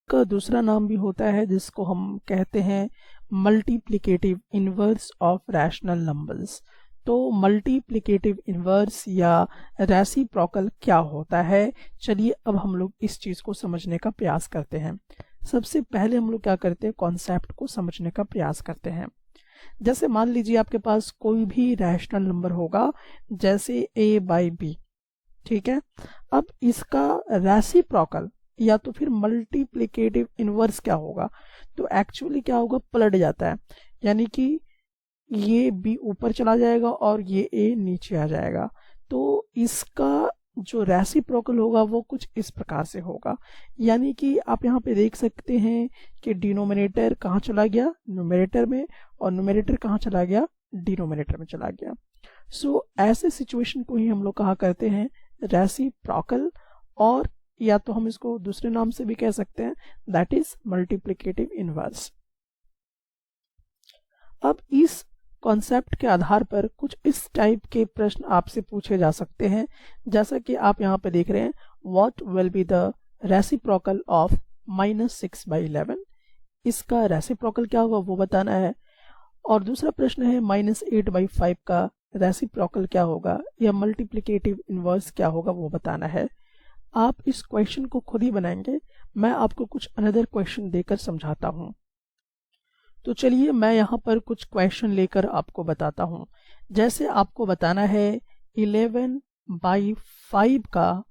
का दूसरा नाम भी होता है जिसको हम कहते हैं multiplicative inverse of rational numbers. तो मल्टीप्लिकेटिव इनवर्स या रेसिप्रोकल क्या होता है, चलिए अब हम लोग इस चीज को समझने का प्रयास करते हैं। सबसे पहले हम लोग क्या करते हैं, कॉन्सेप्ट को समझने का प्रयास करते हैं। जैसे मान लीजिए आपके पास कोई भी रैशनल नंबर होगा, जैसे a/b, ठीक है। अब इसका रेसिप्रोकल या तो फिर मल्टीप्लिकेटिव इनवर्स क्या होगा, तो एक्चुअली क्या होगा, पलट जाता है, यानी कि ये b ऊपर चला जाएगा और ये a नीचे आ जाएगा। तो इसका जो रेसिप्रोकल होगा वो कुछ इस प्रकार से होगा, यानी कि आप यहाँ पे देख सकते हैं कि डिनोमिनेटर कहाँ चला गया, न्यूमरेटर में, और न्यूमरेटर कहाँ चला गया, डिनोमिनेटर में चला गया। सो ऐसे सिचुएशन को ही हम लोग कहा करते हैं रेसिप्रोकल, और या तो हम इसको दूसरे नाम से भी कह सकते हैं, दैट इज मल्टीप्लिकेटिव इनवर्स। अब इस कॉन्सेप्ट के आधार पर कुछ इस टाइप के प्रश्न आपसे पूछे जा सकते हैं, जैसा कि आप यहाँ पे देख रहे हैं, what will be the reciprocal of -6/11। इसका रेसिप्रोकल क्या होगा वो बताना है। और दूसरा प्रश्न है -8/5 का रेसिप्रोकल क्या होगा या मल्टीप्लिकेटिव इनवर्स क्या होगा वो बताना है। आप इस क्वेश्चन को खुद ही बनाएंगे, मैं आपको कुछ अनदर क्वेश्चन देकर समझाता हूँ। तो चलिए मैं यहाँ पर कुछ क्वेश्चन लेकर आपको बताता हूँ। जैसे आपको बताना है 11/5 का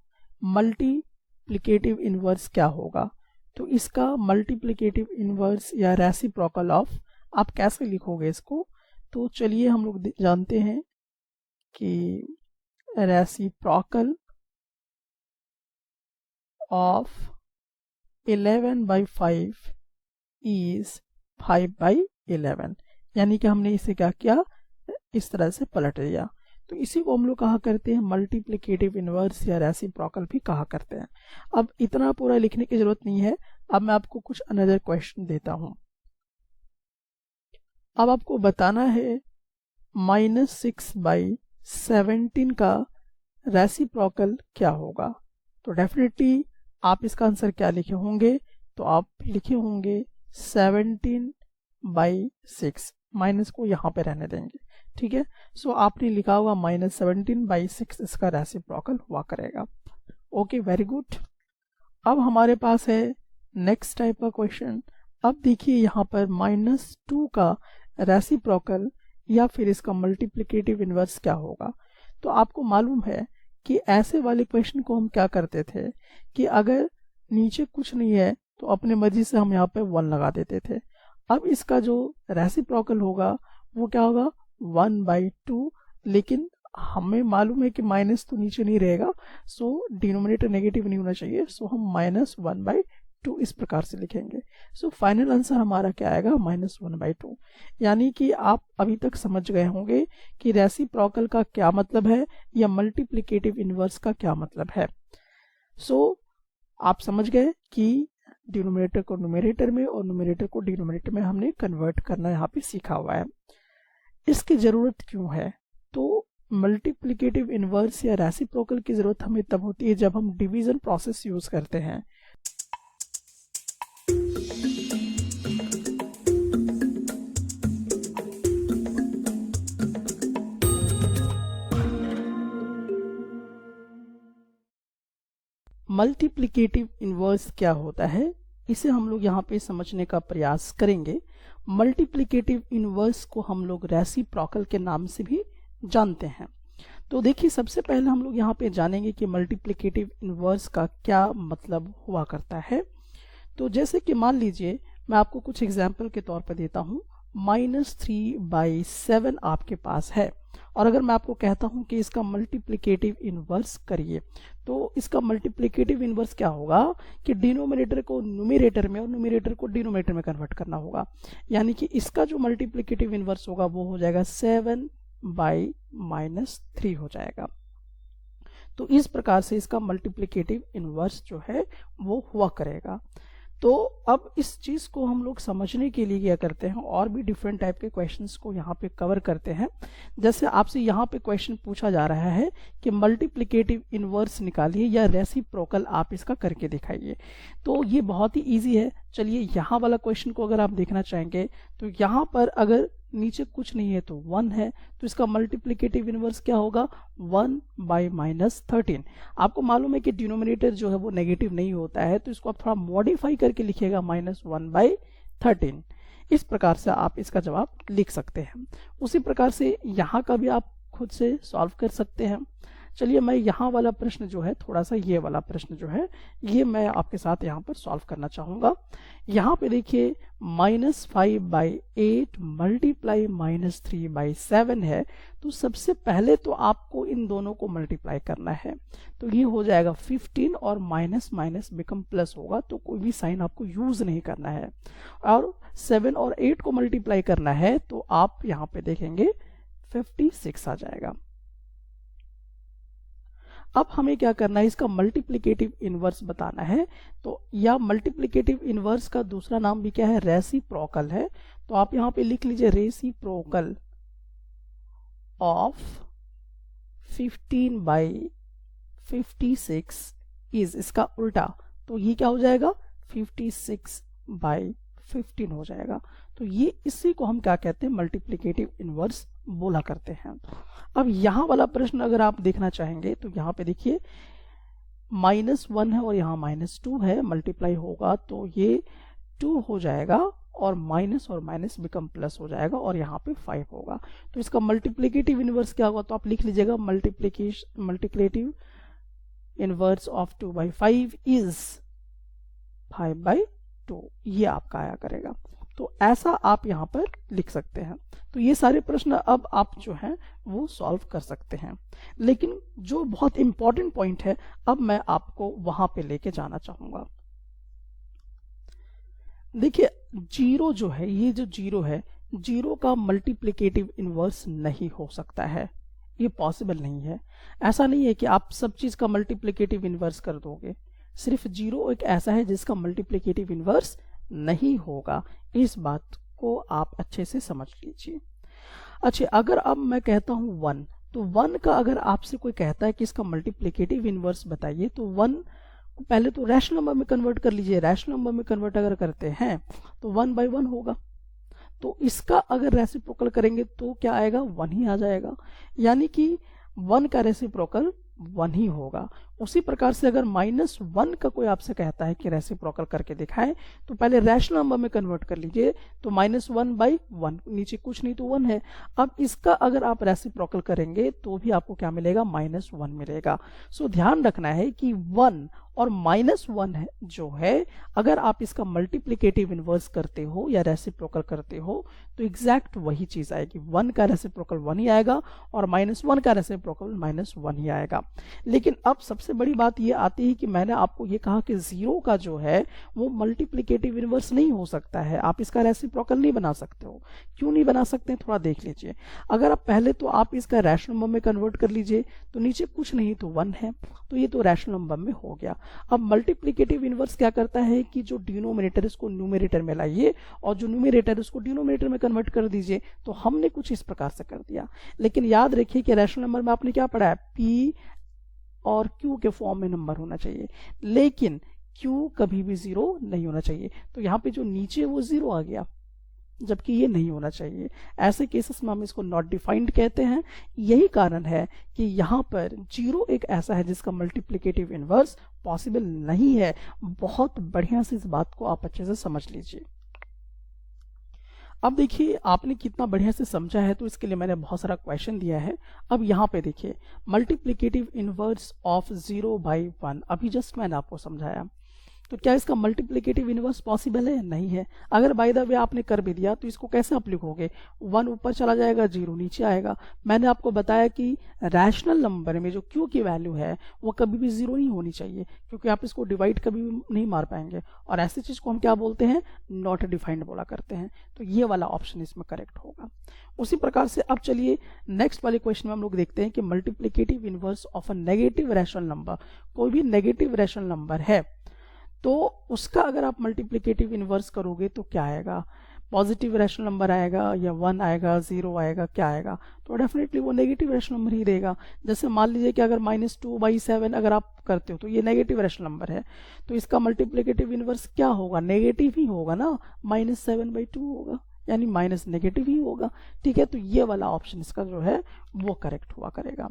मल्टीप्लिकेटिव इनवर्स क्या होगा, तो इसका मल्टीप्लिकेटिव इनवर्स या रेसिप्रोकल ऑफ आप कैसे लिखोगे इसको, तो चलिए हम लोग जानते हैं कि रेसिप्रोकल ऑफ 11/5 इज 5/11, यानी कि हमने इसे क्या किया, इस तरह से पलट दिया। तो इसी को हम लोग कहा करते हैं मल्टीप्लिकेटिव इनवर्स या रेसिप्रोकल भी कहा करते हैं। अब इतना पूरा लिखने की जरूरत नहीं है, अब मैं आपको कुछ अनदर क्वेश्चन देता हूं। अब आपको बताना है -6/17 का रेसिप्रोकल क्या होगा, तो डेफिनेटली आप इसका आंसर क्या लिखे होंगे, तो आप लिखे होंगे 17/6, माइनस को यहाँ पे रहने देंगे, ठीक है। सो आपने लिखा होगा -17/6 इसका रेसिप्रोकल हुआ करेगा। Okay, very good. अब हमारे पास है नेक्स्ट टाइप का क्वेश्चन। अब देखिए यहाँ पर -2 का रेसिप्रोकल या फिर इसका मल्टीप्लिकेटिव इनवर्स क्या होगा। तो आपको मालूम है कि ऐसे वाले क्वेश्चन को हम क्या करते थे कि अगर नीचे कुछ नहीं है तो अपने मर्जी से हम यहाँ पे 1 लगा देते थे। अब इसका जो रेसिप्रोकल होगा वो क्या होगा, 1/2, लेकिन हमें मालूम है कि माइनस तो नीचे नहीं रहेगा, सो डिनोमिनेटर नेगेटिव नहीं होना चाहिए, सो हम -1/2 इस प्रकार से लिखेंगे। सो फाइनल आंसर हमारा क्या आएगा, -1/2। यानी कि आप अभी तक समझ गए होंगे कि रेसिप्रोकल का क्या मतलब है या मल्टीप्लिकेटिव इनवर्स का क्या मतलब है। सो आप समझ गए कि डिनोमिनेटर को न्यूमरेटर में और न्यूमरेटर को डिनोमिनेटर में हमने कन्वर्ट करना यहाँ पे सीखा हुआ है। इसकी जरूरत क्यों है, तो मल्टीप्लिकेटिव इनवर्स या रेसिप्रोकल की जरूरत हमें तब होती है जब हम डिवीजन प्रोसेस यूज करते हैं। मल्टीप्लिकेटिव इनवर्स क्या होता है, इसे हम लोग यहाँ पे समझने का प्रयास करेंगे। मल्टीप्लिकेटिव इनवर्स को हम लोग रेसिप्रोकल के नाम से भी जानते हैं। तो देखिए सबसे पहले हम लोग यहाँ पे जानेंगे कि मल्टीप्लिकेटिव इनवर्स का क्या मतलब हुआ करता है। तो जैसे कि मान लीजिए मैं आपको कुछ एग्जाम्पल के तौर पर देता हूँ, -3/7 आपके पास है, और अगर मैं आपको कहता हूं कि इसका मल्टीप्लिकेटिव इनवर्स करिए, तो इसका मल्टीप्लिकेटिव इनवर्स क्या होगा कि डिनोमिनेटर को न्यूमरेटर में और न्यूमरेटर को डिनोमिनेटर में कन्वर्ट करना होगा। यानी कि इसका जो मल्टीप्लिकेटिव इनवर्स होगा वो हो जाएगा 7/-3 हो जाएगा। तो इस प्रकार से इसका मल्टीप्लिकेटिव इनवर्स जो है वो हुआ करेगा। तो अब इस चीज को हम लोग समझने के लिए क्या करते हैं, और भी डिफरेंट टाइप के क्वेश्चंस को यहाँ पे कवर करते हैं। जैसे आपसे यहाँ पे क्वेश्चन पूछा जा रहा है कि मल्टीप्लिकेटिव इनवर्स निकालिए या रेसिप्रोकल आप इसका करके दिखाइए। तो ये बहुत ही इजी है। चलिए यहाँ वाला क्वेश्चन को अगर आप देखना चाहेंगे तो यहाँ पर अगर नीचे कुछ नहीं है तो 1 है, तो इसका मल्टीप्लिकेटिव इनवर्स क्या होगा, 1 बाई -13। आपको मालूम है कि डिनोमिनेटर जो है वो नेगेटिव नहीं होता है, तो इसको आप थोड़ा मॉडिफाई करके लिखिएगा -1/13। इस प्रकार से आप इसका जवाब लिख सकते हैं। उसी प्रकार से यहाँ का भी आप खुद से सॉल्व कर सकते हैं। चलिए मैं यहाँ वाला प्रश्न जो है, थोड़ा सा ये वाला प्रश्न जो है ये मैं आपके साथ यहाँ पर सॉल्व करना चाहूंगा। यहाँ पे देखिए -5/8 मल्टीप्लाई -3/7 है, तो सबसे पहले तो आपको इन दोनों को मल्टीप्लाई करना है। तो ये हो जाएगा 15 और माइनस माइनस बिकम प्लस होगा, तो कोई भी साइन आपको यूज नहीं करना है। और 7 और 8 को मल्टीप्लाई करना है तो आप यहाँ पे देखेंगे 56 आ जाएगा। अब हमें क्या करना है, इसका मल्टीप्लिकेटिव इनवर्स बताना है। तो या मल्टीप्लिकेटिव इनवर्स का दूसरा नाम भी क्या है, रेसिप्रोकल है। तो आप यहां पे लिख लीजिए रेसिप्रोकल ऑफ 15/56 इज, इसका उल्टा तो ये क्या हो जाएगा 56/15 हो जाएगा। तो ये इसी को हम क्या कहते हैं, मल्टीप्लिकेटिव इनवर्स बोला करते हैं। अब यहाँ वाला प्रश्न अगर आप देखना चाहेंगे तो यहाँ पे देखिए -1 है और यहाँ -2 है, मल्टीप्लाई होगा तो ये 2 हो जाएगा और माइनस और माइनस बिकम प्लस हो जाएगा और यहाँ पे 5 होगा। तो इसका मल्टीप्लिकेटिव इनवर्स क्या होगा, तो आप लिख लीजिएगा मल्टीप्लिकेटिव इनवर्स ऑफ 2/5 इज 5/2, ये आपका आया करेगा। तो ऐसा आप यहाँ पर लिख सकते हैं। तो ये सारे प्रश्न अब आप जो हैं वो सॉल्व कर सकते हैं। लेकिन जो बहुत इंपॉर्टेंट पॉइंट है अब मैं आपको वहां पे लेके जाना चाहूंगा। देखिए जीरो जो है, ये जो जीरो है, जीरो का मल्टीप्लिकेटिव इनवर्स नहीं हो सकता है, ये पॉसिबल नहीं है। ऐसा नहीं है कि आप सब चीज का मल्टीप्लिकेटिव इनवर्स कर दोगे, सिर्फ जीरो एक ऐसा है जिसका मल्टीप्लिकेटिव इनवर्स नहीं होगा। इस बात को आप अच्छे से समझ लीजिए। अच्छा, अगर अब मैं कहता हूं 1, तो 1 का अगर आपसे कोई कहता है कि इसका मल्टीप्लिकेटिव इनवर्स बताइए, तो 1 को पहले तो रैशनल नंबर में कन्वर्ट कर लीजिए। रैशनल नंबर में कन्वर्ट अगर करते हैं तो 1/1 होगा। तो इसका अगर रेसिप्रोकल करेंगे तो क्या आएगा, 1 ही आ जाएगा। यानी कि 1 का रेसिप्रोकल 1 ही होगा। उसी प्रकार से अगर -1 का कोई आपसे कहता है कि रेसिप्रोकल करके दिखाएं, तो पहले रैशनल नंबर में कन्वर्ट कर लीजिए। तो -1/1, नीचे कुछ नहीं तो 1 है। अब इसका अगर आप रेसिप्रोकल करेंगे तो भी आपको क्या मिलेगा, -1 मिलेगा। सो ध्यान रखना है कि 1 और -1 है जो है, अगर आप इसका मल्टीप्लिकेटिव इनवर्स करते हो या रेसिप्रोकल करते हो तो एग्जैक्ट वही चीज आएगी। 1 का रेसिप्रोकल 1 ही आएगा और -1 का रेसिप्रोकल -1 ही आएगा। लेकिन अब सबसे बड़ी बात ये आती है कि मैंने आपको ये कहा कि 0 का जो है वो मल्टीप्लिकेटिव इनवर्स नहीं हो सकता है, आप इसका रेसिप्रोकल नहीं बना सकते हो। क्यों नहीं बना सकते, थोड़ा देख लीजिए। अगर आप पहले तो आप इसका रैशनल नंबर में कन्वर्ट कर लीजिए, तो नीचे कुछ नहीं तो 1 है, तो ये तो रैशनल नंबर में हो गया। अब मल्टीप्लिकेटिव इनवर्स क्या करता है कि जो डिनोमिनेटर इसको न्यूमरेटर में लाइए और जो न्यूमरेटर उसको डिनोमिनेटर में कन्वर्ट कर दीजिए। तो हमने कुछ इस प्रकार से कर दिया। लेकिन याद रखिए कि रैशनल नंबर में आपने क्या पढ़ा है, P और Q के फॉर्म में नंबर होना चाहिए, लेकिन Q कभी भी 0 नहीं होना चाहिए। तो यहाँ पे जो नीचे वो 0 आ गया, जबकि ये नहीं होना चाहिए। ऐसे केसेस में हम इसको नॉट डिफाइंड कहते हैं। यही कारण है कि यहाँ पर 0 एक ऐसा है जिसका मल्टीप्लिकेटिव इनवर्स पॉसिबल नहीं है। बहुत बढ़िया से इस बात को आप अच्छे से समझ लीजिए। अब देखिए आपने कितना बढ़िया से समझा है, तो इसके लिए मैंने बहुत सारा क्वेश्चन दिया है। अब यहाँ पे देखिए मल्टीप्लिकेटिव इनवर्स ऑफ 0/1, अभी जस्ट मैंने आपको समझाया। तो क्या इसका मल्टीप्लिकेटिव इनवर्स पॉसिबल है, नहीं है। अगर बाय द वे आपने कर भी दिया तो इसको कैसे आप लिखोगे, 1 ऊपर चला जाएगा, 0 नीचे आएगा। मैंने आपको बताया कि रैशनल नंबर में जो Q की वैल्यू है वो कभी भी 0 नहीं होनी चाहिए, क्योंकि आप इसको डिवाइड कभी भी नहीं मार पाएंगे, और ऐसी चीज को हम क्या बोलते हैं, नॉट डिफाइंड बोला करते हैं। तो ये वाला ऑप्शन इसमें करेक्ट होगा। उसी प्रकार से अब चलिए नेक्स्ट वाले क्वेश्चन में हम लोग देखते हैं कि multiplicative inverse of a negative rational number. कोई भी नेगेटिव रैशनल नंबर है तो उसका अगर आप मल्टीप्लिकेटिव इनवर्स करोगे तो क्या आएगा, पॉजिटिव रैशनल नंबर आएगा या 1 आएगा, 0 आएगा, क्या आएगा, तो डेफिनेटली वो नेगेटिव रैशनल नंबर ही देगा। जैसे मान लीजिए कि अगर -2/7 अगर आप करते हो तो ये नेगेटिव रैशनल नंबर है, तो इसका मल्टीप्लिकेटिव इनवर्स क्या होगा, नेगेटिव ही होगा ना, -7/2 होगा, यानी माइनस नेगेटिव ही होगा। ठीक है, तो ये वाला ऑप्शन इसका जो है वो करेक्ट हुआ करेगा।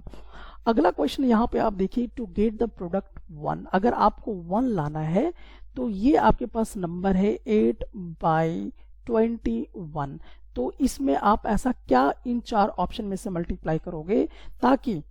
अगला क्वेश्चन यहाँ पे आप देखिए, टू गेट द प्रोडक्ट 1, अगर आपको 1 लाना है तो ये आपके पास नंबर है 8/21, तो इसमें आप ऐसा क्या इन 4 ऑप्शन में से मल्टीप्लाई करोगे ताकि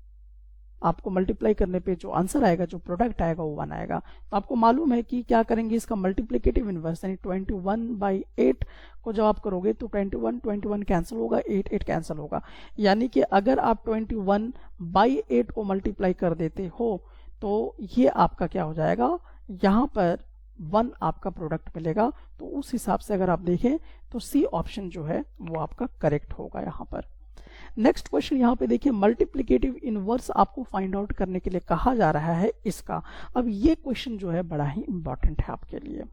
आपको मल्टीप्लाई करने पे जो आंसर आएगा, जो प्रोडक्ट आएगा वो 1 आएगा। तो आपको मालूम है कि क्या करेंगे, इसका मल्टीप्लिकेटिव इनवर्स यानी 21/8 को जब आप करोगे तो 21 कैंसिल होगा, 8 कैंसिल होगा, यानी कि अगर आप 21/8 को मल्टीप्लाई कर देते हो तो ये आपका क्या हो जाएगा, यहाँ पर 1 आपका प्रोडक्ट मिलेगा। तो उस हिसाब से अगर आप देखें तो सी ऑप्शन जो है वो आपका करेक्ट होगा यहाँ पर। नेक्स्ट क्वेश्चन यहाँ पे देखिए, मल्टीप्लिकेटिव इनवर्स आपको फाइंड आउट करने के लिए कहा जा रहा है इसका। अब ये क्वेश्चन जो है बड़ा ही इंपॉर्टेंट है आपके लिए,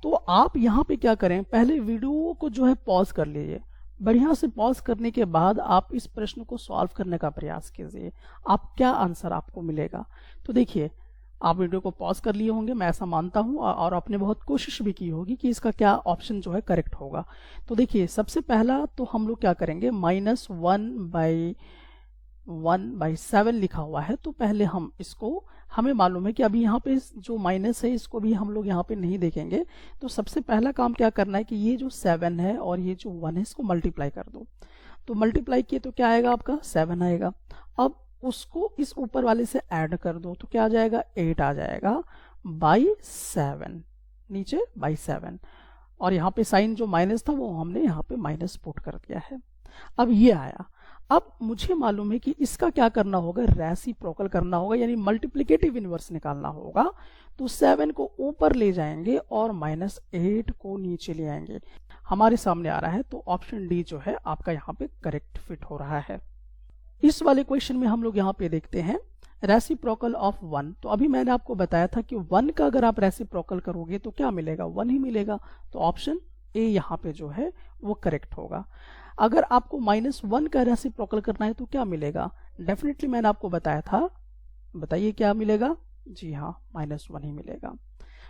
तो आप यहाँ पे क्या करें, पहले वीडियो को जो है पॉज कर लीजिए, बढ़िया से पॉज करने के बाद आप इस प्रश्न को सॉल्व करने का प्रयास कीजिए, आप क्या आंसर आपको मिलेगा। तो देखिए, आप वीडियो को पॉज कर लिए होंगे, मैं ऐसा मानता हूं, और आपने बहुत कोशिश भी की होगी कि इसका क्या ऑप्शन जो है करेक्ट होगा। तो देखिए, सबसे पहला तो हम लोग क्या करेंगे, -1/7 लिखा हुआ है, तो पहले हम इसको, हमें मालूम है कि अभी यहाँ पे जो माइनस है इसको भी हम लोग यहाँ पे नहीं देखेंगे, तो सबसे पहला काम क्या करना है कि ये जो 7 है और ये जो 1 है इसको मल्टीप्लाई कर दो। तो मल्टीप्लाई किए तो क्या आएगा आपका, 7 आएगा। अब उसको इस ऊपर वाले से ऐड कर दो तो क्या आ जाएगा, 8 आ जाएगा बाई 7, नीचे बाई 7, और यहाँ पे साइन जो माइनस था वो हमने यहाँ पे माइनस पुट कर दिया है। अब ये आया, अब मुझे मालूम है कि इसका क्या करना होगा, रेसिप्रोकल करना होगा, यानी मल्टीप्लिकेटिव इनवर्स निकालना होगा। तो 7 को ऊपर ले जाएंगे और -8 को नीचे ले आएंगे, हमारे सामने आ रहा है। तो ऑप्शन डी जो है आपका यहाँ पे करेक्ट फिट हो रहा है। इस वाले क्वेश्चन में हम लोग यहाँ पे देखते हैं रेसिप्रोकल ऑफ 1। तो अभी मैंने आपको बताया था कि 1 का अगर आप रेसिप्रोकल करोगे तो क्या मिलेगा, 1 ही मिलेगा। तो ऑप्शन ए यहाँ पे जो है वो करेक्ट होगा। अगर आपको -1 का रेसिप्रोकल करना है तो क्या मिलेगा, डेफिनेटली मैंने आपको बताया था, बताइए क्या मिलेगा, जी हाँ, -1 ही मिलेगा।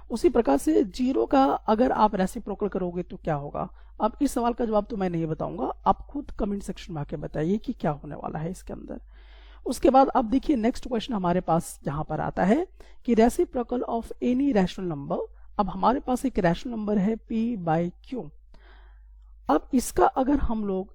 उसी प्रकार से 0 का अगर आप रेसिप्रोकल करोगे तो क्या होगा। अब इस सवाल का जवाब तो मैं नहीं बताऊंगा, आप खुद कमेंट सेक्शन में आके बताइए कि क्या होने वाला है इसके अंदर। उसके बाद अब देखिए, नेक्स्ट क्वेश्चन हमारे पास यहाँ पर आता है कि reciprocal of any rational number. अब हमारे पास एक रैशनल नंबर है p/q। अब इसका अगर हम लोग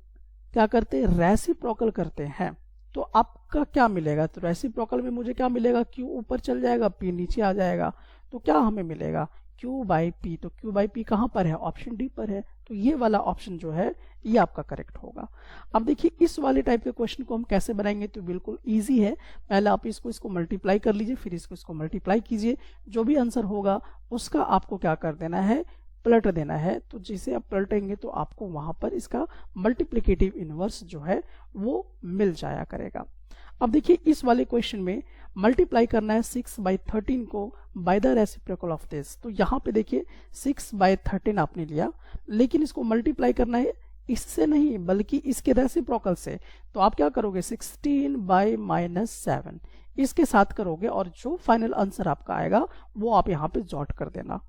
क्या करते हैं, रेसिप्रोकल करते हैं तो आपका क्या मिलेगा, तो रेसिप्रोकल में मुझे क्या मिलेगा, q ऊपर चल जाएगा, p नीचे आ जाएगा, तो क्या हमें मिलेगा, q/p। तो q/p कहाँ पर है, ऑप्शन डी पर है। तो ये वाला ऑप्शन जो है ये आपका करेक्ट होगा। अब देखिए, इस वाले टाइप के क्वेश्चन को हम कैसे बनाएंगे, तो बिल्कुल इजी है। पहले आप इसको मल्टीप्लाई कर लीजिए, फिर इसको मल्टीप्लाई कीजिए, जो भी आंसर होगा उसका आपको क्या कर देना है, पलट देना है। तो जिसे आप पलटेंगे तो आपको वहां पर इसका मल्टीप्लिकेटिव इनवर्स जो है वो मिल जाया करेगा। अब देखिए, इस वाले क्वेश्चन में मल्टीप्लाई करना है 6/13 को by the reciprocal of this. तो यहाँ पे देखिए 6/13 आपने लिया, लेकिन इसको मल्टीप्लाई करना है इससे नहीं बल्कि इसके रेसिप्रोकल से। तो आप क्या करोगे, 16/-7 इसके साथ करोगे, और जो फाइनल आंसर आपका आएगा वो आप यहाँ पे जॉट कर देना।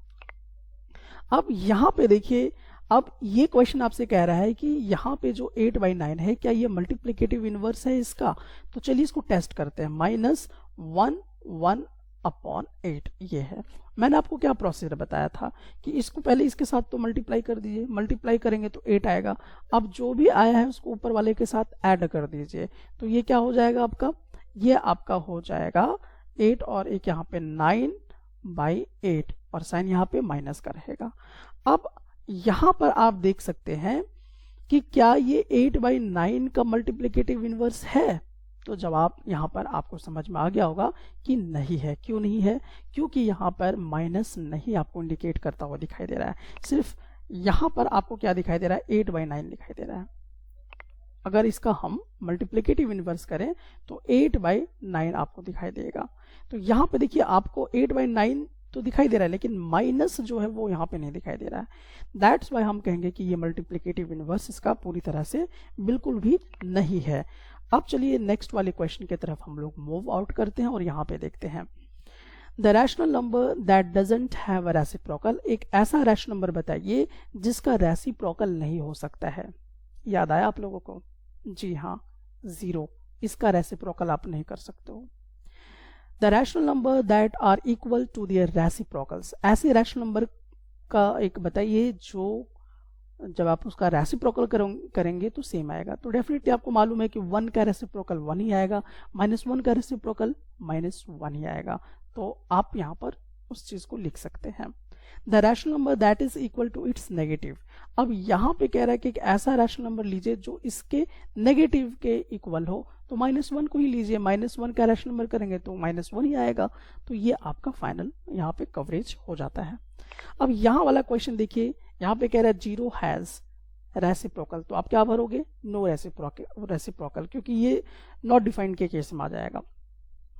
अब यहाँ पे देखिए, अब ये क्वेश्चन आपसे कह रहा है कि यहाँ पे जो 8/9 है क्या ये मल्टीप्लिकेटिव इनवर्स है इसका। तो चलिए इसको टेस्ट करते हैं। -1/8 ये है। मैंने आपको क्या प्रोसीजर बताया था कि इसको पहले इसके साथ तो मल्टीप्लाई कर दीजिए, मल्टीप्लाई करेंगे तो 8 आएगा। अब जो भी आया है उसको ऊपर वाले के साथ ऐड कर दीजिए, तो ये क्या हो जाएगा आपका, ये आपका हो जाएगा 8 और एक यहाँ पे 9/8 और साइन यहाँ पे माइनस का रहेगा। अब यहाँ पर आप देख सकते हैं कि क्या ये 8/9 का मल्टीप्लिकेटिव इनवर्स है। तो जवाब यहाँ पर आपको समझ में आ गया होगा कि नहीं है। क्यों नहीं है, क्योंकि यहाँ पर माइनस नहीं आपको इंडिकेट करता हुआ दिखाई दे रहा है, सिर्फ यहाँ पर आपको क्या दिखाई दे रहा है, 8/9 दिखाई दे रहा है। अगर इसका हम मल्टीप्लिकेटिव इनवर्स करें तो 8/9 आपको दिखाई देगा। तो यहाँ पे देखिए, आपको 8/9 तो दिखाई दे रहा है, लेकिन माइनस जो है वो यहाँ पे नहीं दिखाई दे रहा है। दैट्स वाई हम कहेंगे कि ये मल्टीप्लिकेटिव इनवर्स इसका पूरी तरह से बिल्कुल भी नहीं है। अब चलिए नेक्स्ट वाले क्वेश्चन की तरफ हम लोग मूव आउट करते हैं और यहाँ पे देखते हैं the rational number that doesn't have a reciprocal. एक ऐसा रैशनल नंबर बताइए जिसका रेसिप्रोकल नहीं हो सकता है। याद आया आप लोगों को? जी हाँ, 0, इसका रेसिप्रोकल आप नहीं कर सकते हो। The rational number that are equal to their reciprocals. ऐसे रैशनल नंबर का एक बताइए जो जब आप उसका रेसिप्रोकल करेंगे तो सेम आएगा। तो डेफिनेटली आपको मालूम है कि 1 का रेसिप्रोकल 1 ही आएगा, -1 का रेसिप्रोकल -1 ही आएगा। तो आप यहाँ पर उस चीज को लिख सकते हैं। The rational number that is equal to its negative. अब यहाँ पे कह रहा है कि एक ऐसा रैशनल नंबर लीजिए जो इसके नेगेटिव के इक्वल हो, तो -1 को ही लीजिए। -1 का रैशनल नंबर करेंगे तो -1 ही आएगा। तो ये आपका फाइनल यहाँ पे कवरेज हो जाता है। अब यहाँ वाला क्वेश्चन देखिए, यहाँ पे कह रहा है 0 हैज रेसिप्रोकल, तो आप क्या भरोगे? नो रेसिप्रोकल, क्योंकि ये नॉट डिफाइंड के केस में आ जाएगा।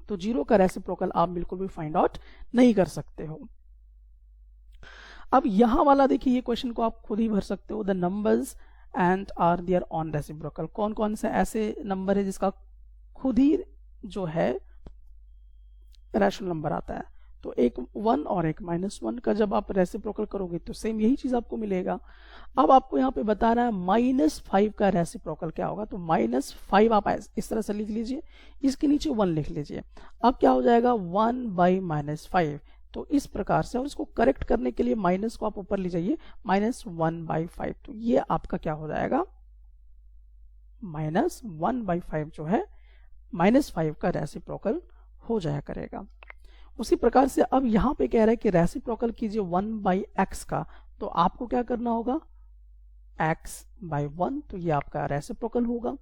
तो 0 का रेसिप्रोकल आप बिल्कुल भी फाइंड आउट नहीं कर सकते हो। अब यहां वाला देखिए, ये क्वेश्चन को आप खुद ही भर सकते हो। The numbers and are their own reciprocal. कौन कौन से ऐसे नंबर है जिसका खुद ही जो है रैशनल नंबर आता है? तो एक 1 और एक -1 का जब आप रेसिप्रोकल करोगे तो सेम यही चीज आपको मिलेगा। अब आपको यहाँ पे बता रहा है -5 का रेसिप्रोकल क्या होगा। तो -5 आप इस तरह से लिख लीजिए, इसके नीचे 1 लिख लीजिए। अब क्या हो जाएगा? 1/-5। तो इस प्रकार से, और इसको करेक्ट करने के लिए माइनस को आप ऊपर ले जाइए, -1/5। तो ये आपका क्या हो जाएगा? -1/5 जो है -5 का रेसिप्रोकल हो जाया करेगा। उसी प्रकार से अब यहां पे कह रहा है कि रेसिप्रोकल कीजिए 1/x का, तो आपको क्या करना होगा? x/1, तो ये आपका रेसिप्रोकल होगा।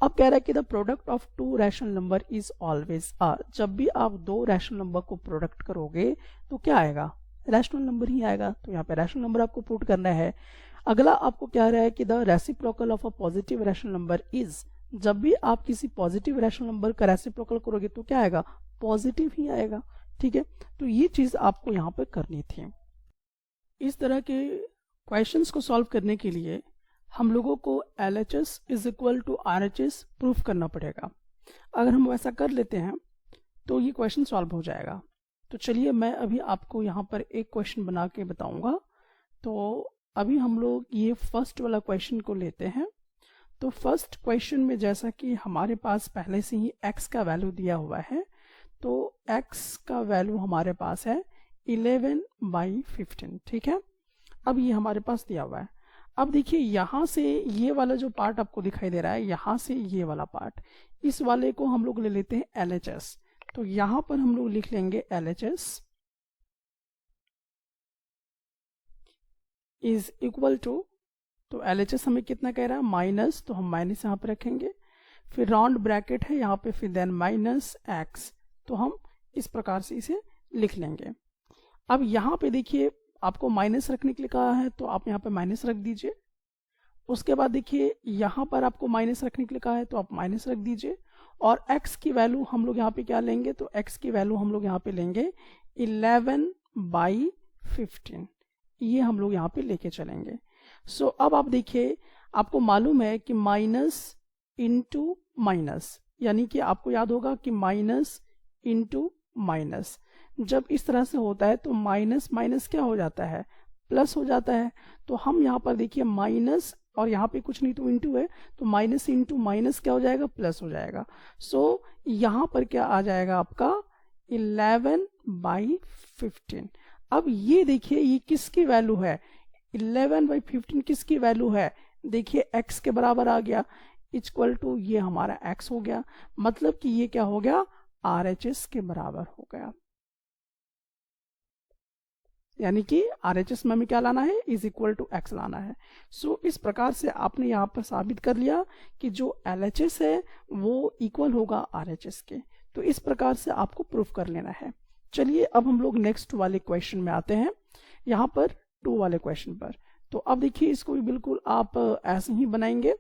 अब कह रहा है कि the product of 2 rational number is always r। जब भी आप 2 रैशनल नंबर को प्रोडक्ट करोगे तो क्या आएगा? रैशनल नंबर ही आएगा। तो यहाँ पे रैशनल नंबर आपको पुट करना है। अगला आपको क्या रहा है कि the reciprocal of a positive rational number is. जब भी आप किसी पॉजिटिव रैशनल नंबर का रेसिप्रोकल करोगे तो क्या आएगा? पॉजिटिव ही आएगा। ठीक है, तो ये चीज आपको यहाँ पर करनी थी। इस तरह के क्वेश्चंस को सॉल्व करने के लिए हम लोगों को LHS is equal to RHS proof करना पड़ेगा। अगर हम वैसा कर लेते हैं तो ये क्वेश्चन सॉल्व हो जाएगा। तो चलिए मैं अभी आपको यहाँ पर एक क्वेश्चन बना के बताऊंगा। तो अभी हम लोग ये फर्स्ट वाला क्वेश्चन को लेते हैं। तो फर्स्ट क्वेश्चन में जैसा कि हमारे पास पहले से ही x का वैल्यू दिया हुआ है, तो x का वैल्यू हमारे पास है 11/15। ठीक है, अब ये हमारे पास दिया हुआ है। अब देखिए यहां से ये वाला जो पार्ट आपको दिखाई दे रहा है, यहां से ये वाला पार्ट, इस वाले को हम लोग ले लेते हैं LHS। तो यहां पर हम लोग लिख लेंगे LHS इज इक्वल टू, तो LHS हमें कितना कह रहा है? माइनस, तो हम माइनस यहाँ पे रखेंगे, फिर राउंड ब्रैकेट है यहाँ पे, फिर देन -x। तो हम इस प्रकार से इसे लिख लेंगे। अब यहाँ पे देखिए आपको माइनस रखने के लिए कहा है, तो आप यहाँ पे माइनस रख दीजिए। उसके बाद देखिए यहाँ पर आपको माइनस रखने के लिए कहा है, तो आप माइनस रख दीजिए। और x की वैल्यू हम लोग यहाँ पे क्या लेंगे? तो x की वैल्यू हम लोग यहाँ पे लेंगे 11/15। ये हम लोग यहाँ पे लेके चलेंगे। सो अब आप देखिए, आपको मालूम है कि माइनस इंटू माइनस, यानी कि आपको याद होगा कि माइनस इंटू माइनस जब इस तरह से होता है तो माइनस माइनस क्या हो जाता है? प्लस हो जाता है। तो हम यहाँ पर देखिए माइनस, और यहाँ पे कुछ नहीं तो इंटू है, तो माइनस इंटू माइनस क्या हो जाएगा? प्लस हो जाएगा। सो यहाँ पर क्या आ जाएगा आपका? 11/15। अब ये देखिए ये किसकी वैल्यू है? 11/15 किसकी वैल्यू है? देखिए x के बराबर आ गया, इक्वल टू ये हमारा x हो गया। मतलब कि ये क्या हो गया? RHS के बराबर हो गया। यानी कि RHS में हमें क्या लाना है? इज इक्वल टू x लाना है। सो इस प्रकार से आपने यहाँ पर साबित कर लिया कि जो LHS है वो इक्वल होगा RHS के। तो इस प्रकार से आपको प्रूफ कर लेना है। चलिए अब हम लोग नेक्स्ट वाले क्वेश्चन में आते हैं, यहाँ पर 2 वाले क्वेश्चन पर। तो अब देखिए इसको भी बिल्कुल आप ऐसे ही बनाएंगे।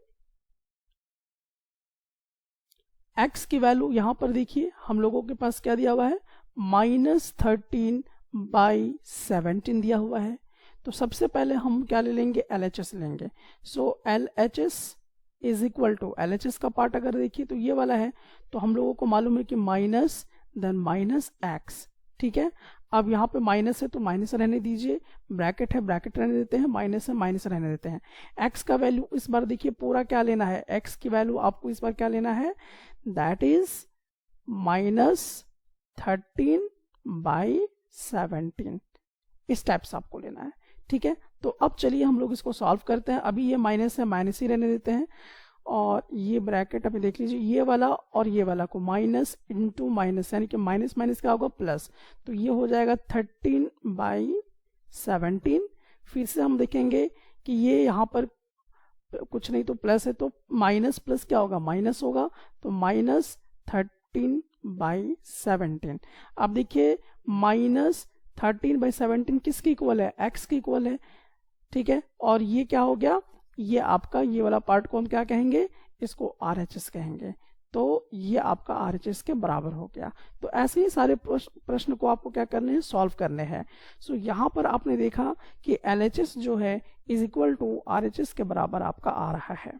x की वैल्यू यहाँ पर देखिए हम लोगों के पास क्या दिया हुआ है? -13 बाई 17 दिया हुआ है। तो सबसे पहले हम क्या ले लेंगे, LHS लेंगे। So LHS is equal to, LHS का पार्ट अगर देखिए तो ये वाला है, तो हम लोगों को मालूम है कि माइनस देन माइनस एक्स, ठीक है। अब यहाँ पे माइनस है तो माइनस रहने दीजिए, ब्रैकेट है ब्रैकेट रहने देते हैं, माइनस है माइनस रहने देते हैं। एक्स का वैल्यू इस बार देखिए पूरा क्या लेना है, एक्स की वैल्यू आपको इस बार क्या लेना है, दैट इज -13/17, इस टाइप से आपको लेना है, ठीक है। तो अब चलिए हम लोग इसको सॉल्व करते हैं। अभी ये माइनस है, माइनस ही रहने देते हैं, और ये ब्रैकेट अभी देख लीजिए, ये वाला और ये वाला को माइनस इंटू माइनस, यानी कि माइनस माइनस क्या होगा, प्लस, तो ये हो जाएगा 13/17। फिर से हम देखेंगे कि ये यहाँ पर कुछ नहीं तो प्लस है, तो माइनस प्लस क्या होगा, माइनस होगा, तो -13/17। अब देखिए -13/17 किसके इक्वल है, एक्स के इक्वल है, ठीक है। और ये क्या हो गया, ये आपका ये वाला पार्ट को हम क्या कहेंगे, इसको RHS कहेंगे। तो ये आपका RHS के बराबर हो गया। तो ऐसे ही सारे प्रश्न को आपको क्या करने हैं, सॉल्व करने हैं। सो यहाँ पर आपने देखा कि LHS जो है इज इक्वल टू RHS के बराबर आपका आ रहा है।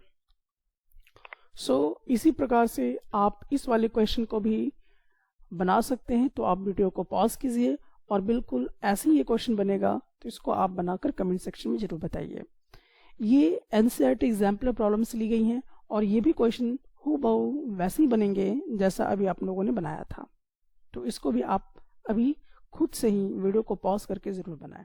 इसी प्रकार से आप इस वाले क्वेश्चन को भी बना सकते हैं। तो आप वीडियो को पॉज कीजिए और बिल्कुल ऐसे ही ये क्वेश्चन बनेगा, तो इसको आप बनाकर कमेंट सेक्शन में जरूर बताइए। ये NCERT एग्जाम्पलर प्रॉब्लम्स ली गई हैं, और ये भी क्वेश्चन हूबहू वैसे ही बनेंगे जैसा अभी आप लोगों ने बनाया था। तो इसको भी आप अभी खुद से ही वीडियो को पॉज करके जरूर बनाएं।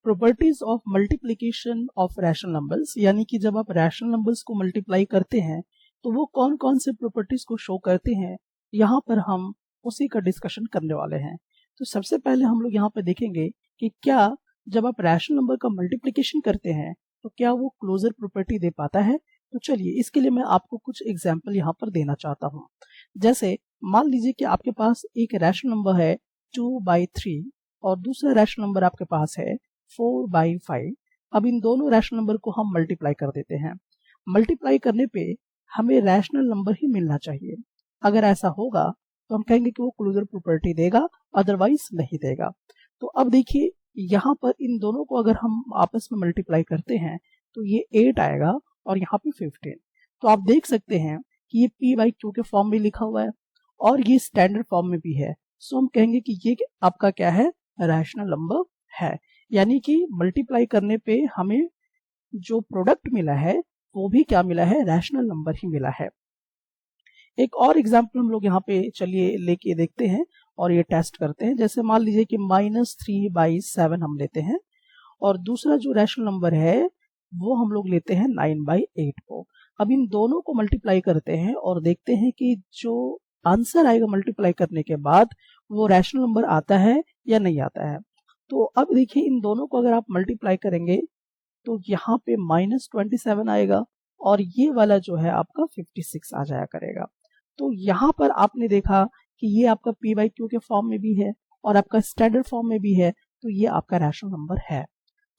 Properties of multiplication of rational numbers, यानी कि जब आप रैशनल नंबर्स को मल्टीप्लाई करते हैं तो वो कौन कौन से प्रॉपर्टीज को शो करते हैं, यहाँ पर हम उसी का डिस्कशन करने वाले हैं। तो सबसे पहले हम लोग यहाँ पर देखेंगे कि क्या जब आप रैशनल नंबर का मल्टीप्लिकेशन करते हैं तो क्या वो क्लोजर प्रॉपर्टी दे पाता है। तो चलिए इसके लिए मैं आपको कुछ एग्जाम्पल यहाँ पर देना चाहता हूँ। जैसे मान लीजिए कि आपके पास एक रैशनल नंबर है 2/3 और दूसरा रैशनल नंबर आपके पास है 4/5। अब इन दोनों रैशनल नंबर को हम मल्टीप्लाई कर देते हैं। मल्टीप्लाई करने पे हमें रैशनल नंबर ही मिलना चाहिए। अगर ऐसा होगा तो हम कहेंगे कि वो क्लोजर प्रॉपर्टी देगा, अदरवाइज नहीं देगा। तो अब देखिए यहाँ पर इन दोनों को अगर हम आपस में मल्टीप्लाई करते हैं तो ये 8 आएगा और यहाँ पे 15। तो आप देख सकते हैं कि ये p/q के फॉर्म में लिखा हुआ है और ये स्टैंडर्ड फॉर्म में भी है। सो हम कहेंगे कि ये आपका क्या है, रैशनल नंबर है। यानी कि मल्टीप्लाई करने पे हमें जो प्रोडक्ट मिला है वो भी क्या मिला है, रैशनल नंबर ही मिला है। एक और एग्जाम्पल हम लोग यहाँ पे चलिए लेके देखते हैं और ये टेस्ट करते हैं। जैसे मान लीजिए कि -3/7 हम लेते हैं और दूसरा जो रैशनल नंबर है वो हम लोग लेते हैं 9/8 को। अब इन दोनों को मल्टीप्लाई करते हैं और देखते हैं कि जो आंसर आएगा मल्टीप्लाई करने के बाद वो रैशनल नंबर आता है या नहीं आता है। तो अब देखिए इन दोनों को अगर आप मल्टीप्लाई करेंगे तो यहाँ पे -27 आएगा और ये वाला जो है आपका 56 आ जाया करेगा। तो यहाँ पर आपने देखा कि ये आपका p/q के फॉर्म में भी है और आपका स्टैंडर्ड फॉर्म में भी है, तो ये आपका रैशनल नंबर है।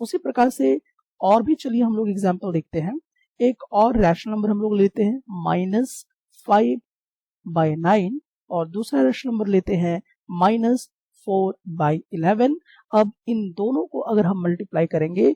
उसी प्रकार से और भी चलिए हम लोग एग्जांपल देखते हैं। एक और रैशनल नंबर हम लोग लेते हैं -5/9 और दूसरा रैशनल नंबर लेते हैं -4/11। अब इन दोनों को अगर हम मल्टीप्लाई करेंगे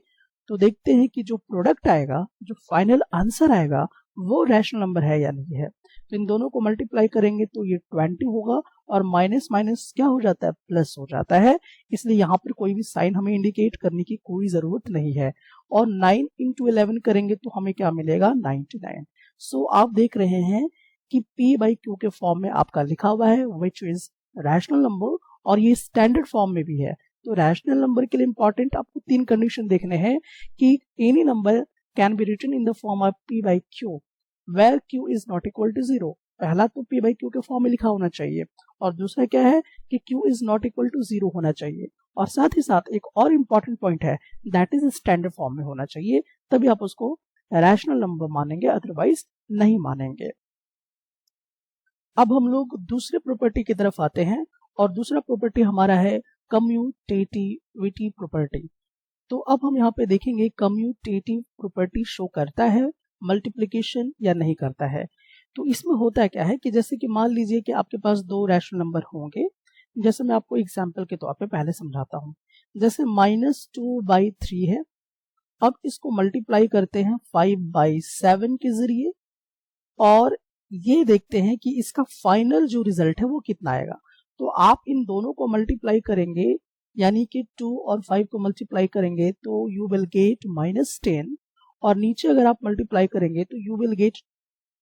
तो देखते हैं कि जो प्रोडक्ट आएगा, जो फाइनल आंसर आएगा वो रैशनल नंबर है या नहीं है। तो इन दोनों को मल्टीप्लाई करेंगे तो ये 20 होगा और माइनस माइनस क्या हो जाता है, प्लस हो जाता है। इसलिए यहाँ पर कोई भी साइन हमें इंडिकेट करने की कोई जरूरत नहीं है। और 9 × 11 करेंगे तो हमें क्या मिलेगा, 99। सो आप देख रहे हैं कि p/q के फॉर्म में आपका लिखा हुआ है विच इज रैशनल नंबर और ये स्टैंडर्ड फॉर्म में भी है। तो रैशनल नंबर के लिए इंपॉर्टेंट आपको 3 कंडीशन देखने हैं कि any number can be written in the form of p/q where q is not equal to 0। पहला तो p/q के फॉर्म में लिखा होना चाहिए और दूसरा क्या है कि q is not equal to 0 होना चाहिए। और साथ ही साथ एक और इम्पॉर्टेंट पॉइंट है, दैट इज स्टैंडर्ड फॉर्म में होना चाहिए, तभी आप उसको रैशनल नंबर मानेंगे, अदरवाइज नहीं मानेंगे। अब हम लोग दूसरे प्रॉपर्टी की तरफ आते हैं और दूसरा प्रॉपर्टी हमारा है कम्यूटेटिविटी प्रॉपर्टी। तो अब हम यहाँ पे देखेंगे कम्यूटेटिव प्रॉपर्टी शो करता है मल्टीप्लिकेशन या नहीं करता है। तो इसमें होता क्या है कि जैसे कि मान लीजिए कि आपके पास 2 रैशनल नंबर होंगे, जैसे मैं आपको एग्जाम्पल के तौर पे पहले समझाता हूँ। जैसे -2/3 है, अब इसको मल्टीप्लाई करते हैं 5/7 के जरिए और ये देखते हैं कि इसका फाइनल जो रिजल्ट है वो कितना आएगा। तो आप इन दोनों को मल्टीप्लाई करेंगे, यानी कि 2 और 5 को मल्टीप्लाई करेंगे तो यू विल गेट -10 और नीचे अगर आप मल्टीप्लाई करेंगे तो यू विल गेट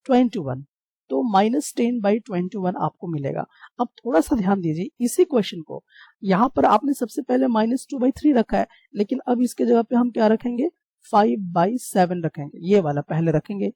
21। तो -10/21 आपको मिलेगा। अब थोड़ा सा ध्यान दीजिए इसी क्वेश्चन को, यहाँ पर आपने सबसे पहले -2/3 रखा है, लेकिन अब इसके जगह पे हम क्या रखेंगे, 5/7 रखेंगे, ये वाला पहले रखेंगे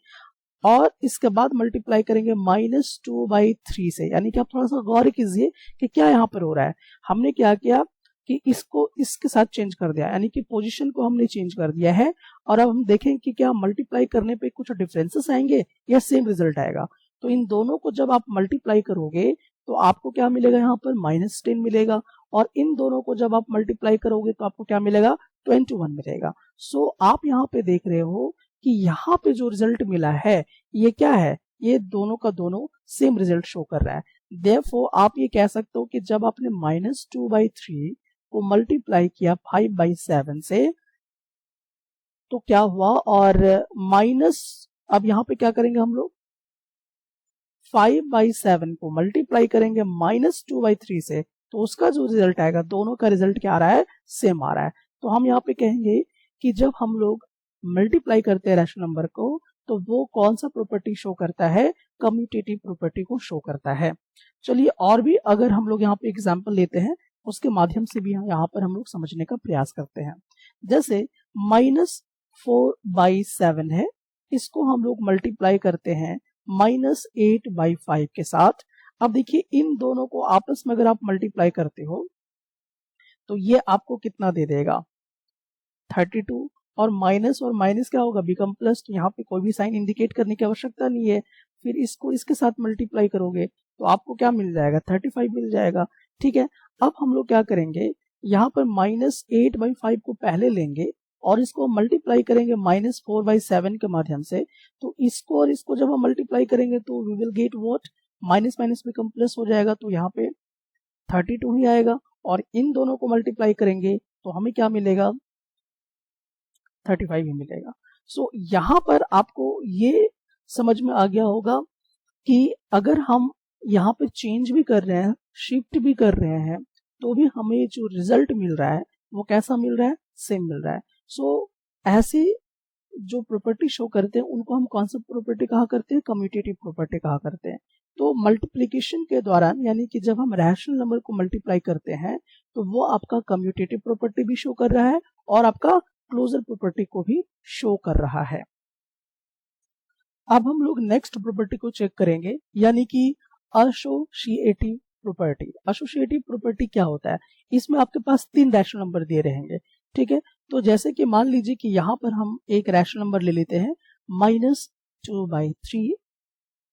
और इसके बाद मल्टीप्लाई करेंगे -2/3 से। यानी कि आप थोड़ा सा गौर कीजिए कि क्या यहाँ पर हो रहा है। हमने क्या किया कि इसको इसके साथ चेंज कर दिया, यानी कि पोजीशन को हमने चेंज कर दिया है और अब हम देखें कि क्या मल्टीप्लाई करने पे कुछ डिफरेंसेस आएंगे या सेम रिजल्ट आएगा। तो इन दोनों को जब आप मल्टीप्लाई करोगे तो आपको क्या मिलेगा, यहाँ पर -10 मिलेगा और इन दोनों को जब आप मल्टीप्लाई करोगे तो आपको क्या मिलेगा, 21 मिलेगा। सो आप यहाँ पे देख रहे हो कि यहाँ पे जो रिजल्ट मिला है ये क्या है, ये दोनों का दोनों सेम रिजल्ट शो कर रहा है। देयरफॉर आप ये कह सकते हो कि जब आपने -2/3 को मल्टीप्लाई किया 5/7 से तो क्या हुआ, और माइनस, अब यहाँ पे क्या करेंगे हम लोग, 5/7 को मल्टीप्लाई करेंगे -2/3 से तो उसका जो रिजल्ट आएगा, दोनों का रिजल्ट क्या आ रहा है, सेम आ रहा है। तो हम यहाँ पे कहेंगे कि जब हम लोग मल्टीप्लाई करते हैं रैशनल नंबर को तो वो कौन सा प्रॉपर्टी शो करता है, कम्यूटेटिव प्रॉपर्टी को शो करता है। चलिए और भी अगर हम लोग यहाँ पे एग्जांपल लेते हैं उसके माध्यम से भी यहाँ पर हम लोग समझने का प्रयास करते हैं। जैसे -4/7 है, इसको हम लोग मल्टीप्लाई करते हैं -8/5 के साथ। अब देखिए इन दोनों को आपस में अगर आप मल्टीप्लाई करते हो तो ये आपको कितना दे देगा, 32 और माइनस क्या होगा, बिकम प्लस। तो यहाँ पे कोई भी साइन इंडिकेट करने की आवश्यकता नहीं है। फिर इसको इसके साथ मल्टीप्लाई करोगे तो आपको क्या मिल जाएगा, 35 मिल जाएगा। ठीक है, अब हम लोग क्या करेंगे, यहाँ पर -8/5 को पहले लेंगे और इसको मल्टीप्लाई करेंगे -4/7 के माध्यम से। तो इसको और इसको जब हम मल्टीप्लाई करेंगे तो we will get what, minus minus become plus हो जाएगा। तो यहाँ पे 32 ही आएगा और इन दोनों को मल्टीप्लाई करेंगे तो हमें क्या मिलेगा, 35 ही मिलेगा। सो यहाँ पर आपको ये समझ में आ गया होगा कि अगर हम यहाँ पे चेंज भी कर रहे हैं, शिफ्ट भी कर रहे हैं, तो भी हमें जो रिजल्ट मिल रहा है वो कैसा मिल रहा है, सेम मिल रहा है। सो ऐसे जो प्रॉपर्टी शो करते हैं उनको हम कौन सा प्रॉपर्टी कहा करते हैं, कम्यूटेटिव प्रॉपर्टी कहा करते हैं। तो मल्टीप्लिकेशन के दौरान, यानी कि जब हम रैशनल नंबर को मल्टीप्लाई करते हैं तो वो आपका कम्यूटेटिव प्रॉपर्टी भी शो कर रहा है और आपका क्लोजर प्रॉपर्टी को भी शो कर रहा है। अब हम लोग नेक्स्ट प्रॉपर्टी को चेक करेंगे, यानी कि एसोसिएटिव प्रॉपर्टी। एसोसिएटिव प्रॉपर्टी क्या होता है, इसमें आपके पास 3 रैशनल नंबर दिए रहेंगे। ठीक है, तो जैसे कि मान लीजिए कि यहाँ पर हम एक रैशनल नंबर ले लेते हैं -2/3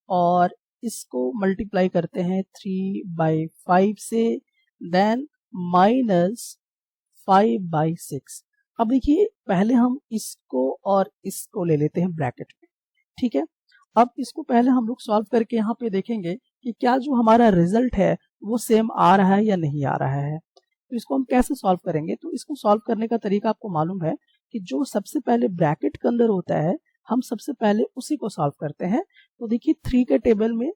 और इसको मल्टीप्लाई करते हैं 3/5 से, देन -5/6। अब देखिए पहले हम इसको और इसको ले लेते हैं ब्रैकेट में। ठीक है, अब इसको पहले हम लोग सॉल्व करके यहाँ पे देखेंगे कि क्या जो हमारा रिजल्ट है वो सेम आ रहा है या नहीं आ रहा है। तो इसको हम कैसे सॉल्व करेंगे, तो इसको सॉल्व करने का तरीका आपको मालूम है कि जो सबसे पहले ब्रैकेट के अंदर होता है हम सबसे पहले उसी को सॉल्व करते हैं। तो देखिए 3 के टेबल में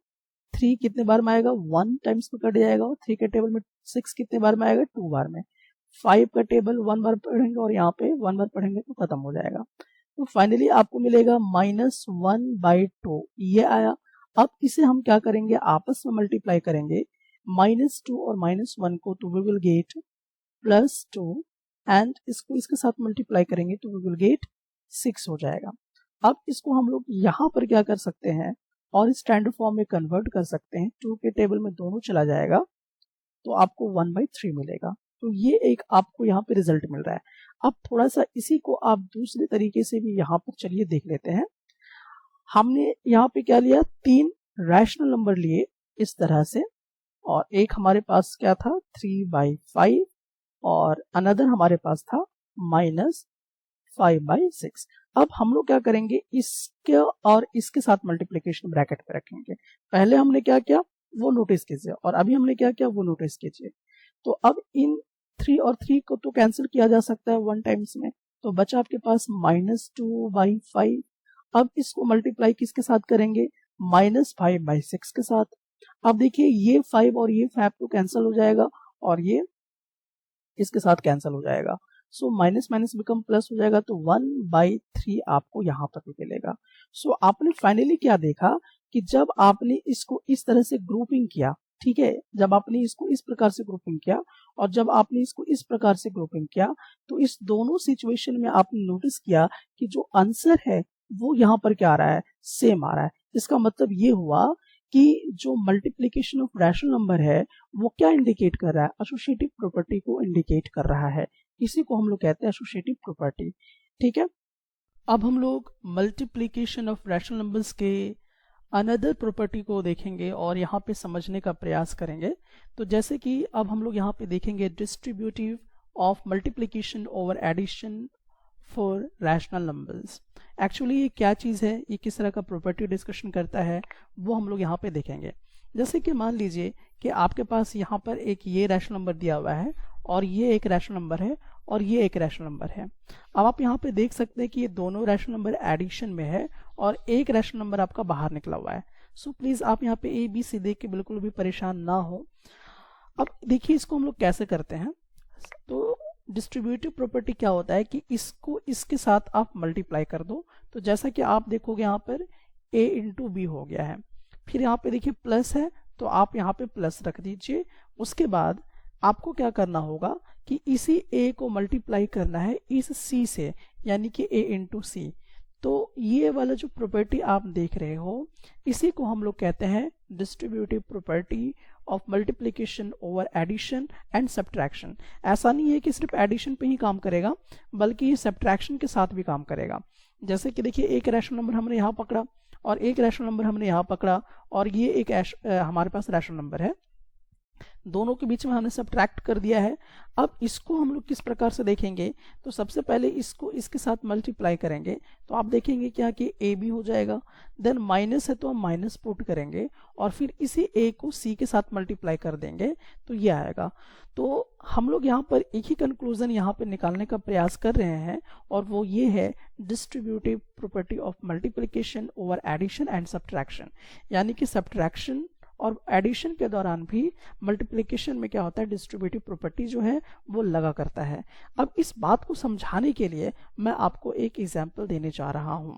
3 कितने बार में आएगा, 1 टाइम्स में कट जाएगा। और 3 के टेबल में 6 कितने बार में आएगा, 2 बार में। 5 का टेबल 1 बार पढ़ेंगे और यहाँ पे 1 बार पढ़ेंगे तो खत्म हो जाएगा। तो फाइनली आपको मिलेगा -1/2, ये आया। अब इसे हम क्या करेंगे, आपस में मल्टीप्लाई करेंगे, -2 और -1 को, तो वी विल गेट +2 एंड इसको इसके साथ मल्टीप्लाई करेंगे तो वी विल गेट 6 हो जाएगा। अब इसको हम लोग यहाँ पर क्या कर सकते हैं और स्टैंडर्ड फॉर्म में कन्वर्ट कर सकते हैं। 2 के टेबल में दोनों चला जाएगा तो आपको 1/3 मिलेगा। तो ये एक आपको यहाँ पे रिजल्ट मिल रहा है। अब थोड़ा सा इसी को आप दूसरे तरीके से भी यहाँ पर चलिए देख लेते हैं। हमने यहाँ पे क्या लिया, 3 रैशनल नंबर लिए इस तरह से, और एक हमारे पास क्या था 3/5 और अनदर हमारे पास था -5/6। अब हम लोग क्या करेंगे, इसके और इसके साथ मल्टीप्लिकेशन ब्रैकेट पे रखेंगे। पहले हमने क्या किया, वो नोटिस कीजिए, और अभी हमने क्या किया वो नोटिस कीजिए। तो अब इन 3 और 3 को तो कैंसिल किया जा सकता है 1 टाइम्स में, तो बचा आपके पास -2/5। अब इसको मल्टीप्लाई किसके साथ करेंगे, -5/6 के साथ। अब देखिए ये 5 और ये 5 तो कैंसिल हो जाएगा, और ये इसके साथ कैंसिल हो जाएगा। So minus minus become plus हो जाएगा, तो 1/3 आपको यहाँ पर भी मिलेगा। सो आपने फाइनली क्या देखा कि जब आपने इसको इस तरह से ग्रुपिंग किया, ठीक है, जब आपने इसको इस प्रकार से ग्रुपिंग किया और जब आपने इसको इस प्रकार से ग्रुपिंग किया, तो इस दोनों सिचुएशन में आपने नोटिस किया कि जो आंसर है वो यहाँ पर क्या आ रहा है, सेम आ रहा है। इसका मतलब ये हुआ कि जो मल्टीप्लिकेशन ऑफ रैशनल नंबर है वो क्या इंडिकेट कर रहा है, एसोसिएटिव प्रॉपर्टी को इंडिकेट कर रहा है। इसी को हम लोग कहते हैं एसोसिएटिव प्रॉपर्टी। ठीक है, अब हम लोग मल्टीप्लिकेशन ऑफ रैशनल नंबर्स के अनदर प्रॉपर्टी को देखेंगे और यहाँ पे समझने का प्रयास करेंगे। तो जैसे कि अब हम लोग यहाँ पे देखेंगे distributive of multiplication over addition for rational numbers. Actually ये क्या चीज़ है, ये किस तरह का प्रॉपर्टी डिस्कशन करता है, वो हम लोग यहाँ पे देखेंगे। जैसे कि मान लीजिए कि आपके पास यहाँ पर एक ये रैशनल नंबर दिया हुआ है और ये एक रैशनल नंबर है और ये एक रैशनल नंबर है। अब आप यहाँ पे देख सकते हैं कि ये दोनों रैशनल नंबर एडिशन में है और एक रैशनल नंबर आपका बाहर निकला हुआ है। सो प्लीज़ आप यहाँ पे ए बी सी देख के बिल्कुल भी परेशान ना हो। अब देखिए इसको हम लोग कैसे करते हैं। तो डिस्ट्रीब्यूटिव प्रॉपर्टी क्या होता है कि इसको इसके साथ आप मल्टीप्लाई कर दो, तो जैसा कि आप देखोगे यहाँ पर a इंटू बी हो गया है। फिर यहाँ पे देखिए प्लस है, तो आप यहाँ पे प्लस रख दीजिए। उसके बाद आपको क्या करना होगा कि इसी a को मल्टीप्लाई करना है इस c से, यानी कि a इंटू सी। तो ये वाला जो प्रॉपर्टी आप देख रहे हो, इसी को हम लोग कहते हैं distributive property of multiplication over addition and subtraction. ऐसा नहीं है कि सिर्फ एडिशन पे ही काम करेगा, बल्कि ये सब्ट्रैक्शन के साथ भी काम करेगा। जैसे कि देखिए एक रैशनल नंबर हमने यहाँ पकड़ा और एक रैशनल नंबर हमने यहाँ पकड़ा और ये एक हमारे पास रैशनल नंबर है, दोनों के बीच में हमने सब्ट्रैक्ट कर दिया है। अब इसको हम लोग किस प्रकार से देखेंगे, तो सबसे पहले इसको इसके साथ मल्टीप्लाई करेंगे, तो आप देखेंगे क्या कि ए बी हो जाएगा। देन माइनस है तो हम माइनस पुट करेंगे और फिर इसी ए को सी के साथ मल्टीप्लाई कर देंगे, तो ये आएगा। तो हम लोग यहाँ पर एक ही कंक्लूजन यहाँ पर निकालने का प्रयास कर रहे हैं, और वो ये है distributive property of multiplication over addition and subtraction. यानी कि सब्ट्रैक्शन और एडिशन के दौरान भी मल्टीप्लिकेशन में क्या होता है, डिस्ट्रीब्यूटिव प्रॉपर्टी जो है वो लगा करता है। अब इस बात को समझाने के लिए मैं आपको एक एग्जांपल देने जा रहा हूं।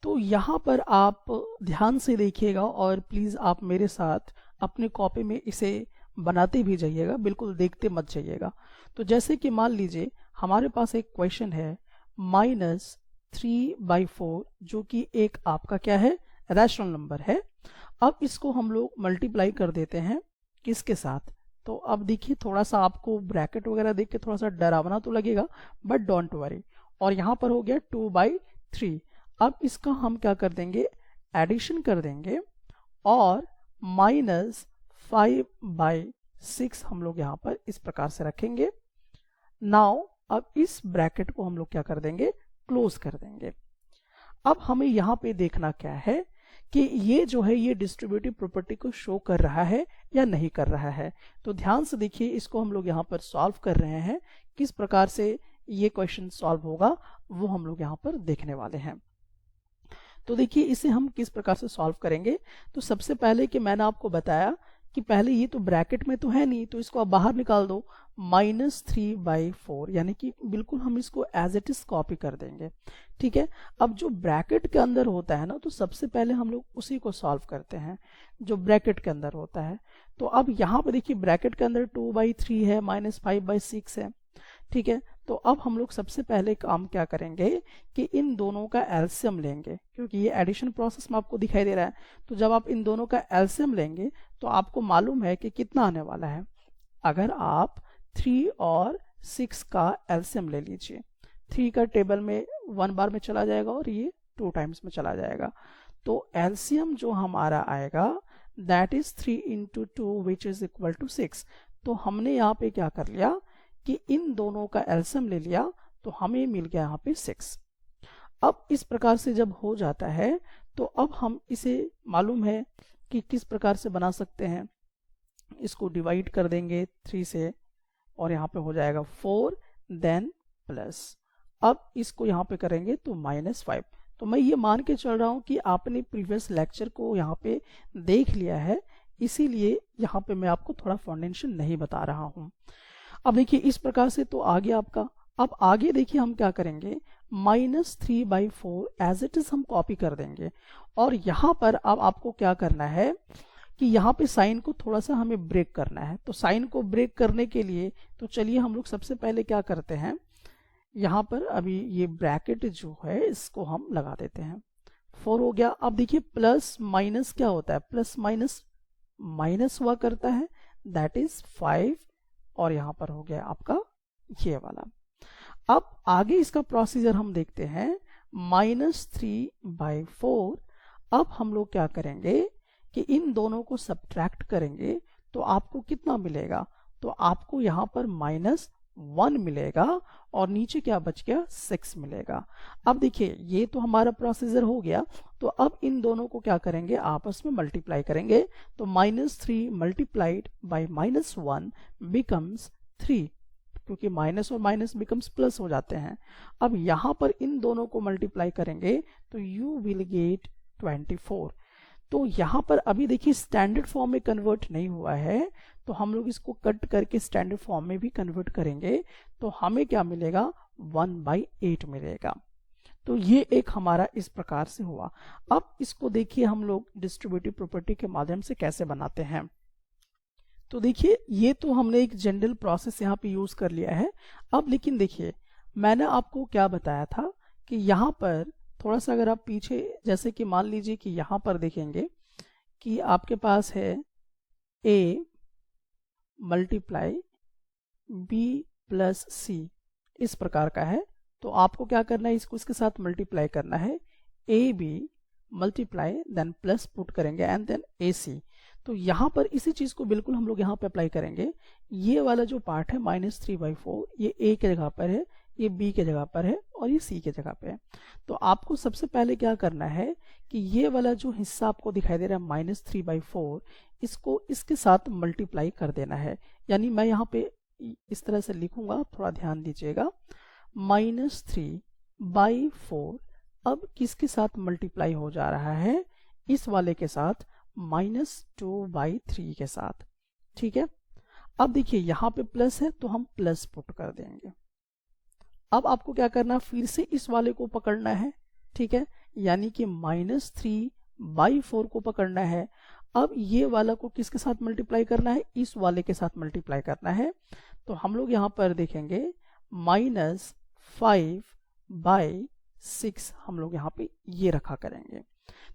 तो यहाँ पर आप ध्यान से देखिएगा और प्लीज आप मेरे साथ अपने कॉपी में इसे बनाते भी जाइएगा, बिल्कुल देखते मत जाइएगा। तो जैसे कि मान लीजिए हमारे पास एक क्वेश्चन है -3/4, जो कि एक आपका क्या है, रैशनल नंबर है। अब इसको हम लोग मल्टीप्लाई कर देते हैं किसके साथ, तो अब देखिए थोड़ा सा आपको ब्रैकेट वगैरह देख के थोड़ा सा डरावना तो लगेगा, बट डोंट वरी। और यहाँ पर हो गया 2/3। अब इसका हम क्या कर देंगे, एडिशन कर देंगे और -5/6 हम लोग यहाँ पर इस प्रकार से रखेंगे। नाउ अब इस ब्रैकेट को हम लोग क्या कर देंगे, क्लोज कर देंगे। अब हमें यहाँ पे देखना क्या है कि ये जो है ये डिस्ट्रीब्यूटिव प्रॉपर्टी को शो कर रहा है या नहीं कर रहा है। तो ध्यान से देखिए, इसको हम लोग यहाँ पर सॉल्व कर रहे हैं। किस प्रकार से ये क्वेश्चन सॉल्व होगा वो हम लोग यहाँ पर देखने वाले हैं। तो देखिए इसे हम किस प्रकार से सॉल्व करेंगे। तो सबसे पहले कि मैंने आपको बताया कि पहले ये तो ब्रैकेट में तो है नहीं, तो इसको आप बाहर निकाल दो, -3/4, यानी कि बिल्कुल हम इसको एज इट इज कॉपी कर देंगे। ठीक है, अब जो ब्रैकेट के अंदर होता है ना, तो सबसे पहले हम लोग उसी को सॉल्व करते हैं जो ब्रैकेट के अंदर होता है। तो अब यहाँ पे देखिए ब्रैकेट के अंदर 2/3 है, -5/6 है। ठीक है, तो अब हम लोग सबसे पहले काम क्या करेंगे कि इन दोनों का एलसीएम लेंगे, क्योंकि ये एडिशन प्रोसेस में आपको दिखाई दे रहा है। तो जब आप इन दोनों का एलसीएम लेंगे तो आपको मालूम है कि कितना आने वाला है। अगर आप 3 और 6 का एलसीएम ले लीजिए, 3 का टेबल में 1 बार में चला जाएगा और ये 2 टाइम्स में चला जाएगा। तो एलसीएम जो हमारा आएगा that is 3 × 2 which is equal to 6। तो हमने यहाँ पे क्या कर लिया कि इन दोनों का एलसीएम ले लिया, तो हमें मिल गया यहाँ पे 6। अब इस प्रकार से जब हो जाता है तो अब हम इसे मालूम है कि किस प्रकार से बना सकते हैं, इसको डिवाइड कर देंगे 3 से और यहाँ पे हो जाएगा 4 देन प्लस, अब इसको यहाँ पे करेंगे तो -5। तो मैं ये मान के चल रहा हूँ कि आपने प्रीवियस लेक्चर को यहाँ पे देख लिया है, इसीलिए यहाँ पे मैं आपको थोड़ा फाउंडेशन नहीं बता रहा हूँ। अब देखिए इस प्रकार से तो आ गया आपका। अब आगे देखिए हम क्या करेंगे, -3/4 एज इट इज हम कॉपी कर देंगे और यहाँ पर अब आपको क्या करना है कि यहाँ पे साइन को थोड़ा सा हमें ब्रेक करना है। तो साइन को ब्रेक करने के लिए तो चलिए हम लोग सबसे पहले क्या करते हैं, यहाँ पर अभी ये ब्रैकेट जो है इसको हम लगा देते हैं। 4 हो गया। अब देखिए प्लस माइनस क्या होता है, प्लस माइनस माइनस हुआ करता है, दैट इज 5 और यहाँ पर हो गया आपका ये वाला। अब आगे इसका प्रोसीजर हम देखते हैं, -3/4। अब हम लोग क्या करेंगे कि इन दोनों को सब्ट्रैक्ट करेंगे तो आपको कितना मिलेगा, तो आपको यहाँ पर -1 मिलेगा और नीचे क्या बच गया, 6 मिलेगा। अब देखिए ये तो हमारा प्रोसीजर हो गया, तो अब इन दोनों को क्या करेंगे, आपस में मल्टीप्लाई करेंगे। तो -3 मल्टीप्लाइड बाई -1 बिकम्स 3, क्योंकि माइनस और माइनस बिकम्स प्लस हो जाते हैं। अब यहाँ पर इन दोनों को मल्टीप्लाई करेंगे तो यू विल गेट 24। तो यहाँ पर अभी देखिए स्टैंडर्ड फॉर्म में कन्वर्ट नहीं हुआ है, तो हम लोग इसको कट करके स्टैंडर्ड फॉर्म में भी कन्वर्ट करेंगे तो हमें क्या मिलेगा, 1/8 मिलेगा। तो ये एक हमारा इस प्रकार से हुआ। अब इसको देखिए हम लोग डिस्ट्रीब्यूटिव प्रॉपर्टी के माध्यम से कैसे बनाते हैं। तो देखिए ये तो हमने एक जनरल प्रोसेस यहाँ पे यूज कर लिया है। अब लेकिन देखिए मैंने आपको क्या बताया था कि यहाँ पर थोड़ा सा अगर आप पीछे, जैसे कि मान लीजिए कि यहाँ पर देखेंगे कि आपके पास है a multiply b plus c, इस प्रकार का है। तो आपको क्या करना है, इसको इसके साथ मल्टीप्लाई करना है, ab multiply then plus put करेंगे एंड देन ac। तो यहाँ पर इसी चीज को बिल्कुल हम लोग यहाँ पे अप्लाई करेंगे। ये वाला जो पार्ट है -3/4, ये a के जगह पर है, ये b के जगह पर है और ये c के जगह पे है। तो आपको सबसे पहले क्या करना है कि ये वाला जो हिस्सा आपको दिखाई दे रहा है -3/4, इसको इसके साथ मल्टीप्लाई कर देना है। यानी मैं यहाँ पे इस तरह से लिखूंगा, थोड़ा ध्यान दीजिएगा, -3/4 अब किसके साथ मल्टीप्लाई हो जा रहा है, इस वाले के साथ, -2/3 के साथ। ठीक है। अब देखिए यहाँ पे प्लस है तो हम प्लस पुट कर देंगे। अब आपको क्या करना, फिर से इस वाले को पकड़ना है। ठीक है, यानी कि -3/4 को पकड़ना है। अब ये वाला को किसके साथ मल्टीप्लाई करना है, इस वाले के साथ मल्टीप्लाई करना है। तो हम लोग यहाँ पर देखेंगे -5/6 हम लोग यहाँ पे ये रखा करेंगे।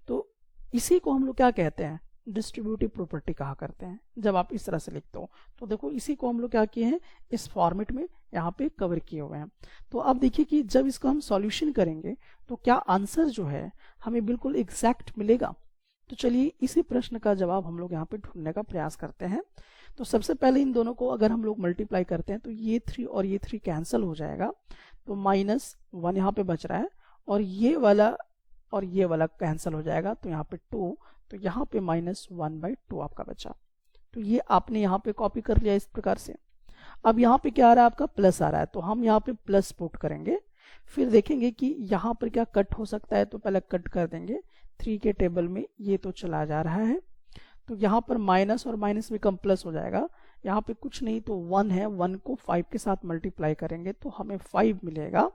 तो इसी को हम लोग क्या कहते हैं, डिस्ट्रीब्यूटिव प्रॉपर्टी कहा करते हैं जब आप इस तरह से लिखते हो। तो देखो इसी को हम लोग क्या किए हैं, इस फॉर्मेट में यहाँ पे कवर किए हुए हैं। तो अब देखिए कि जब इसको हम सॉल्यूशन करेंगे तो क्या आंसर जो है हमें बिल्कुल एग्जैक्ट मिलेगा। तो चलिए इसी प्रश्न का जवाब हम लोग यहाँ पे ढूंढने का प्रयास करते हैं। तो सबसे पहले इन दोनों को अगर हम लोग मल्टीप्लाई करते हैं तो ये 3 और ये 3 कैंसिल हो जाएगा, तो -1 यहाँ पे बच रहा है और ये वाला कैंसिल हो जाएगा, तो यहाँ पे 2, तो यहाँ पे -1/2 आपका बचा। तो ये आपने यहाँ पे कॉपी कर लिया इस प्रकार से। अब यहाँ पे क्या आ रहा है, आपका प्लस आ रहा है, तो हम यहाँ पे प्लस पुट करेंगे। फिर देखेंगे कि यहाँ पर क्या कट हो सकता है, तो पहले कट कर देंगे। 3 के टेबल में ये तो चला जा रहा है, तो यहाँ पर माइनस और माइनस बिकम प्लस हो जाएगा। यहाँ पे कुछ नहीं तो 1 है, 1 को 5 के साथ मल्टीप्लाई करेंगे तो हमें 5 मिलेगा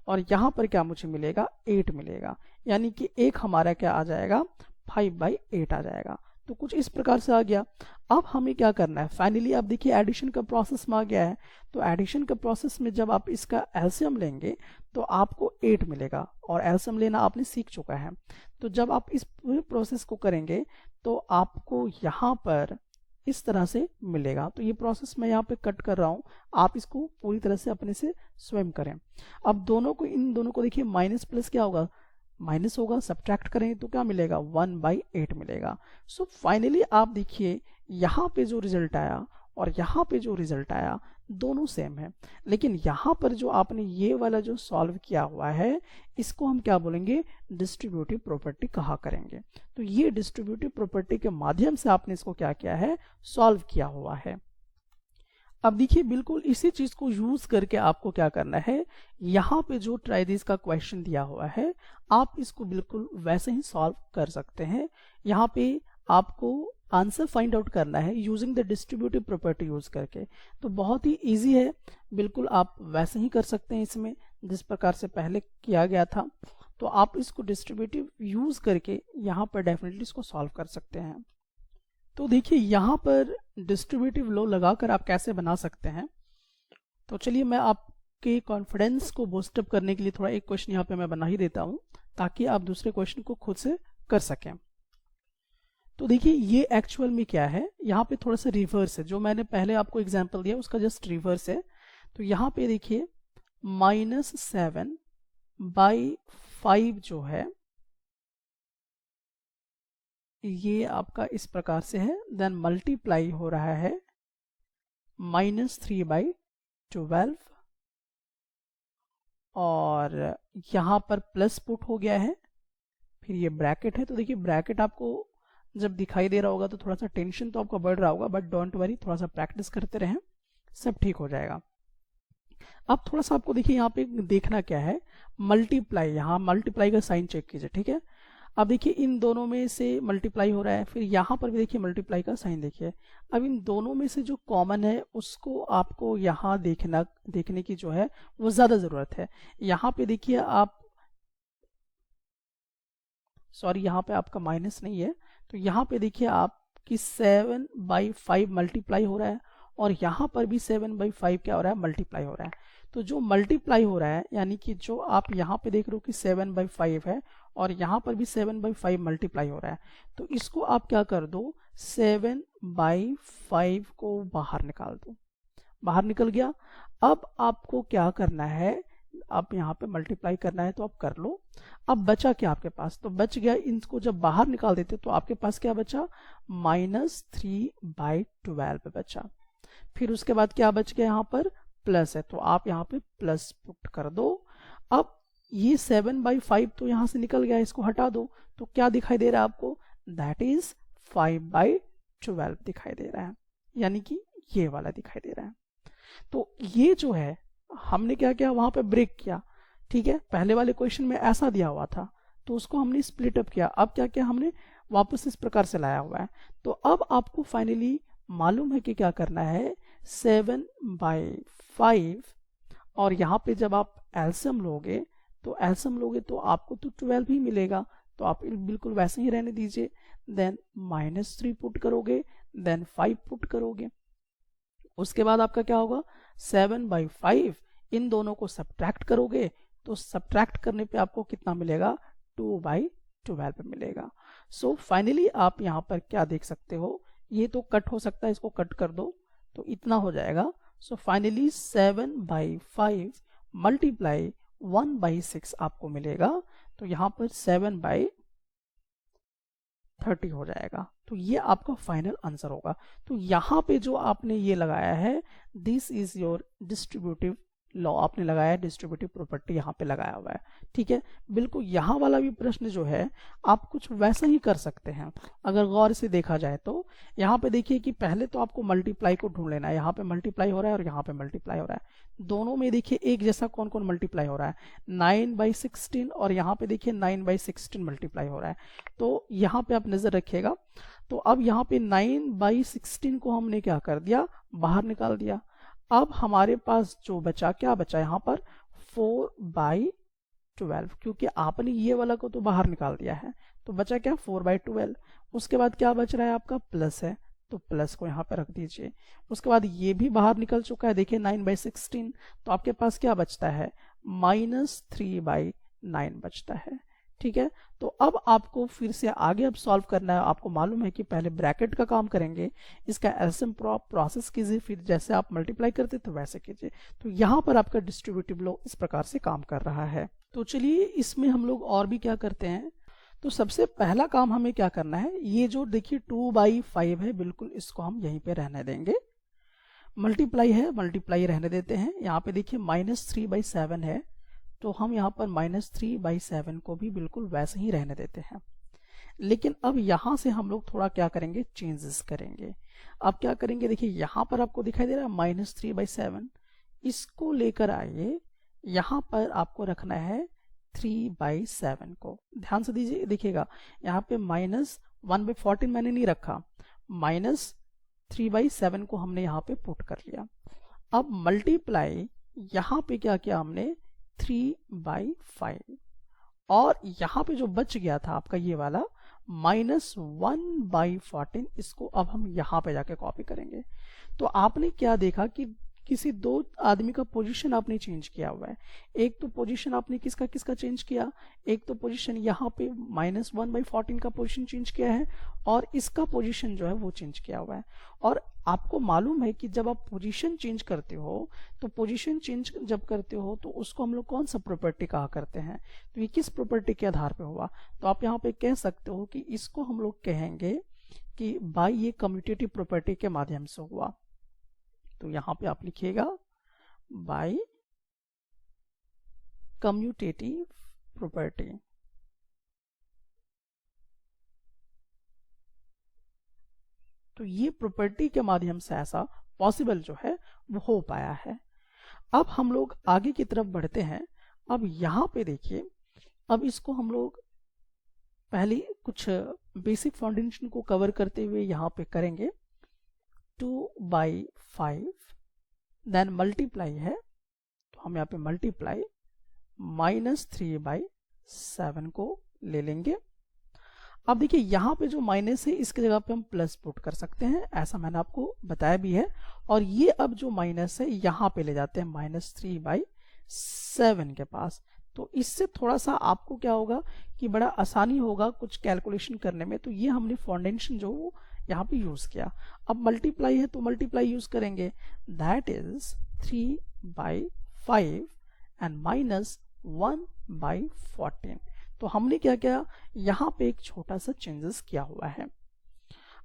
और यहाँ पर क्या मुझे मिलेगा, 8 मिलेगा। यानी कि एक हमारा क्या आ जाएगा, 5/8 आ जाएगा। तो कुछ इस प्रकार से आ गया। अब हमें क्या करना है, फाइनली अब देखिए एडिशन का प्रोसेस में आ गया है। तो एडिशन का प्रोसेस में जब आप इसका एलसीएम लेंगे तो आपको 8 मिलेगा और एलसीएम लेना आपने सीख चुका है। तो जब आप इस पूरे प्रोसेस को करेंगे तो आपको यहाँ पर इस तरह से मिलेगा। तो ये प्रोसेस मैं यहाँ पे कट कर रहा हूँ, आप इसको पूरी तरह से अपने से स्वयं करें। अब इन दोनों को देखिए, माइनस प्लस क्या होगा, माइनस होगा, सब्ट्रैक्ट करें तो क्या मिलेगा, 1/8 मिलेगा। सो फाइनली आप देखिए यहाँ पे जो रिजल्ट आया और यहाँ पे जो रिजल्ट आया दोनों सेम है। लेकिन यहाँ पर जो आपने ये वाला जो सॉल्व किया हुआ है इसको हम क्या बोलेंगे, डिस्ट्रीब्यूटिव प्रॉपर्टी कहा करेंगे। तो ये डिस्ट्रीब्यूटिव प्रॉपर्टी के माध्यम से आपने इसको क्या किया है, सॉल्व किया हुआ है। अब देखिए बिल्कुल इसी चीज को यूज करके आपको क्या करना है, यहाँ पे जो ट्राई दिस का क्वेश्चन दिया हुआ है आप इसको बिल्कुल वैसे ही सॉल्व कर सकते हैं। यहाँ पे आपको आंसर फाइंड आउट करना है using the distributive property use करके। तो बहुत ही इजी है, बिल्कुल आप वैसे ही कर सकते हैं इसमें जिस प्रकार से पहले किया गया था। तो आप इसको डिस्ट्रीब्यूटिव यूज करके यहाँ पर डेफिनेटली इसको सॉल्व कर सकते हैं। तो देखिए यहाँ पर डिस्ट्रीब्यूटिव लॉ लगाकर आप कैसे बना सकते हैं। तो चलिए मैं आपके कॉन्फिडेंस को बूस्टअप करने के लिए थोड़ा एक क्वेश्चन यहाँ पे मैं बना ही देता हूँ ताकि आप दूसरे क्वेश्चन को खुद से कर सकें। तो देखिए ये एक्चुअल में क्या है, यहाँ पे थोड़ा सा रिवर्स है, जो मैंने पहले आपको एग्जांपल दिया उसका जस्ट रिवर्स है। तो यहाँ पे देखिए -7/5 जो है ये आपका इस प्रकार से है, देन मल्टीप्लाई हो रहा है -3/12 और यहाँ पर प्लस पुट हो गया है, फिर ये ब्रैकेट है। तो देखिए ब्रैकेट आपको जब दिखाई दे रहा होगा तो थोड़ा सा टेंशन तो आपका बढ़ रहा होगा, बट डोंट वरी, थोड़ा सा प्रैक्टिस करते रहें, सब ठीक हो जाएगा। अब थोड़ा सा आपको देखिए यहाँ पे देखना क्या है, मल्टीप्लाई, यहाँ मल्टीप्लाई का साइन चेक कीजिए, ठीक है। अब देखिए इन दोनों में से मल्टीप्लाई हो रहा है, फिर यहाँ पर भी देखिए मल्टीप्लाई का साइन देखिए। अब इन दोनों में से जो कॉमन है उसको आपको यहाँ देखने की जो है वो ज्यादा जरूरत है। यहाँ पे देखिए आप, सॉरी यहाँ पे आपका माइनस नहीं है, तो यहाँ पे देखिए आपकी 7/5 मल्टीप्लाई हो रहा है और यहाँ पर भी 7/5 क्या हो रहा है, मल्टीप्लाई हो रहा है। तो जो मल्टीप्लाई हो रहा है यानी कि जो आप यहाँ पे देख रहे हो कि 7/5 है और यहाँ पर भी 7/5 मल्टीप्लाई हो रहा है, तो इसको आप क्या कर दो, 7/5 को बाहर निकाल दो, बाहर निकल गया। अब आपको क्या करना है, आप यहाँ पे मल्टीप्लाई करना है तो आप कर लो। अब बचा क्या आपके पास, तो बच गया, इनको जब बाहर निकाल देते तो आपके पास क्या बचा, -3/12 बचा। फिर उसके बाद क्या बच गया, यहाँ पर प्लस है, तो आप यहाँ पे प्लस पुट कर दो। अब ये 7/5 तो यहाँ से निकल गया, इसको हटा दो, तो क्या दिखाई दे रहा है आपको, दैट इज 5/12 दिखाई दे रहा है, यानी कि ये वाला दिखाई दे रहा है। तो ये जो है हमने क्या किया, वहां पे ब्रेक किया, ठीक है। पहले वाले क्वेश्चन में ऐसा दिया हुआ था तो उसको हमने स्प्लिट अप किया, अब क्या किया हमने, वापस इस प्रकार से लाया हुआ है। तो अब आपको फाइनली मालूम है कि क्या करना है, 7/5 और यहाँ पे जब आप एलसीएम लोगे तो आपको तो 12 ही मिलेगा, तो आप बिल्कुल वैसे ही रहने दीजिए। देन -3 पुट करोगे, देन 5 पुट करोगे, उसके बाद आपका क्या होगा, 7/5 इन दोनों को सब्ट्रैक्ट करोगे तो सब्ट्रैक्ट करने पे आपको कितना मिलेगा, 2/12 मिलेगा। सो फाइनली आप यहाँ पर क्या देख सकते हो, ये तो कट हो सकता है, इसको कट कर दो तो इतना हो जाएगा। सो फाइनली 7/5 मल्टीप्लाई 1/6 आपको मिलेगा, तो यहाँ पर 7/30 हो जाएगा। तो ये आपका फाइनल आंसर होगा। तो यहाँ पे जो आपने ये लगाया है, this is your distributive law, आपने लगाया है, डिस्ट्रीब्यूटिव प्रॉपर्टी यहाँ पे लगाया हुआ है, ठीक है। बिल्कुल यहाँ वाला भी प्रश्न जो है आप कुछ वैसा ही कर सकते हैं अगर गौर से देखा जाए तो। यहाँ पे देखिए कि पहले तो आपको मल्टीप्लाई को ढूंढ लेना है, यहाँ पे मल्टीप्लाई हो रहा है और यहाँ पे मल्टीप्लाई हो रहा है, दोनों में देखिए एक जैसा कौन कौन मल्टीप्लाई हो रहा है, 9/16 और यहाँ पे देखिए 9/16 मल्टीप्लाई हो रहा है, तो यहाँ पे आप नजर रखिएगा। तो अब यहाँ पे 9/16 को हमने क्या कर दिया, बाहर निकाल दिया। अब हमारे पास जो बचा, क्या बचा यहाँ पर, 4/12, क्योंकि आपने ये वाला को तो बाहर निकाल दिया है, तो बचा क्या, 4/12। उसके बाद क्या बच रहा है आपका, प्लस है, तो प्लस को यहाँ पे रख दीजिए। उसके बाद ये भी बाहर निकल चुका है, देखिए 9/16, तो आपके पास क्या बचता है, -3/9 बचता है, ठीक है। तो अब आपको फिर से आगे अब सॉल्व करना है। आपको मालूम है कि पहले ब्रैकेट का काम करेंगे, इसका एलसीएम प्रोसेस कीजिए, फिर जैसे आप मल्टीप्लाई करते तो वैसे कीजिए। तो यहाँ पर आपका डिस्ट्रीब्यूटिव लॉ इस प्रकार से काम कर रहा है। तो चलिए इसमें हम लोग और भी क्या करते हैं। तो सबसे पहला काम हमें क्या करना है, ये जो देखिए 2/5 है, बिल्कुल इसको हम यहीं पे रहने देंगे, मल्टीप्लाई है, मल्टीप्लाई रहने देते हैं। यहाँ पे देखिए -3/7 है, तो हम यहाँ पर -3/7 को भी बिल्कुल वैसे ही रहने देते हैं। लेकिन अब यहाँ से हम लोग थोड़ा क्या करेंगे, चेंजेस करेंगे। अब क्या करेंगे, देखिए यहाँ पर आपको दिखाई दे रहा है -3/7, इसको लेकर आइए, यहाँ पर आपको रखना है 3/7 को। ध्यान से दीजिए, देखिएगा यहाँ पे -1/14 मैंने नहीं रखा, -3/7 को हमने यहाँ पे पुट कर लिया। अब मल्टीप्लाई यहाँ पे क्या किया हमने, 3/5, और यहाँ पे जो बच गया था आपका ये वाला -1/14, इसको अब हम यहाँ पे जाके कॉपी करेंगे। तो आपने क्या देखा कि किसी दो आदमी का पोजीशन आपने चेंज किया हुआ है। एक तो पोजीशन आपने किसका किसका चेंज किया, एक तो पोजीशन यहाँ पे -1/14 का पोजीशन चेंज किया है, और इसका पोजीशन जो है वो चेंज किया हुआ है। और आपको मालूम है कि जब आप पोजीशन चेंज करते हो, तो पोजीशन चेंज जब करते हो तो उसको हम लोग कौन सा प्रॉपर्टी कहा करते हैं, तो ये किस प्रॉपर्टी के आधार पे हुआ। तो आप यहाँ पे कह सकते हो कि इसको हम लोग कहेंगे कि बाय ये कम्यूटेटिव प्रॉपर्टी के माध्यम से हुआ। तो यहाँ पे आप लिखिएगा बाय कम्यूटेटिव प्रॉपर्टी। तो ये प्रॉपर्टी के माध्यम से ऐसा पॉसिबल जो है वो हो पाया है। अब हम लोग आगे की तरफ बढ़ते हैं। अब यहाँ पे देखिए, अब इसको हम लोग पहले कुछ बेसिक फाउंडेशन को कवर करते हुए यहाँ पे करेंगे। 2/5 देन मल्टीप्लाई है, तो हम यहाँ पे मल्टीप्लाई -3/7 को ले लेंगे। अब देखिए यहाँ पे जो माइनस है इसकी जगह पे हम प्लस पुट कर सकते हैं, ऐसा मैंने आपको बताया भी है। और ये अब जो माइनस है यहाँ पे ले जाते हैं -3/7 के पास। तो इससे थोड़ा सा आपको क्या होगा कि बड़ा आसानी होगा कुछ कैलकुलेशन करने में। तो ये हमने फाउंडेशन जो यहाँ पे यूज किया। अब मल्टीप्लाई है तो मल्टीप्लाई यूज करेंगे, दैट इज 3/5 एंड -1/14। तो हमने क्या किया, यहाँ पे एक छोटा सा चेंजेस किया हुआ है।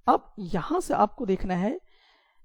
अब यहाँ से आपको देखना है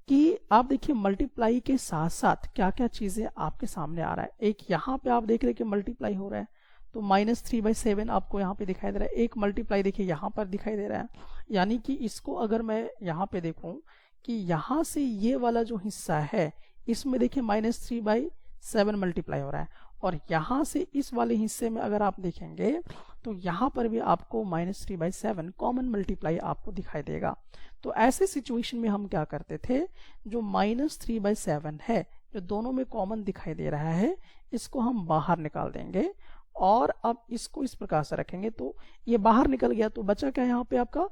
कि आप देखिए मल्टीप्लाई के साथ साथ क्या क्या चीजें आपके सामने आ रहा है। एक यहाँ पे आप देख रहे हैं कि मल्टीप्लाई हो रहा है, तो -3/7 आपको यहाँ पे दिखाई दे रहा है। एक मल्टीप्लाई देखिए यहाँ पर दिखाई दे रहा है, यानी कि इसको अगर मैं यहाँ पे देखूं कि यहाँ से ये वाला जो हिस्सा है इसमें देखिए -3/7 मल्टीप्लाई हो रहा है, और यहाँ से इस वाले हिस्से में अगर आप देखेंगे तो यहाँ पर भी आपको -3/7 कॉमन मल्टीप्लाई आपको दिखाई देगा। तो ऐसे सिचुएशन में हम क्या करते थे, जो -3/7 है जो दोनों में कॉमन दिखाई दे रहा है, इसको हम बाहर निकाल देंगे और अब इसको इस प्रकार से रखेंगे। तो ये बाहर निकल गया, तो बचा क्या यहाँ पे आपका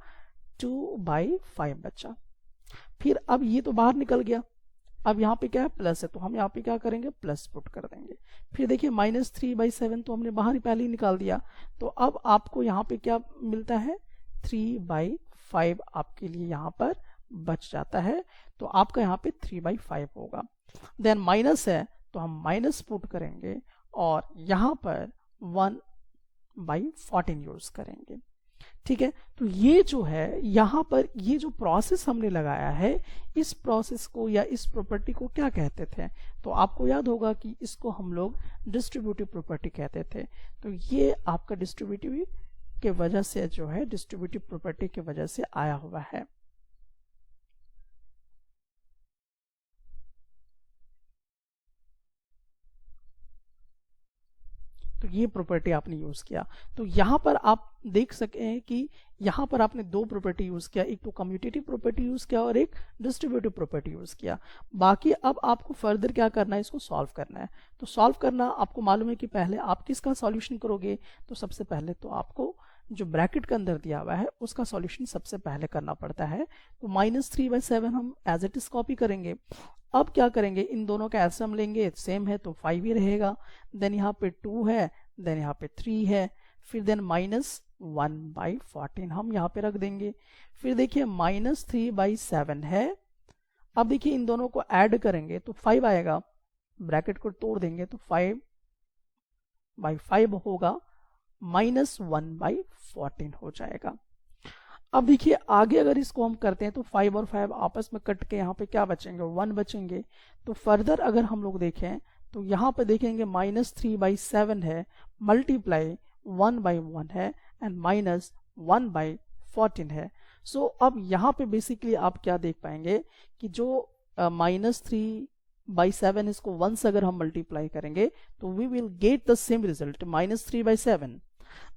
2/5 बचा। फिर अब ये तो बाहर निकल गया, अब यहाँ पे क्या है, प्लस है, तो हम यहाँ पे क्या करेंगे, प्लस पुट कर देंगे। फिर देखिए -3/7 तो हमने बाहर ही पहले ही निकाल दिया, तो अब आपको यहाँ पे क्या मिलता है, 3/5 आपके लिए यहाँ पर बच जाता है। तो आपका यहाँ पे 3/5 होगा। देन माइनस है तो हम माइनस पुट करेंगे और यहाँ पर 1/14 यूज करेंगे। ठीक है, तो ये जो है यहाँ पर ये जो प्रोसेस हमने लगाया है, इस प्रोसेस को या इस प्रॉपर्टी को क्या कहते थे, तो आपको याद होगा कि इसको हम लोग डिस्ट्रीब्यूटिव प्रॉपर्टी कहते थे। तो ये आपका डिस्ट्रीब्यूटिव के वजह से जो है, डिस्ट्रीब्यूटिव प्रॉपर्टी के वजह से आया हुआ है। तो ये प्रॉपर्टी आपने यूज किया। तो यहां पर आप देख सके हैं कि यहां पर आपने दो प्रॉपर्टी यूज किया, एक तो कम्यूटेटिव प्रॉपर्टी यूज किया और एक डिस्ट्रीब्यूटिव प्रॉपर्टी यूज किया। बाकी अब आपको फर्दर क्या करना है, इसको सॉल्व करना है। तो सॉल्व करना आपको मालूम है कि पहले आप किसका सॉल्यूशन करोगे, तो सबसे पहले तो आपको जो ब्रैकेट के अंदर दिया हुआ है उसका सॉल्यूशन सबसे पहले करना पड़ता है। तो -3/7 हम एज इट इज कॉपी करेंगे। अब क्या करेंगे, इन दोनों का एलसीएम लेंगे, सेम है तो 5 ही रहेगा। देन यहाँ पे 2 है, देन यहाँ पे 3 है, फिर देन -1/14 हम यहाँ पे रख देंगे। फिर देखिए -3/7 है। अब देखिए इन दोनों को ऐड करेंगे तो 5 आएगा, ब्रैकेट को तोड़ देंगे तो 5/5 होगा, -1/14 हो जाएगा। अब देखिए आगे अगर इसको हम करते हैं तो 5 और 5 आपस में कट के यहाँ पे क्या बचेंगे, 1 बचेंगे। तो फर्दर अगर हम लोग देखें तो यहाँ पे देखेंगे -3/7 है, मल्टीप्लाई 1/1 है एंड -1/14 है। सो अब यहाँ पे बेसिकली आप क्या देख पाएंगे कि जो -3/7 इसको 1 से अगर हम मल्टीप्लाई करेंगे तो we will get the same result -3/7।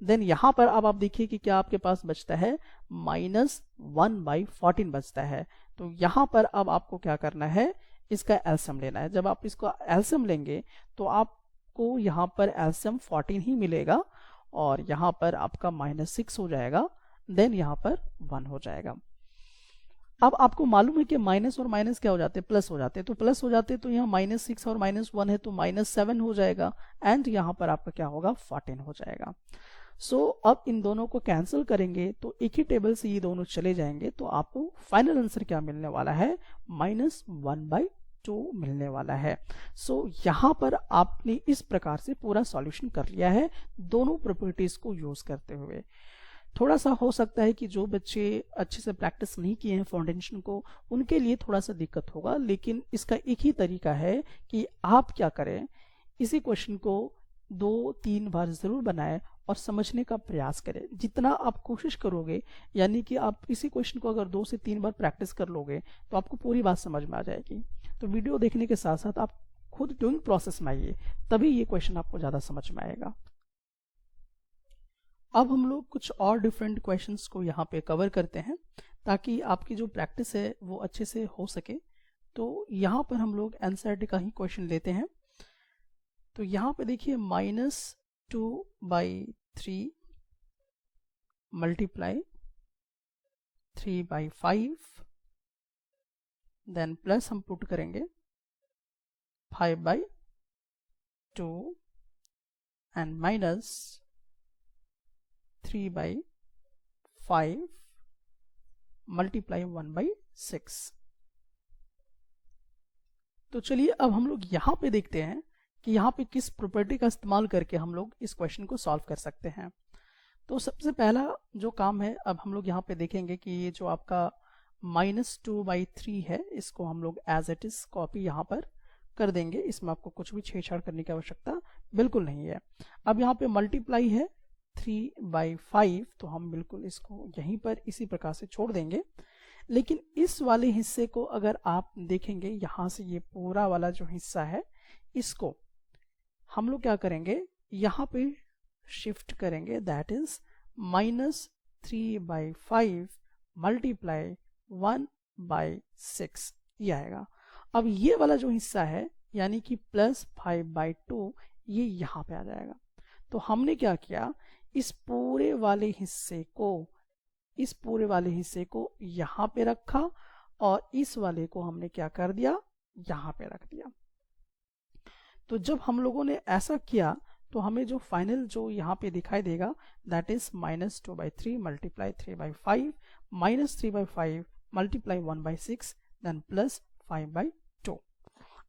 Then यहाँ पर अब आप देखिए कि क्या आपके पास बचता है, -1/14 बचता है। तो यहाँ पर अब आपको क्या करना है, इसका एलसीएम लेना है। जब आप इसको एलसीएम लेंगे तो आपको यहाँ पर एलसीएम 14 ही मिलेगा और यहाँ पर आपका -6 हो जाएगा, देन यहाँ पर 1 हो जाएगा। अब आपको मालूम है कि माइनस और माइनस क्या हो जाते हैं, प्लस हो जाते हैं। तो प्लस हो जाते हैं तो यहाँ -6 और -1 है तो -7 हो जाएगा एंड यहाँ पर आपका क्या होगा, 14 हो जाएगा। सो अब इन दोनों को कैंसिल करेंगे तो एक ही टेबल से ये दोनों चले जाएंगे तो आपको फाइनल आंसर क्या मिलने वाला है, -1/2 मिलने वाला है। सो यहाँ पर आपने इस प्रकार से पूरा सॉल्यूशन कर लिया है दोनों प्रॉपर्टीज को यूज करते हुए। थोड़ा सा हो सकता है कि जो बच्चे अच्छे से प्रैक्टिस नहीं किए हैं फाउंडेशन को, उनके लिए थोड़ा सा दिक्कत होगा, लेकिन इसका एक ही तरीका है कि आप क्या करें, इसी क्वेश्चन को 2-3 बार जरूर बनाएं और समझने का प्रयास करें। जितना आप कोशिश करोगे, यानी कि आप इसी क्वेश्चन को अगर 2 से 3 बार प्रैक्टिस कर लोगे तो आपको पूरी बात समझ में आ जाएगी। तो वीडियो देखने के साथ साथ आप खुद डूइंग प्रोसेस में आइए, तभी ये क्वेश्चन आपको ज्यादा समझ में आएगा। अब हम लोग कुछ और डिफरेंट क्वेश्चंस को यहाँ पे कवर करते हैं ताकि आपकी जो प्रैक्टिस है वो अच्छे से हो सके। तो यहाँ पर हम लोग एनसीईआरटी का ही क्वेश्चन लेते हैं। तो यहाँ पे देखिए -2/3 मल्टीप्लाई 3/5, देन प्लस हम पुट करेंगे 5/2 एंड माइनस 3/5 मल्टीप्लाई 1/6। तो चलिए अब हम लोग यहाँ पे देखते हैं कि यहाँ पे किस प्रॉपर्टी का इस्तेमाल करके हम लोग इस क्वेश्चन को सॉल्व कर सकते हैं। तो सबसे पहला जो काम है, अब हम लोग यहाँ पे देखेंगे कि ये जो आपका -2/3 है, इसको हम लोग एज इट इज कॉपी यहाँ पर कर देंगे। इसमें आपको कुछ भी छेड़छाड़ करने की आवश्यकता बिल्कुल नहीं है। अब यहाँ पे मल्टीप्लाई है 3/5, तो हम बिल्कुल इसको यहीं पर इसी प्रकार से छोड़ देंगे। लेकिन इस वाले हिस्से को अगर आप देखेंगे, यहाँ से ये पूरा वाला जो हिस्सा है, इसको हम लोग क्या करेंगे, यहाँ पे शिफ्ट करेंगे, दैट इज -3/5 मल्टीप्लाई 1/6 ये आएगा। अब ये वाला जो हिस्सा है यानी कि +5/2 ये यहाँ पे आ जाएगा। तो हमने क्या किया, इस पूरे वाले हिस्से को यहाँ पे रखा और इस वाले को हमने क्या कर दिया, यहाँ पे रख दिया। तो जब हम लोगों ने ऐसा किया तो हमें जो फाइनल जो यहाँ पे दिखाई देगा, that is -2/3 multiply 3/5 -3/5 multiply 1/6 then plus 5/2।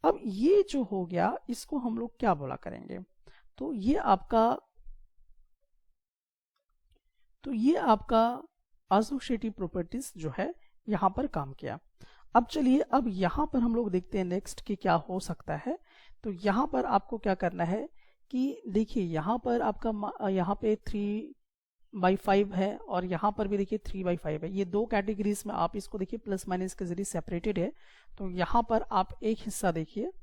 अब ये जो हो गया, इसको हम लोग क्या बोला करेंगे, तो ये आपका एसोसिएटिव प्रॉपर्टीज जो है यहाँ पर काम किया। अब चलिए अब यहाँ पर हम लोग देखते हैं नेक्स्ट कि क्या हो सकता है। तो यहाँ पर आपको क्या करना है कि देखिए यहाँ पर आपका यहाँ पे 3/5 है और यहाँ पर भी देखिए 3/5 है। ये दो कैटेगरीज में आप इसको देखिए प्लस माइनस के जरिए सेपरेटेड है। तो यहाँ पर आप एक हिस्सा देखिए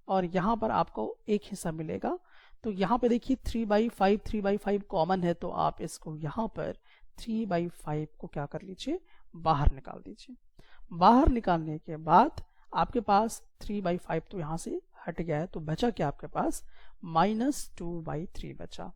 और यहाँ पर आपको एक हिस्सा मिलेगा। तो यहाँ पे देखिए 3/5 कॉमन है, तो आप इसको यहाँ पर 3/5 को क्या कर लीजिए, बाहर निकाल दीजिए। बाहर निकालने के बाद आपके पास 3/5 तो यहाँ से हट गया है, तो बचा क्या आपके पास, -2/3 बचा।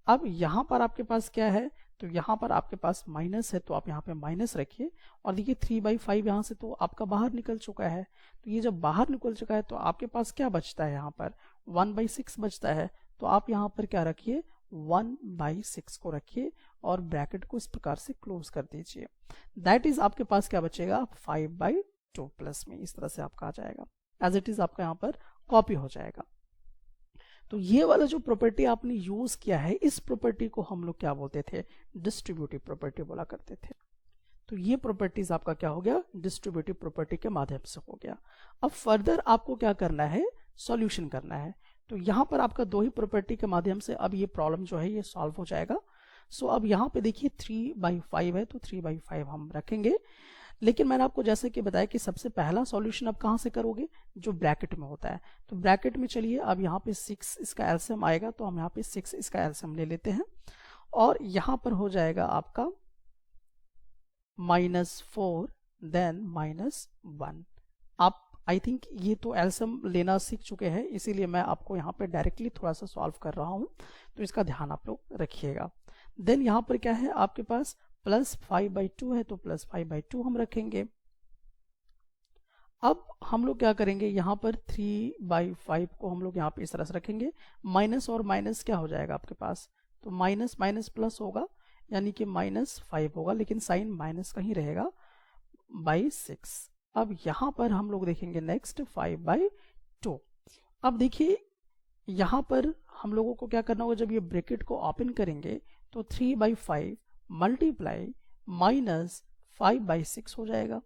अब यहाँ पर आपके पास क्या है, तो यहाँ पर आपके पास माइनस है, तो आप यहाँ पे माइनस रखिए और देखिए 3/5 यहाँ से तो आपका बाहर निकल चुका है। तो ये जब बाहर निकल चुका है तो आपके पास क्या बचता है, यहाँ पर 1/6 बचता है। तो आप यहाँ पर क्या रखिए, 1/6 को रखिए और ब्रैकेट को इस प्रकार से क्लोज कर दीजिए। दैट इज आपके पास क्या बचेगा, 5/2 प्लस में इस तरह से आपका आ जाएगा, एज इट इज आपका यहाँ पर कॉपी हो जाएगा। तो ये वाला जो प्रॉपर्टी आपने यूज किया है, इस प्रॉपर्टी को हम लोग क्या बोलते थे, डिस्ट्रीब्यूटिव प्रॉपर्टी बोला करते थे। तो ये प्रॉपर्टीज आपका क्या हो गया, डिस्ट्रीब्यूटिव प्रॉपर्टी के माध्यम से हो गया। अब फर्दर आपको क्या करना है, सॉल्यूशन करना है। तो यहाँ पर आपका दो ही प्रॉपर्टी के माध्यम से अब ये प्रॉब्लम जो है ये सॉल्व हो जाएगा। सो अब यहाँ पे देखिए 3/5 है, तो 3/5 हम रखेंगे। लेकिन मैंने आपको जैसे कि बताया कि सबसे पहला सॉल्यूशन आप कहाँ से करोगे, जो ब्रैकेट में होता है। तो ब्रैकेट में चलिए अब यहाँ पे 6 इसका एलसीएम आएगा, तो हम यहाँ पे 6 इसका एलसीएम ले लेते हैं और यहाँ पर हो जाएगा आपका -4 देन -1। आप आई थिंक ये तो एलसीएम लेना सीख चुके हैं, इसीलिए मैं आपको यहाँ पे डायरेक्टली थोड़ा सा सॉल्व कर रहा हूँ, तो इसका ध्यान आप लोग रखिएगा। देन यहाँ पर क्या है आपके पास +5/2 है, तो +5/2 हम रखेंगे। अब हम लोग क्या करेंगे, यहाँ पर 3/5 को हम लोग यहाँ पे इस तरह से रखेंगे। माइनस और माइनस क्या हो जाएगा आपके पास, तो माइनस माइनस प्लस होगा, यानी कि -5 होगा, लेकिन साइन माइनस का ही रहेगा /6। अब यहाँ पर हम लोग देखेंगे नेक्स्ट 5/2। अब देखिए यहाँ पर हम लोगों को क्या करना होगा, जब ये ब्रैकेट को ओपन करेंगे तो 3/5 मल्टीप्लाई -5/6 हो जाएगा,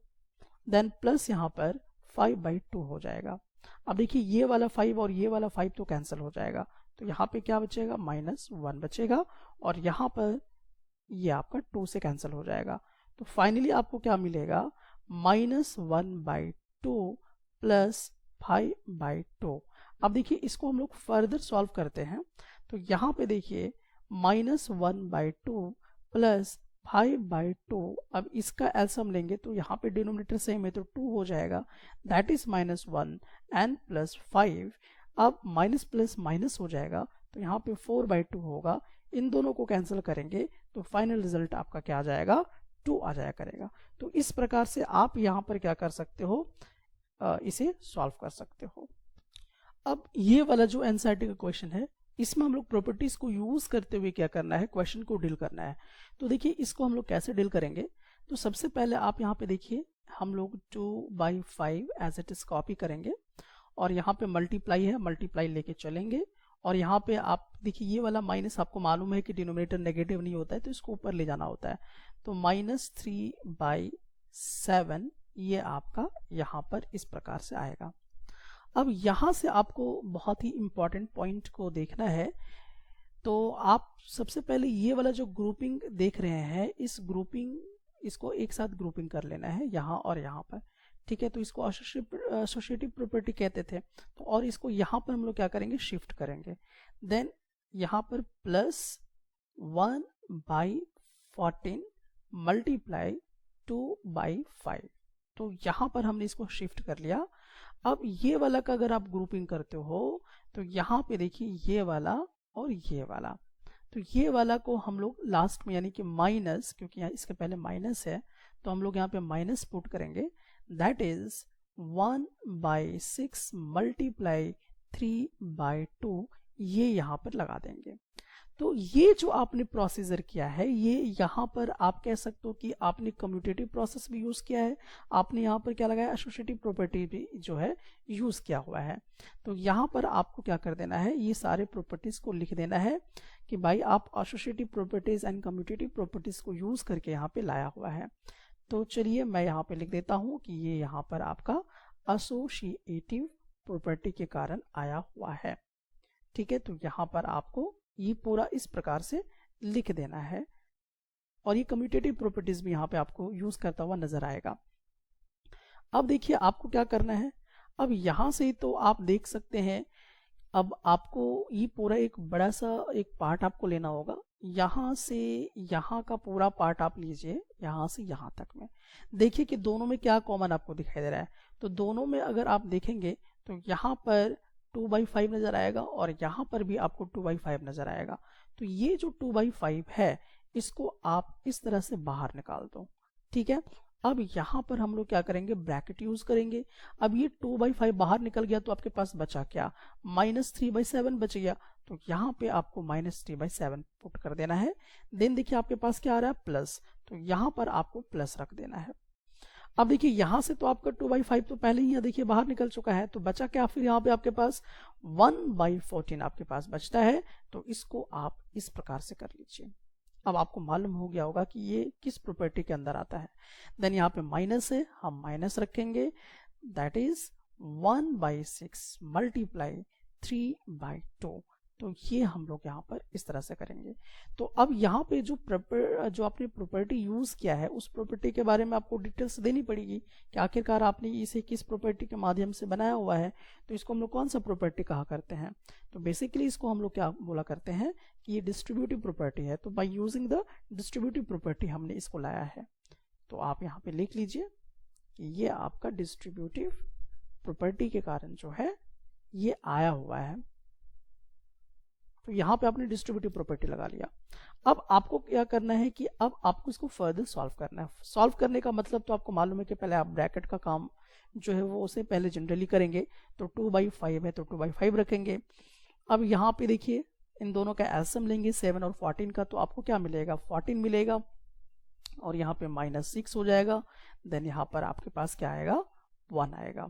देन प्लस यहाँ पर 5/2 हो जाएगा। अब देखिए ये वाला 5 और ये वाला 5 तो कैंसिल हो जाएगा, तो यहाँ पे क्या बचेगा, -1 बचेगा, और यहाँ पर ये आपका 2 से कैंसिल हो जाएगा। तो फाइनली आपको क्या मिलेगा, -1/2 प्लस 5/2। अब देखिए इसको हम लोग फर्दर सॉल्व करते हैं, तो यहाँ पे देखिए -1/2 प्लस 5/2। अब इसका एलसीएम लेंगे तो यहाँ पे डिनोमिनेटर सेम है, तो 2 हो जाएगा, दैट इज -1 एंड +5। अब माइनस प्लस माइनस हो जाएगा, तो यहाँ पे 4/2 होगा। इन दोनों को कैंसिल करेंगे तो फाइनल रिजल्ट आपका क्या आ जाएगा, 2 आ जाया करेगा। तो इस प्रकार से आप यहाँ पर क्या कर सकते हो, इसे सॉल्व कर सकते हो। अब ये वाला जो एनसीईआरटी का क्वेश्चन है, इसमें हम लोग प्रॉपर्टीज को यूज करते हुए क्या करना है, क्वेश्चन को डील करना है। तो देखिए इसको हम लोग कैसे डील करेंगे, तो सबसे पहले आप यहाँ पे देखिए हम लोग 2/5 एज इट इज कॉपी करेंगे, और यहाँ पे मल्टीप्लाई है, मल्टीप्लाई लेके चलेंगे, और यहाँ पे आप देखिए ये वाला माइनस आपको मालूम है कि डिनोमिनेटर नेगेटिव नहीं होता है, तो इसको ऊपर ले जाना होता है। तो -3/7 ये आपका यहाँ पर इस प्रकार से आएगा। अब यहाँ से आपको बहुत ही इंपॉर्टेंट पॉइंट को देखना है। तो आप सबसे पहले ये वाला जो ग्रुपिंग देख रहे हैं, इस ग्रुपिंग इसको एक साथ ग्रुपिंग कर लेना है यहाँ और यहाँ पर, ठीक है। तो इसको एसोसिएटिव प्रॉपर्टी कहते थे। तो और इसको यहाँ पर हम लोग क्या करेंगे, शिफ्ट करेंगे। देन यहाँ पर +1/14 मल्टीप्लाई 2/5। तो यहाँ पर हमने इसको शिफ्ट कर लिया। अब ये वाला का अगर आप ग्रुपिंग करते हो तो यहाँ पे देखिए ये वाला और ये वाला, तो ये वाला को हम लोग लास्ट में यानी कि माइनस, क्योंकि यहाँ इसके पहले माइनस है तो हम लोग यहाँ पे माइनस पुट करेंगे, दैट इज 1/6 मल्टीप्लाई 3/2, ये यहाँ पर लगा देंगे। तो ये जो आपने प्रोसीजर किया है, ये यहाँ पर आप कह सकते हो कि आपने कम्यूटेटिव प्रोसेस भी यूज किया है, आपने यहाँ पर क्या लगाया, एसोसिएटिव प्रॉपर्टी भी जो है यूज किया हुआ है। तो यहाँ पर आपको क्या कर देना है, ये सारे प्रॉपर्टीज को लिख देना है कि भाई आप associative properties and commutative properties को यूज करके यहाँ पे लाया हुआ है। तो चलिए मैं यहाँ पे लिख देता हूँ कि ये यहाँ पर आपका एसोसिएटिव प्रॉपर्टी के कारण आया हुआ है, ठीक है। तो यहाँ पर आपको ये पूरा इस प्रकार से लिख देना है, और ये कम्यूटेटिव प्रॉपर्टीज भी यहाँ पे आपको यूज करता हुआ नजर आएगा। अब देखिए आपको क्या करना है, अब यहाँ से तो आप देख सकते हैं, अब आपको ये पूरा एक बड़ा सा एक पार्ट आपको लेना होगा, यहाँ से यहाँ का पूरा पार्ट आप लीजिए, यहाँ से यहाँ तक में देखिए कि दोनों में क्या कॉमन आपको दिखाई दे रहा है। तो दोनों में अगर आप देखेंगे तो यहाँ पर 2/5 नजर आएगा, और यहाँ पर भी आपको 2/5 नजर आएगा। तो ये जो 2/5 है इसको आप इस तरह से बाहर निकाल दो, ठीक है। अब यहाँ पर हम लोग क्या करेंगे, ब्रैकेट यूज करेंगे। अब ये 2/5 बाहर निकल गया तो आपके पास बचा क्या, -3/7 बच गया। तो यहाँ पे आपको -3/7 पुट कर देना है। देन देखिए आपके पास क्या आ रहा है, प्लस, तो यहाँ पर आपको प्लस रख देना है। अब देखिए यहाँ से तो आपका 2/5 तो पहले ही देखिए बाहर निकल चुका है, तो बचा क्या, फिर यहाँ पे आपके पास 1/14 आपके पास बचता है। तो इसको आप इस प्रकार से कर लीजिए, अब आपको मालूम हो गया होगा कि ये किस प्रॉपर्टी के अंदर आता है। देन यहाँ पे माइनस है, हम माइनस रखेंगे, दैट इज 1/6 मल्टीप्लाई 3/2। तो ये हम लोग यहाँ पर इस तरह से करेंगे। तो अब यहाँ पे जो आपने प्रॉपर्टी यूज किया है उस प्रॉपर्टी के बारे में आपको डिटेल्स देनी पड़ेगी कि आखिरकार आपने इसे किस प्रॉपर्टी के माध्यम से बनाया हुआ है। तो इसको हम लोग कौन सा प्रॉपर्टी कहा करते हैं? तो बेसिकली इसको हम लोग क्या बोला करते हैं कि ये डिस्ट्रीब्यूटिव प्रॉपर्टी है। तो by using the distributive property हमने इसको लाया है। तो आप यहाँ पे लिख लीजिए कि ये आपका डिस्ट्रीब्यूटिव प्रॉपर्टी के कारण जो है ये आया हुआ है। तो यहाँ पे आपने डिस्ट्रीब्यूटिव प्रॉपर्टी लगा लिया। अब आपको क्या करना है कि अब आपको इसको फर्दर सॉल्व करना है। सॉल्व करने का मतलब तो आपको मालूम है कि पहले आप ब्रैकेट का काम जो है वो उसे पहले जनरली करेंगे। तो 2/5 है तो 2/5 रखेंगे। अब यहाँ पे देखिए इन दोनों का एलसीएम लेंगे 7 और 14 का, तो आपको क्या मिलेगा? 14 मिलेगा और यहाँ पे -6 हो जाएगा। देन यहाँ पर आपके पास क्या आएगा? 1 आएगा।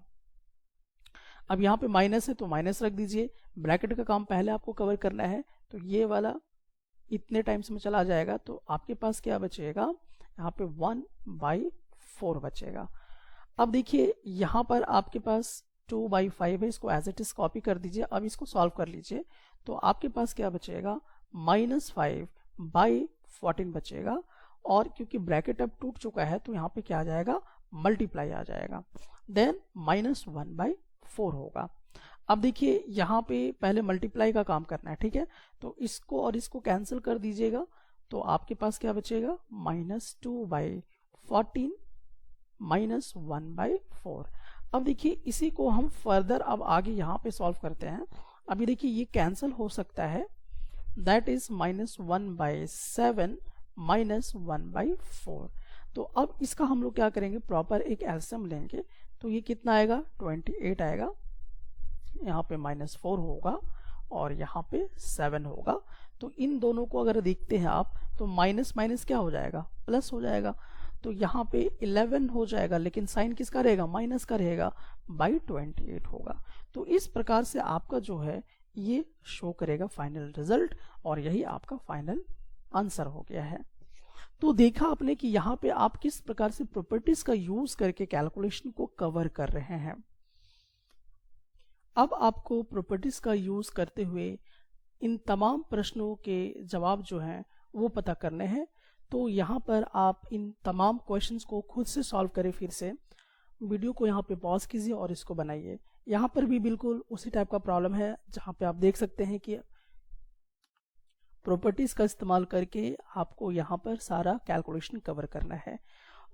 अब यहाँ पे माइनस है तो माइनस रख दीजिए। ब्रैकेट का काम पहले आपको कवर करना है, तो ये वाला इतने टाइम्स में चला जाएगा। तो आपके पास क्या बचेगा? यहाँ पे 1/4 बचेगा। अब देखिए यहाँ पर आपके पास 2/5 है, इसको एज इट इज कॉपी कर दीजिए। अब इसको सॉल्व कर लीजिए। तो आपके पास क्या बचेगा? -5/14 बचेगा। और क्योंकि ब्रैकेट अब टूट चुका है तो यहाँ पे क्या आ जाएगा? मल्टीप्लाई आ जाएगा। देन -1/4 होगा। अब देखिए यहाँ पे पहले मल्टीप्लाई का काम करना है, ठीक है? तो इसको और इसको कैंसिल कर दीजिएगा। तो आपके पास क्या बचेगा? -2/14 -1/4। अब देखिए इसी को हम फर्दर अब आगे यहाँ पे सॉल्व करते हैं। अभी देखिए ये कैंसिल हो सकता है, दैट इज -1/7 -1/4। तो अब इसका हम लोग क्या करेंगे? प्रॉपर एक एलसीएम लेंगे। तो ये कितना आएगा? 28 आएगा। यहाँ पे -4 होगा और यहाँ पे 7 होगा। तो इन दोनों को अगर देखते हैं आप तो माइनस माइनस क्या हो जाएगा? प्लस हो जाएगा। तो यहाँ पे 11 हो जाएगा, लेकिन साइन किसका रहेगा? माइनस का रहेगा, /28 होगा। तो इस प्रकार से आपका जो है ये शो करेगा फाइनल रिजल्ट, और यही आपका फाइनल आंसर हो गया है। तो देखा आपने कि यहाँ पे आप किस प्रकार से प्रॉपर्टीज का यूज करके कैलकुलेशन को कवर कर रहे हैं। अब आपको प्रॉपर्टीज का यूज करते हुए इन तमाम प्रश्नों के जवाब जो हैं वो पता करने हैं। तो यहाँ पर आप इन तमाम क्वेश्चंस को खुद से सॉल्व करें। फिर से वीडियो को यहाँ पे पॉज कीजिए और इसको बनाइए। यहाँ पर भी बिल्कुल उसी टाइप का प्रॉब्लम है, जहाँ पे आप देख सकते हैं कि प्रॉपर्टीज का इस्तेमाल करके आपको यहाँ पर सारा कैलकुलेशन कवर करना है।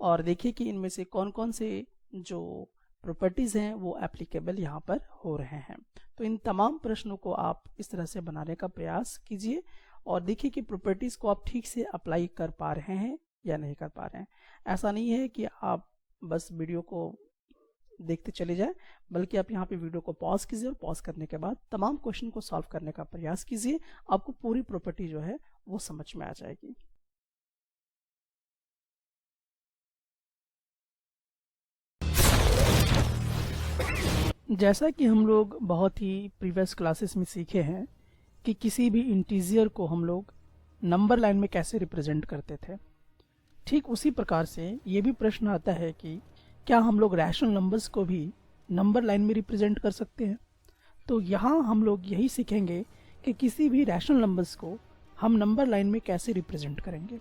और देखिए कि इनमें से कौन कौन से जो प्रॉपर्टीज हैं वो एप्लीकेबल यहाँ पर हो रहे हैं। तो इन तमाम प्रश्नों को आप इस तरह से बनाने का प्रयास कीजिए और देखिए कि प्रॉपर्टीज को आप ठीक से अप्लाई कर पा रहे हैं या नहीं कर पा रहे हैं। ऐसा नहीं है कि आप बस वीडियो को देखते चले जाए, बल्कि आप यहाँ पे वीडियो को पॉज कीजिए और पॉज करने के बाद तमाम क्वेश्चन को सॉल्व करने का प्रयास कीजिए। आपको पूरी प्रॉपर्टी जो है वो समझ में आ जाएगी। जैसा कि हम लोग बहुत ही प्रीवियस क्लासेस में सीखे हैं कि किसी भी इंटीजर को हम लोग नंबर लाइन में कैसे रिप्रेजेंट करते थे, ठीक उसी प्रकार से ये भी प्रश्न आता है कि क्या हम लोग रैशनल नंबर्स को भी नंबर लाइन में रिप्रेजेंट कर सकते हैं। तो यहाँ हम लोग यही सीखेंगे कि किसी भी रैशनल नंबर्स को हम नंबर लाइन में कैसे रिप्रेजेंट करेंगे,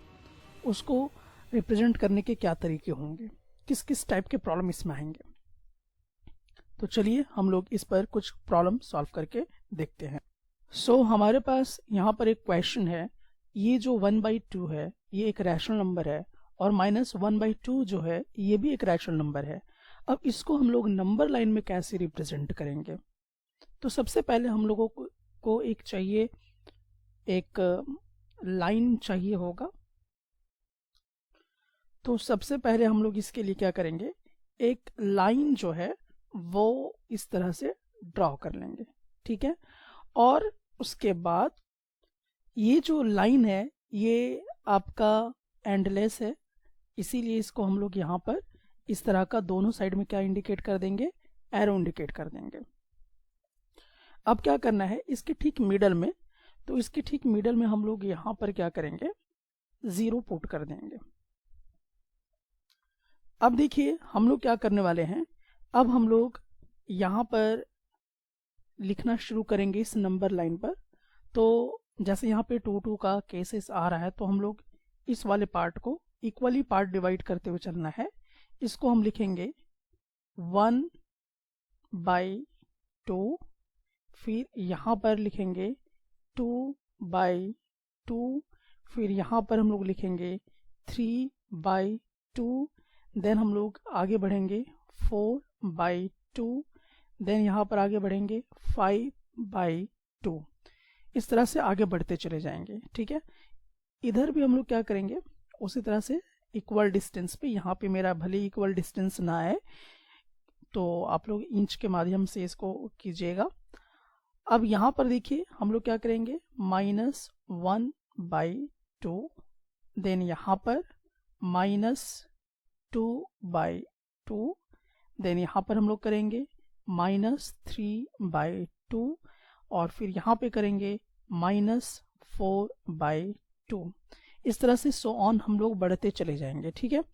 उसको रिप्रेजेंट करने के क्या तरीके होंगे, किस किस टाइप के प्रॉब्लम इसमें आएंगे। तो चलिए हम लोग इस पर कुछ प्रॉब्लम सॉल्व करके देखते हैं। सो हमारे पास यहाँ पर एक क्वेश्चन है। ये जो 1/2 है ये एक रैशनल नंबर है और -1/2 जो है ये भी एक रैशनल नंबर है। अब इसको हम लोग नंबर लाइन में कैसे रिप्रेजेंट करेंगे। तो सबसे पहले हम लोगों को एक चाहिए, एक लाइन चाहिए होगा। तो सबसे पहले हम लोग इसके लिए क्या करेंगे, एक लाइन जो है वो इस तरह से ड्रॉ कर लेंगे, ठीक है। और उसके बाद ये जो लाइन है ये आपका एंडलेस है, इसीलिए इसको हम लोग यहाँ पर इस तरह का दोनों साइड में क्या इंडिकेट कर देंगे, एरो इंडिकेट कर देंगे। अब क्या करना है इसके ठीक मिडल में, तो इसके ठीक मिडल में हम लोग यहाँ पर क्या करेंगे, 0 पुट कर देंगे। अब देखिए हम लोग क्या करने वाले हैं, अब हम लोग यहाँ पर लिखना शुरू करेंगे इस नंबर लाइन पर। तो जैसे यहाँ पे 2 का केसेस आ रहा है, तो हम लोग इस वाले पार्ट को इक्वली पार्ट डिवाइड करते हुए चलना है। इसको हम लिखेंगे 1/2, फिर यहाँ पर लिखेंगे 2/2, फिर यहाँ पर हम लोग लिखेंगे 3/2, देन हम लोग आगे बढ़ेंगे 4/2, देन यहाँ पर आगे बढ़ेंगे 5/2। इस तरह से आगे बढ़ते चले जाएंगे। ठीक है, इधर भी हम लोग क्या करेंगे, उसी तरह से इक्वल डिस्टेंस पे, यहाँ पे मेरा भले इक्वल डिस्टेंस ना आए तो आप लोग इंच के माध्यम से इसको कीजिएगा। अब यहाँ पर देखिए हम लोग क्या करेंगे, -1/2, देन यहाँ पर -2/2, देन यहाँ पर हम लोग करेंगे -3/2, और फिर यहाँ पे करेंगे -4/2। इस तरह से सो ऑन हम लोग बढ़ते चले जाएंगे। ठीक है,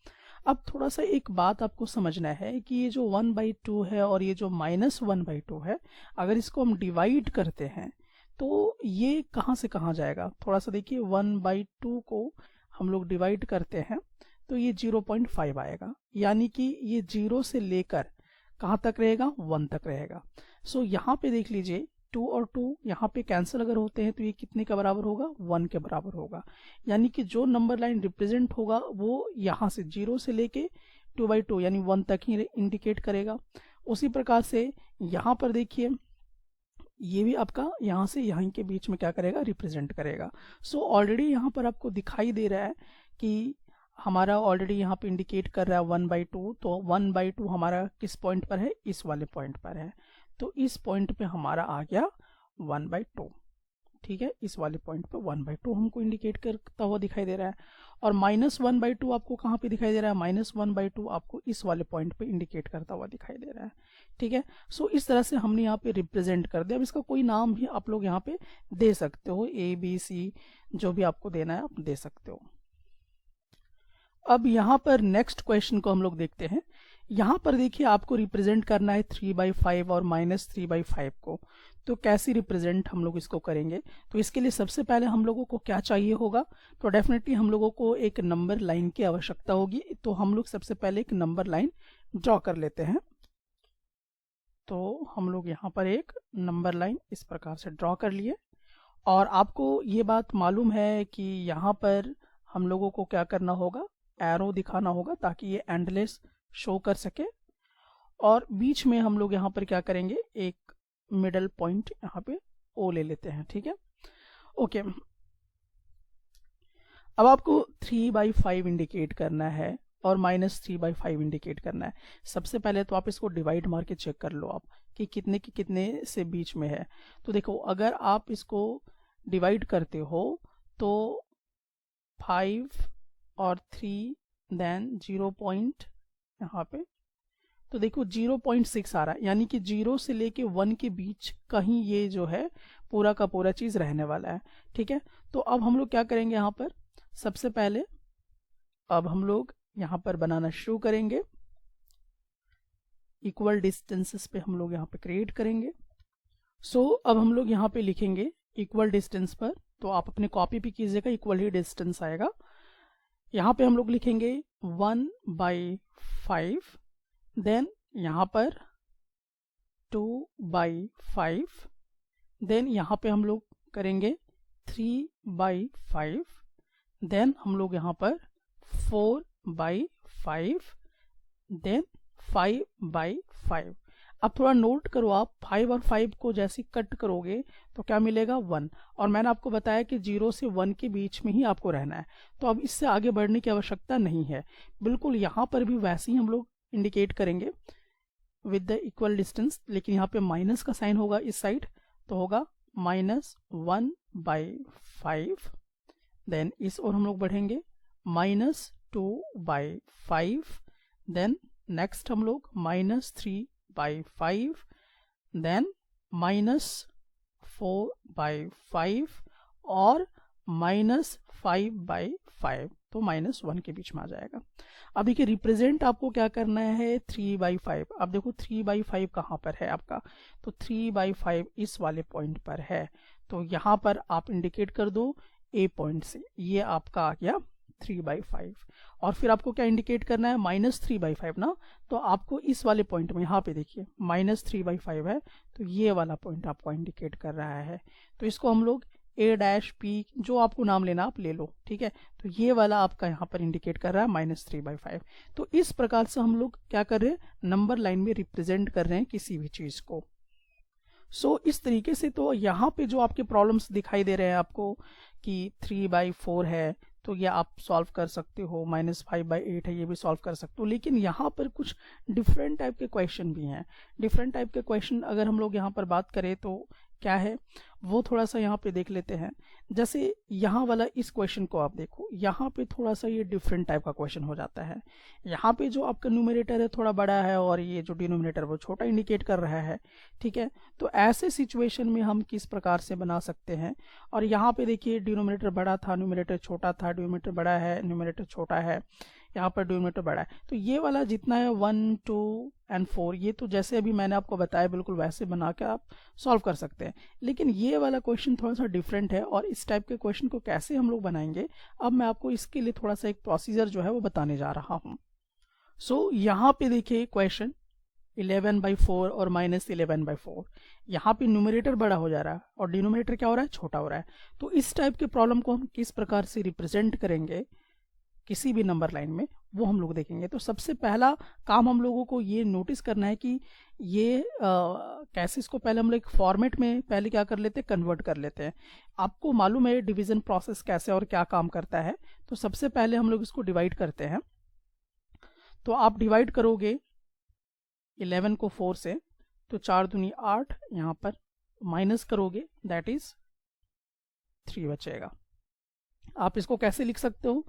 अब थोड़ा सा एक बात आपको समझना है कि ये जो 1/2 है और ये जो -1/2 है, अगर इसको हम डिवाइड करते हैं तो ये कहाँ से कहाँ जाएगा। थोड़ा सा देखिए, 1/2 को हम लोग डिवाइड करते हैं तो ये 0.5 आएगा, यानी कि ये 0 से लेकर कहाँ तक रहेगा, 1 तक रहेगा। सो यहाँ पे देख लीजिए 2 और 2 यहाँ पे कैंसिल अगर होते हैं तो ये कितने के बराबर होगा, 1 के बराबर होगा। यानी कि जो नंबर लाइन रिप्रेजेंट होगा वो यहाँ से 0 से लेके 2/2 यानी 1 तक ही इंडिकेट करेगा। उसी प्रकार से यहाँ पर देखिए ये भी आपका यहाँ से यहाँ के बीच में क्या करेगा, रिप्रेजेंट करेगा। सो ऑलरेडी यहाँ पर आपको दिखाई दे रहा है कि हमारा ऑलरेडी यहाँ पे इंडिकेट कर रहा है 1/2, तो 1/2 हमारा किस पॉइंट पर है, इस वाले पॉइंट पर है। तो इस पॉइंट पे हमारा आ गया 1/2। ठीक है, इस वाले पॉइंट पे 1/2 हमको इंडिकेट करता हुआ दिखाई दे रहा है। और -1/2 आपको कहाँ पे दिखाई दे रहा है, -1/2 आपको इस वाले पॉइंट पे इंडिकेट करता हुआ दिखाई दे रहा है। ठीक है, सो इस तरह से हमने यहाँ पे रिप्रेजेंट कर दिया। अब इसका कोई नाम भी आप लोग यहाँ पे दे सकते हो, ABC, जो भी आपको देना है आप दे सकते हो। अब यहाँ पर नेक्स्ट क्वेश्चन को हम लोग देखते हैं। यहाँ पर देखिए आपको रिप्रेजेंट करना है 3/5 और -3/5 को। तो कैसे रिप्रेजेंट हम लोग इसको करेंगे, तो इसके लिए सबसे पहले हम लोगों को क्या चाहिए होगा, तो डेफिनेटली हम लोगों को एक नंबर लाइन की आवश्यकता होगी। तो हम लोग सबसे पहले एक नंबर लाइन ड्रॉ कर लेते हैं। तो हम लोग यहाँ पर एक नंबर लाइन इस प्रकार से ड्रॉ कर लिए। और आपको ये बात मालूम है कि यहाँ पर हम लोगों को क्या करना होगा, एरो दिखाना होगा ताकि ये एंडलेस शो कर सके। और बीच में हम लोग यहाँ पर क्या करेंगे, एक मिडल पॉइंट यहाँ पे O ले लेते हैं। ठीक है, ओके। अब आपको 3/5 इंडिकेट करना है और -3/5 इंडिकेट करना है। सबसे पहले तो आप इसको डिवाइड मार के चेक कर लो आप कि कितने के कितने से बीच में है। तो देखो अगर आप इसको डिवाइड करते हो तो 5 और 3 देन 0 पॉइंट यहाँ पे, तो देखो 0.6 आ रहा है, यानी कि 0 से लेके 1 के बीच कहीं ये जो है पूरा का पूरा चीज रहने वाला है। ठीक है, तो अब हम लोग क्या करेंगे, यहाँ पर सबसे पहले अब हम लोग यहाँ पर बनाना शुरू करेंगे। इक्वल डिस्टेंसेस पे हम लोग यहाँ पे क्रिएट करेंगे। सो अब हम लोग यहाँ पे लिखेंगे इक्वल डिस्टेंस पर, तो आप अपने कॉपी पे कीजिएगा, इक्वल ही डिस्टेंस आएगा। यहाँ पे हम लोग लिखेंगे 1/5, देन यहाँ पर 2/5, देन यहाँ पे हम लोग करेंगे 3/5, देन हम लोग यहाँ पर 4/5, देन 5/5। अब थोड़ा नोट करो आप, 5 और 5 को जैसे कट करोगे तो क्या मिलेगा, 1। और मैंने आपको बताया कि 0 से 1 के बीच में ही आपको रहना है, तो अब इससे आगे बढ़ने की आवश्यकता नहीं है। बिल्कुल यहाँ पर भी वैसे ही हम लोग इंडिकेट करेंगे विद द इक्वल डिस्टेंस, लेकिन यहाँ पे माइनस का साइन होगा इस साइड, तो होगा -1/5, देन इस ओर हम लोग बढ़ेंगे -2/5, देन नेक्स्ट हम लोग -3/5, देन -4/5 और -5/5, तो -1 के बीच में आ जाएगा। अब देखिए रिप्रेजेंट आपको क्या करना है 3/5। अब देखो 3/5 कहाँ पर है आपका, तो 3/5 इस वाले पॉइंट पर है, तो यहाँ पर आप इंडिकेट कर दो ए पॉइंट से, ये आपका आ गया 3/5। और फिर आपको क्या इंडिकेट करना है -3/5 ना, तो आपको इस वाले पॉइंट में, यहाँ पे देखिए -3/5 है, तो ये वाला पॉइंट आपको इंडिकेट कर रहा है। तो इसको हम लोग A-P, जो आपको नाम लेना आप ले लो, ठीक है। तो ये वाला आपका यहाँ पर इंडिकेट कर रहा है -3/5। तो इस प्रकार से हम लोग क्या कर रहे हैं, नंबर लाइन में रिप्रेजेंट कर रहे हैं किसी भी चीज को। इस तरीके से तो यहाँ पे जो आपके प्रॉब्लम्स दिखाई दे रहे हैं आपको कि 3/4 है, तो ये आप सॉल्व कर सकते हो, -5/8 है, ये भी सॉल्व कर सकते हो। लेकिन यहाँ पर कुछ डिफरेंट टाइप के क्वेश्चन भी हैं। डिफरेंट टाइप के क्वेश्चन अगर हम लोग यहाँ पर बात करें तो क्या है, वो थोड़ा सा यहाँ पे देख लेते हैं। जैसे यहाँ वाला इस क्वेश्चन को आप देखो, यहाँ पे थोड़ा सा ये डिफरेंट टाइप का क्वेश्चन हो जाता है। यहाँ पे जो आपका न्यूमरेटर है थोड़ा बड़ा है और ये जो डिनोमिनेटर वो छोटा इंडिकेट कर रहा है, ठीक है। तो ऐसे सिचुएशन में हम किस प्रकार से बना सकते हैं, और यहाँ पे देखिए डिनोमिनेटर बड़ा था, न्यूमरेटर छोटा था, डिनोमिनेटर बड़ा है, न्यूमरेटर छोटा है, यहाँ पर डिनोमिनेटर बड़ा है। तो ये वाला जितना है 1, 2 और 4, ये तो जैसे अभी मैंने आपको बताया बिल्कुल वैसे बना के आप सॉल्व कर सकते हैं। लेकिन ये वाला क्वेश्चन थोड़ा सा डिफरेंट है, और इस टाइप के क्वेश्चन को कैसे हम लोग बनाएंगे, अब मैं आपको इसके लिए थोड़ा सा एक प्रोसीजर जो है वो बताने जा रहा हूँ। यहाँ पे देखिए क्वेश्चन 11/4 और -11/4, यहाँ पे न्यूमरेटर बड़ा हो जा रहा है और डिनोमिनेटर क्या हो रहा है, छोटा हो रहा है। तो इस टाइप के प्रॉब्लम को हम किस प्रकार से रिप्रेजेंट करेंगे किसी भी नंबर लाइन में, वो हम लोग देखेंगे। तो सबसे पहला काम हम लोगों को ये नोटिस करना है कि ये कैसे, इसको पहले हम लोग एक फॉर्मेट में पहले क्या कर लेते हैं, कन्वर्ट कर लेते हैं। आपको मालूम है डिवीजन प्रोसेस कैसे और क्या काम करता है। तो सबसे पहले हम लोग इसको डिवाइड करते हैं। तो आप डिवाइड करोगे 11 को 4 से, तो 4 दूनी 8, यहाँ पर माइनस करोगे, दैट इज 3 बचेगा। आप इसको कैसे लिख सकते हो,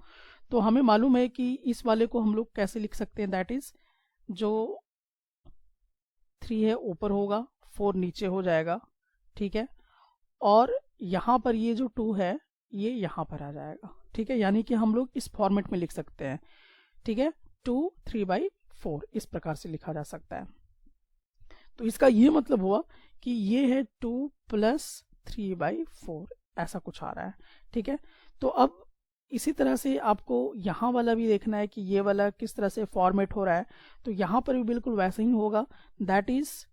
तो हमें मालूम है कि इस वाले को हम लोग कैसे लिख सकते हैं, दैट इज जो 3 है ऊपर होगा, 4 नीचे हो जाएगा, ठीक है। और यहाँ पर ये जो 2 है ये यहाँ पर आ जाएगा, ठीक है। यानी कि हम लोग इस फॉर्मेट में लिख सकते हैं, ठीक है। 2 3/4 इस प्रकार से लिखा जा सकता है। तो इसका ये मतलब हुआ कि ये है 2 + 3/4, ऐसा कुछ आ रहा है, ठीक है। तो अब इसी तरह से आपको यहाँ वाला भी देखना है कि ये वाला किस तरह से फॉर्मेट हो रहा है। तो यहाँ पर भी बिल्कुल वैसा ही होगा, दैट इज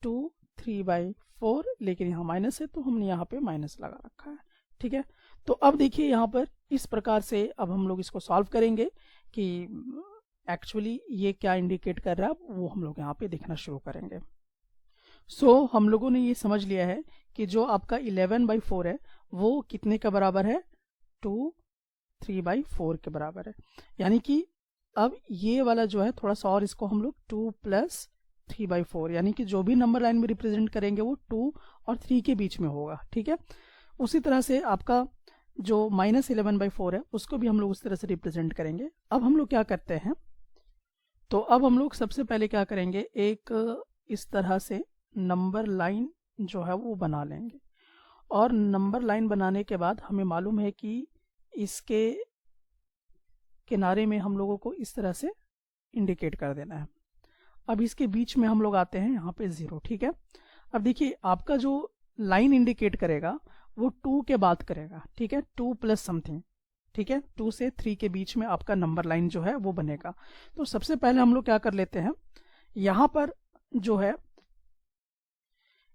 2 3/4, लेकिन यहाँ माइनस है तो हमने यहाँ पे माइनस लगा रखा है, ठीक है। तो अब देखिए यहाँ पर इस प्रकार से अब हम लोग इसको सॉल्व करेंगे कि एक्चुअली ये क्या इंडिकेट कर रहा है, वो हम लोग यहाँ पे देखना शुरू करेंगे। हम लोगों ने ये समझ लिया है कि जो आपका 11/4 है वो कितने का बराबर है, 2 3/4 के बराबर है। यानी कि अब ये वाला जो है थोड़ा सा और इसको हम लोग 2 + 3/4, यानी कि जो भी नंबर लाइन में रिप्रेजेंट करेंगे वो 2 और 3 के बीच में होगा, ठीक है। उसी तरह से आपका जो -11/4 है उसको भी हम लोग उस तरह से रिप्रेजेंट करेंगे। अब हम लोग क्या करते हैं, तो अब हम लोग सबसे पहले क्या करेंगे, एक इस तरह से नंबर लाइन जो है वो बना लेंगे। और नंबर लाइन बनाने के बाद हमें मालूम है कि इसके किनारे में हम लोगों को इस तरह से इंडिकेट कर देना है। अब इसके बीच में हम लोग आते हैं यहाँ पे 0, ठीक है। अब देखिए आपका जो लाइन इंडिकेट करेगा वो 2 के बाद करेगा, ठीक है, 2 + समथिंग, ठीक है। 2 से 3 के बीच में आपका नंबर लाइन जो है वो बनेगा। तो सबसे पहले हम लोग क्या कर लेते हैं, यहाँ पर जो है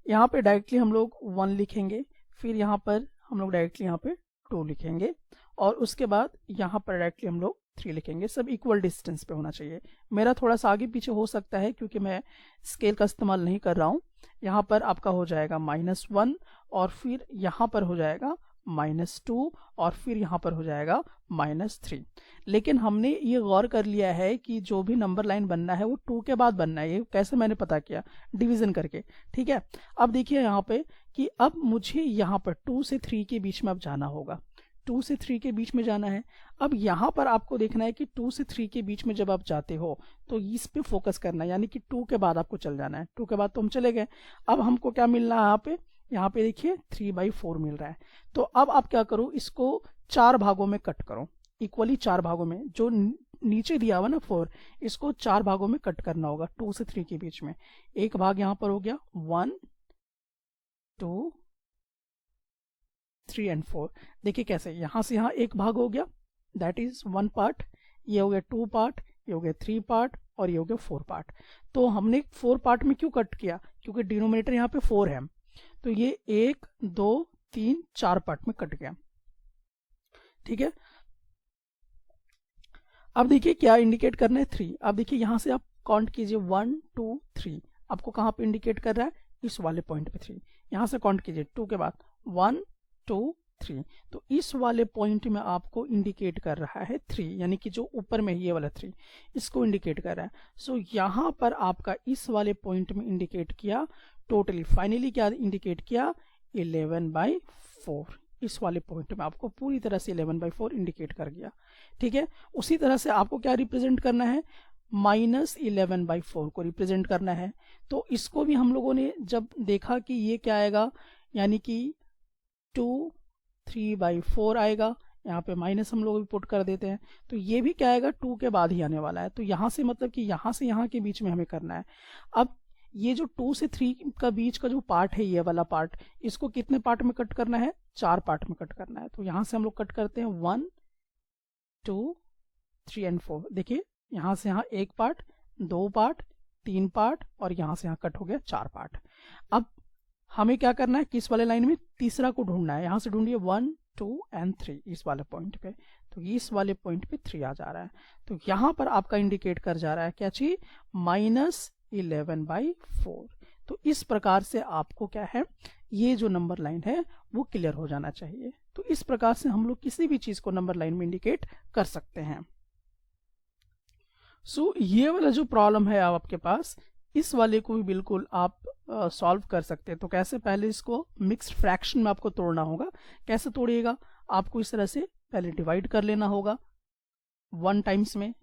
यहाँ पे डायरेक्टली हम लोग 1 लिखेंगे, फिर यहाँ पर हम लोग डायरेक्टली यहाँ पे 2 लिखेंगे, और उसके बाद यहाँ पर डायरेक्टली हम लोग 3 लिखेंगे। सब इक्वल डिस्टेंस पे होना चाहिए। मेरा थोड़ा सा आगे पीछे हो सकता है क्योंकि मैं स्केल का इस्तेमाल नहीं कर रहा हूँ। यहाँ पर आपका हो जाएगा -1, और फिर यहाँ पर हो जाएगा -2, और फिर यहाँ पर हो जाएगा -3। लेकिन हमने ये गौर कर लिया है कि जो भी नंबर लाइन बनना है वो 2 के बाद बनना है। ये कैसे मैंने पता किया, डिवीजन करके, ठीक है। अब देखिए यहाँ पे कि अब मुझे यहाँ पर 2 से 3 के बीच में अब जाना होगा, 2 से 3 के बीच में जाना है। अब यहाँ पर आपको देखना है कि 2 से 3 के बीच में जब आप जाते हो तो इस पे फोकस करना है, यानी कि 2 के बाद आपको चल जाना है। 2 के बाद तो हम चले गए, अब हमको क्या मिलना है यहाँ पे, यहाँ पे देखिए 3/4 मिल रहा है। तो अब आप क्या करो, इसको 4 भागों में कट करो, इक्वली 4 भागों में। जो नीचे दिया हुआ ना 4, इसको 4 भागों में कट करना होगा 2 से 3 के बीच में। एक भाग यहाँ पर हो गया 1 2 3 एंड 4। देखिए कैसे, यहाँ से यहाँ एक भाग हो गया, दैट इज 1 पार्ट, ये हो गया 2 पार्ट, ये हो गया 3 पार्ट और ये हो गया 4 पार्ट। तो हमने 4 पार्ट में क्यों कट किया, क्योंकि डिनोमिनेटर यहाँ पे 4 है, तो ये 1 2 3 4 पार्ट में कट गया। ठीक है, अब देखिए क्या इंडिकेट करना है 3। अब देखिए यहाँ से आप काउंट कीजिए 1 2 3, आपको कहाँ पे इंडिकेट कर रहा है, इस वाले पॉइंट पे 3। यहाँ से काउंट कीजिए 2 के बाद 1 2 3, तो इस वाले पॉइंट में आपको इंडिकेट कर रहा है 3, यानी कि जो ऊपर में ये वाला 3 इसको इंडिकेट कर रहा है। सो यहाँ पर आपका इस वाले पॉइंट में इंडिकेट किया, टोटली फाइनली क्या इंडिकेट किया, 11/4। इस वाले पॉइंट में आपको पूरी तरह से 11/4 इंडिकेट कर गया। ठीक है, उसी तरह से आपको क्या रिप्रेजेंट करना है, -11/4 को रिप्रेजेंट करना है। तो इसको भी हम लोगों ने जब देखा कि ये क्या आएगा, यानी कि 2 3/4 आएगा, यहाँ पे माइनस हम लोग भी पुट कर देते हैं, तो ये भी क्या आएगा 2 के बाद ही आने वाला है। तो यहाँ से मतलब कि यहाँ से यहाँ के बीच में हमें करना है। अब ये जो 2 से 3 का बीच का जो पार्ट है, ये वाला पार्ट, इसको कितने पार्ट में कट करना है, 4 पार्ट में कट करना है। तो यहाँ से हम लोग कट करते हैं 1 2 3 एंड 4। देखिए यहाँ से यहाँ एक पार्ट, 2 पार्ट, 3 पार्ट और यहाँ से यहाँ कट हो गया 4 पार्ट। अब हमें क्या करना है, किस वाले लाइन में, तीसरा को ढूंढना है। यहाँ से ढूंढिए 1 2 एंड 3 इस वाले पॉइंट पे, तो इस वाले पॉइंट पे 3 आ जा रहा है। तो यहाँ पर आपका इंडिकेट कर जा रहा है क्या चीज, -11/4। तो इस प्रकार से आपको क्या है, ये जो नंबर लाइन है वो क्लियर हो जाना चाहिए। तो इस प्रकार से हम लोग किसी भी चीज को नंबर लाइन में इंडिकेट कर सकते हैं। सो ये वाला जो प्रॉब्लम है आपके पास, इस वाले को भी बिल्कुल आप सॉल्व कर सकते हैं। तो कैसे, पहले इसको मिक्स्ड फ्रैक्शन में आपको तोड़ना होगा। कैसे तोड़िएगा, आपको इस तरह से पहले डिवाइड कर लेना होगा 1 टाइम्स में,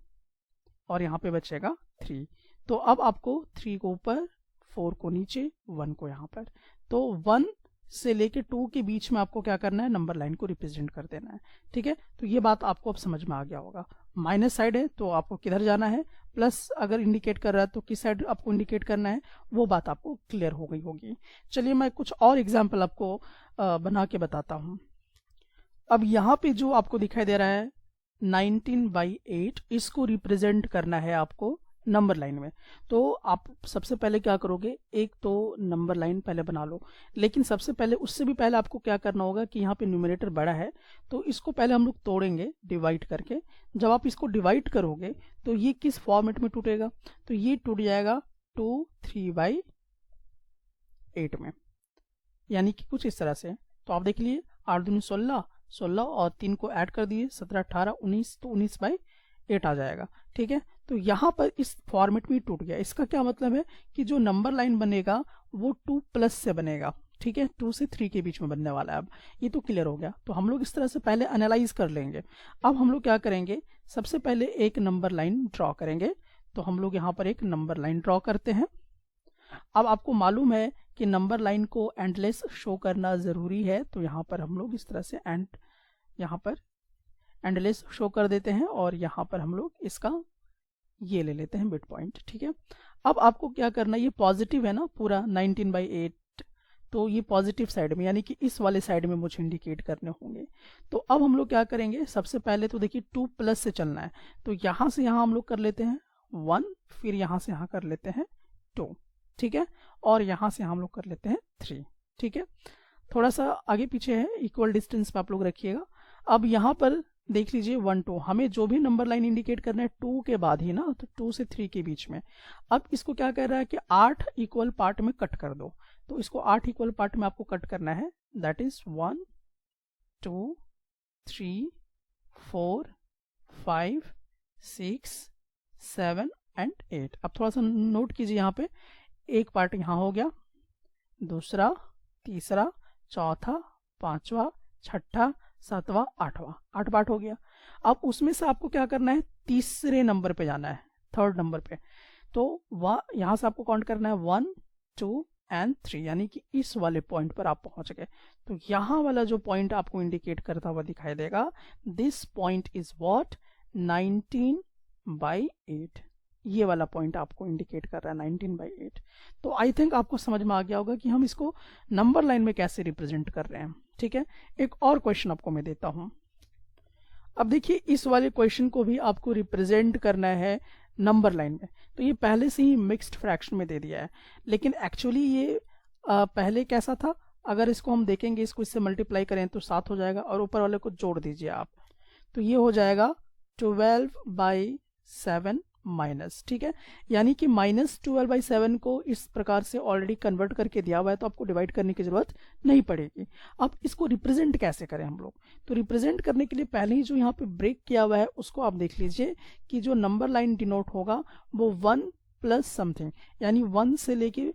और यहाँ पे बचेगा 3। तो अब आपको 3 को ऊपर, 4 को नीचे, 1 को यहाँ पर, तो 1 से लेके 2 के बीच में आपको क्या करना है, नंबर लाइन को रिप्रेजेंट कर देना है। ठीक है, तो ये बात आपको अब समझ में आ गया होगा। माइनस साइड है तो आपको किधर जाना है, प्लस अगर इंडिकेट कर रहा है तो किस साइड आपको इंडिकेट करना है, वो बात आपको क्लियर हो गई होगी। चलिए मैं कुछ और एग्जाम्पल आपको बना के बताता हूँ। अब यहाँ पे जो आपको दिखाई दे रहा है 19/8, इसको रिप्रेजेंट करना है आपको नंबर लाइन में। तो आप सबसे पहले क्या करोगे, एक तो नंबर लाइन पहले बना लो, लेकिन सबसे पहले उससे भी पहले आपको क्या करना होगा कि यहाँ पे न्यूमरेटर बड़ा है, तो इसको पहले हम लोग तोड़ेंगे डिवाइड करके। जब आप इसको डिवाइड करोगे तो ये किस फॉर्मेट में टूटेगा, तो ये टूट जाएगा 2 3/8 में, यानी कि कुछ इस तरह से। तो आप देख लीजिए 8 दूनी 16, 16 और 3 को ऐड कर दिए 17 18 19, तो 19/8 आ जाएगा। ठीक है, तो यहाँ पर इस फॉर्मेट में टूट गया। इसका क्या मतलब है कि जो नंबर लाइन बनेगा वो 2 प्लस से बनेगा। ठीक है, 2 से 3 के बीच में बनने वाला है। अब ये तो क्लियर हो गया। तो हम लोग इस तरह से पहले एनालाइज कर लेंगे। अब हम लोग क्या करेंगे, सबसे पहले एक नंबर लाइन ड्रॉ करेंगे। तो हम लोग यहाँ पर एक नंबर लाइन ड्रॉ करते हैं। अब आपको मालूम है कि नंबर लाइन को एंडलेस शो करना जरूरी है, तो यहाँ पर हम लोग इस तरह से यहाँ पर एंडलेस शो कर देते हैं, और यहाँ पर हम लोग इसका ये ले लेते हैं मिड पॉइंट। ठीक है, अब आपको क्या करना है, ये पॉजिटिव है ना पूरा 19/8, तो ये पॉजिटिव साइड में, यानी कि इस वाले साइड में मुझे इंडिकेट करने होंगे। तो अब हम लोग क्या करेंगे, सबसे पहले तो देखिए 2 प्लस से चलना है, तो यहाँ से यहाँ हम लोग कर लेते हैं 1, फिर यहाँ से यहाँ कर लेते हैं 2। ठीक है, और यहाँ से हम लोग कर लेते हैं 3। ठीक है, थोड़ा सा आगे पीछे है, इक्वल डिस्टेंस पे आप लोग रखिएगा। अब यहाँ पर देख लीजिए 1 2, हमें जो भी नंबर लाइन इंडिकेट करना है 2 के बाद ही ना, तो 2 से 3 के बीच में। अब इसको क्या कह रहा है कि 8 इक्वल पार्ट में कट कर दो, तो इसको 8 इक्वल पार्ट में आपको कट करना है। That is 1 2 3 4 5 6 7 and 8। अब थोड़ा सा नोट कीजिए, यहाँ पे एक पार्ट यहाँ हो गया, दूसरा, तीसरा, चौथा, पांचवा, छठा, सातवां, आठवां, 8 पार्ट हो गया। अब उसमें से आपको क्या करना है, तीसरे नंबर पे जाना है, 3rd नंबर पे। तो यहाँ से आपको काउंट करना है 1 2 एंड 3, यानी कि इस वाले पॉइंट पर आप पहुंच गए। तो यहाँ वाला जो पॉइंट आपको इंडिकेट करता हुआ दिखाई देगा, दिस पॉइंट इज व्हाट, 19/8। ये वाला पॉइंट आपको इंडिकेट कर रहा है 19/8। तो आई थिंक आपको समझ में आ गया होगा कि हम इसको नंबर लाइन में कैसे रिप्रेजेंट कर रहे हैं। ठीक है, एक और क्वेश्चन आपको मैं देता हूं। अब देखिए, इस वाले क्वेश्चन को भी आपको रिप्रेजेंट करना है नंबर लाइन में। तो ये पहले से ही मिक्स्ड फ्रैक्शन में दे दिया है, लेकिन एक्चुअली ये पहले कैसा था, अगर इसको हम देखेंगे, इसको इससे मल्टीप्लाई करें तो 7 हो जाएगा, और ऊपर वाले को जोड़ दीजिए आप, तो ये हो जाएगा 12/7 माइनस। ठीक है, यानी कि -12/7 को इस प्रकार से ऑलरेडी कन्वर्ट करके दिया हुआ है, तो आपको डिवाइड करने की जरूरत नहीं पड़ेगी। अब इसको रिप्रेजेंट कैसे करें हम लोग, तो रिप्रेजेंट करने के लिए पहले ही जो यहाँ पे ब्रेक किया हुआ है उसको आप देख लीजिए कि जो नंबर लाइन डिनोट होगा वो 1 प्लस समथिंग, यानी 1 से लेके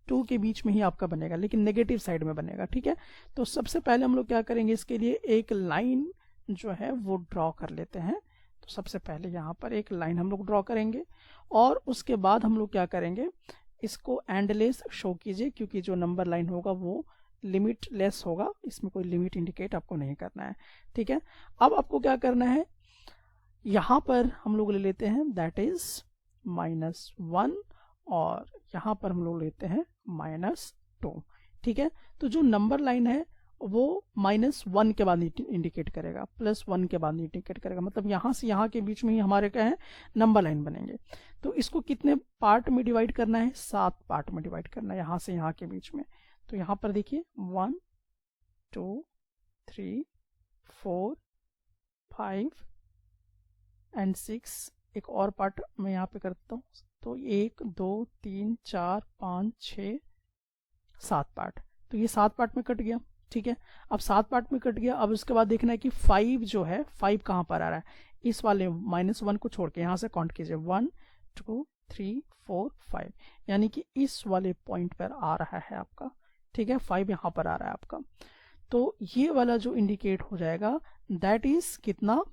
2 के बीच में ही आपका बनेगा, लेकिन नेगेटिव साइड में बनेगा। ठीक है, तो सबसे पहले हम लोग क्या करेंगे, इसके लिए एक लाइन जो है वो ड्रॉ कर लेते हैं। तो सबसे पहले यहाँ पर एक लाइन हम लोग ड्रॉ करेंगे, और उसके बाद हम लोग क्या करेंगे, इसको एंडलेस शो कीजिए, क्योंकि जो नंबर लाइन होगा वो लिमिट लेस होगा, इसमें कोई लिमिट इंडिकेट आपको नहीं करना है। ठीक है, अब आपको क्या करना है, यहाँ पर हम लोग ले लेते हैं दैट इज -1, और यहाँ पर हम लोग लेते हैं -2। ठीक है, तो जो नंबर लाइन है वो -1 के बाद इंडिकेट करेगा, +1 के बाद इंडिकेट करेगा, मतलब यहाँ से यहाँ के बीच में ही हमारे क्या है, नंबर लाइन बनेंगे। तो इसको कितने पार्ट में डिवाइड करना है, 7 पार्ट में डिवाइड करना है, यहाँ से यहाँ के बीच में। तो यहाँ पर देखिए 1 2 3 4 5 एंड 6, एक और पार्ट मैं यहाँ पे करता हूँ, तो 1 2 3 4 5 6 7 पार्ट। तो ये 7 पार्ट में कट गया। ठीक है, अब 7 पार्ट में कट गया। अब उसके बाद देखना है कि 5 जो है, 5 कहाँ पर आ रहा है, इस वाले -1 को छोड़ के यहाँ से काउंट कीजिए, 1 2 3 4 5, यानी कि इस वाले पॉइंट पर आ रहा है आपका। ठीक है, 5 यहाँ पर आ रहा है आपका। तो ये वाला जो इंडिकेट हो जाएगा दैट इज कितना,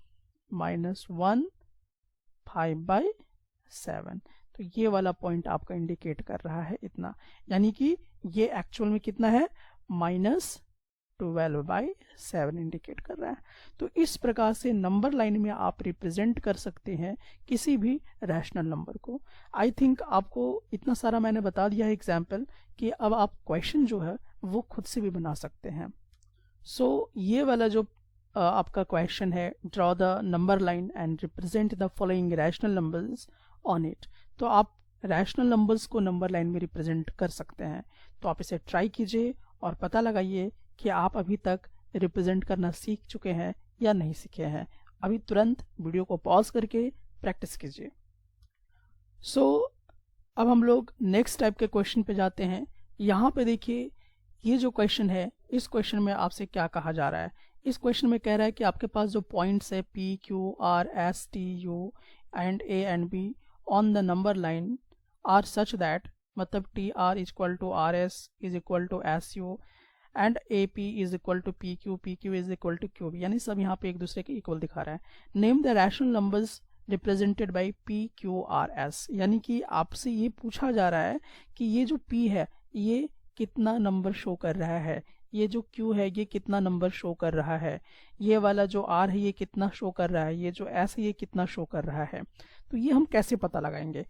-1 5/7। तो ये वाला पॉइंट आपका इंडिकेट कर रहा है इतना, यानी कि ये एक्चुअल में कितना है, -12/7 इंडिकेट कर रहा है। तो इस प्रकार से नंबर लाइन में आप रिप्रेजेंट कर सकते हैं किसी भी रैशनल नंबर को। आई थिंक आपको इतना सारा मैंने बता दिया है एग्जाम्पल, कि अब आप क्वेश्चन जो है वो खुद से भी बना सकते हैं। सो ये वाला जो आपका क्वेश्चन है, draw the number line and represent the following rational numbers on it, तो आप रैशनल नंबर्स को नंबर लाइन में रिप्रेजेंट कर सकते हैं। तो आप इसे ट्राई कीजिए और पता लगाइए कि आप अभी तक रिप्रेजेंट करना सीख चुके हैं या नहीं सीखे हैं। अभी तुरंत वीडियो को पॉज करके प्रैक्टिस कीजिए। सो अब हम लोग नेक्स्ट टाइप के क्वेश्चन पे जाते हैं। यहाँ पे देखिए, ये जो क्वेश्चन है, इस क्वेश्चन में आपसे क्या कहा जा रहा है, इस क्वेश्चन में कह रहा है कि आपके पास जो पॉइंट्स है P, Q, R, S, T, U and A and B on the number line are such that, मतलब TR = RS = SU and AP = PQ, PQ = QB, यानी सब यहाँ पे एक दूसरे के इक्वल दिखा रहा है। Name the rational numbers represented by P, Q, R, S, यानी कि आपसे ये पूछा जा रहा है कि ये जो P है ये कितना नंबर शो कर रहा है, ये जो Q है ये कितना नंबर शो कर रहा है, ये वाला जो R है ये कितना शो कर रहा है, ये जो S है ये कितना शो कर रहा है। तो ये हम कैसे पता लगाएंगे,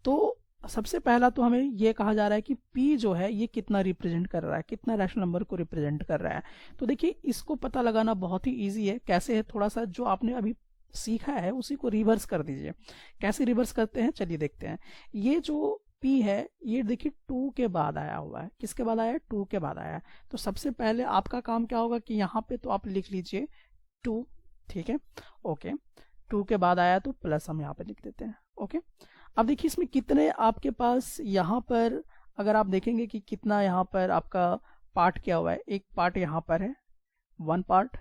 तो सबसे पहला तो हमें ये कहा जा रहा है कि P जो है ये कितना रिप्रेजेंट कर रहा है, कितना रैशनल नंबर को रिप्रेजेंट कर रहा है। तो देखिए, इसको पता लगाना बहुत ही ईजी है। कैसे है, थोड़ा सा जो आपने अभी सीखा है उसी को रिवर्स कर दीजिए। कैसे रिवर्स करते हैं, चलिए देखते हैं। ये जो P है ये देखिए 2 के बाद आया हुआ है। किसके बाद आया है, 2 के बाद आया है। तो सबसे पहले आपका काम क्या होगा कि यहाँ पे तो आप लिख लीजिए 2, ठीक है, ओके। 2 के बाद आया तो प्लस हम यहाँ पे लिख देते हैं, ओके। अब देखिए इसमें कितने आपके पास यहाँ पर, अगर आप देखेंगे कि कितना यहाँ पर आपका पार्ट क्या हुआ है, एक पार्ट यहाँ पर है, 1 पार्ट,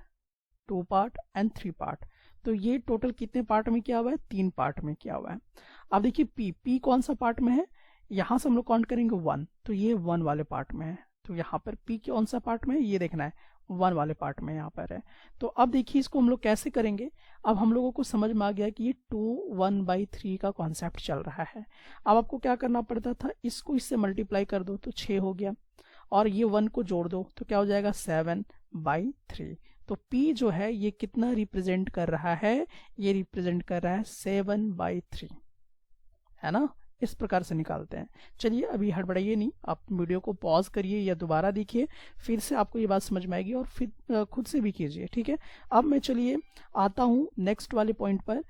2 पार्ट एंड 3 पार्ट। तो ये टोटल कितने पार्ट में किया हुआ है, 3 पार्ट में किया हुआ है। अब देखिए P कौन सा पार्ट में है, यहाँ से हम लोग काउंट करेंगे 1, तो ये 1 वाले पार्ट में है। तो यहाँ पर P कौन सा पार्ट में है, ये देखना है 1 वाले पार्ट में यहाँ पर है। तो अब देखिए इसको हम लोग कैसे करेंगे। अब हम लोगों को समझ में आ गया कि ये 2 1/3 का कॉन्सेप्ट चल रहा है। अब आपको क्या करना पड़ता था, इसको इससे मल्टीप्लाई कर दो तो 6 हो गया, और ये 1 को जोड़ दो तो क्या हो जाएगा 7/3। तो P जो है ये कितना रिप्रेजेंट कर रहा है, ये रिप्रेजेंट कर रहा है 7/3, है ना। इस प्रकार से निकालते हैं। चलिए अभी हड़बड़ाइए नहीं, आप वीडियो को पॉज करिए या दोबारा देखिए, फिर से आपको ये बात समझ में आएगी, और फिर खुद से भी कीजिए, ठीक है। अब मैं चलिए आता हूँ नेक्स्ट वाले पॉइंट पर।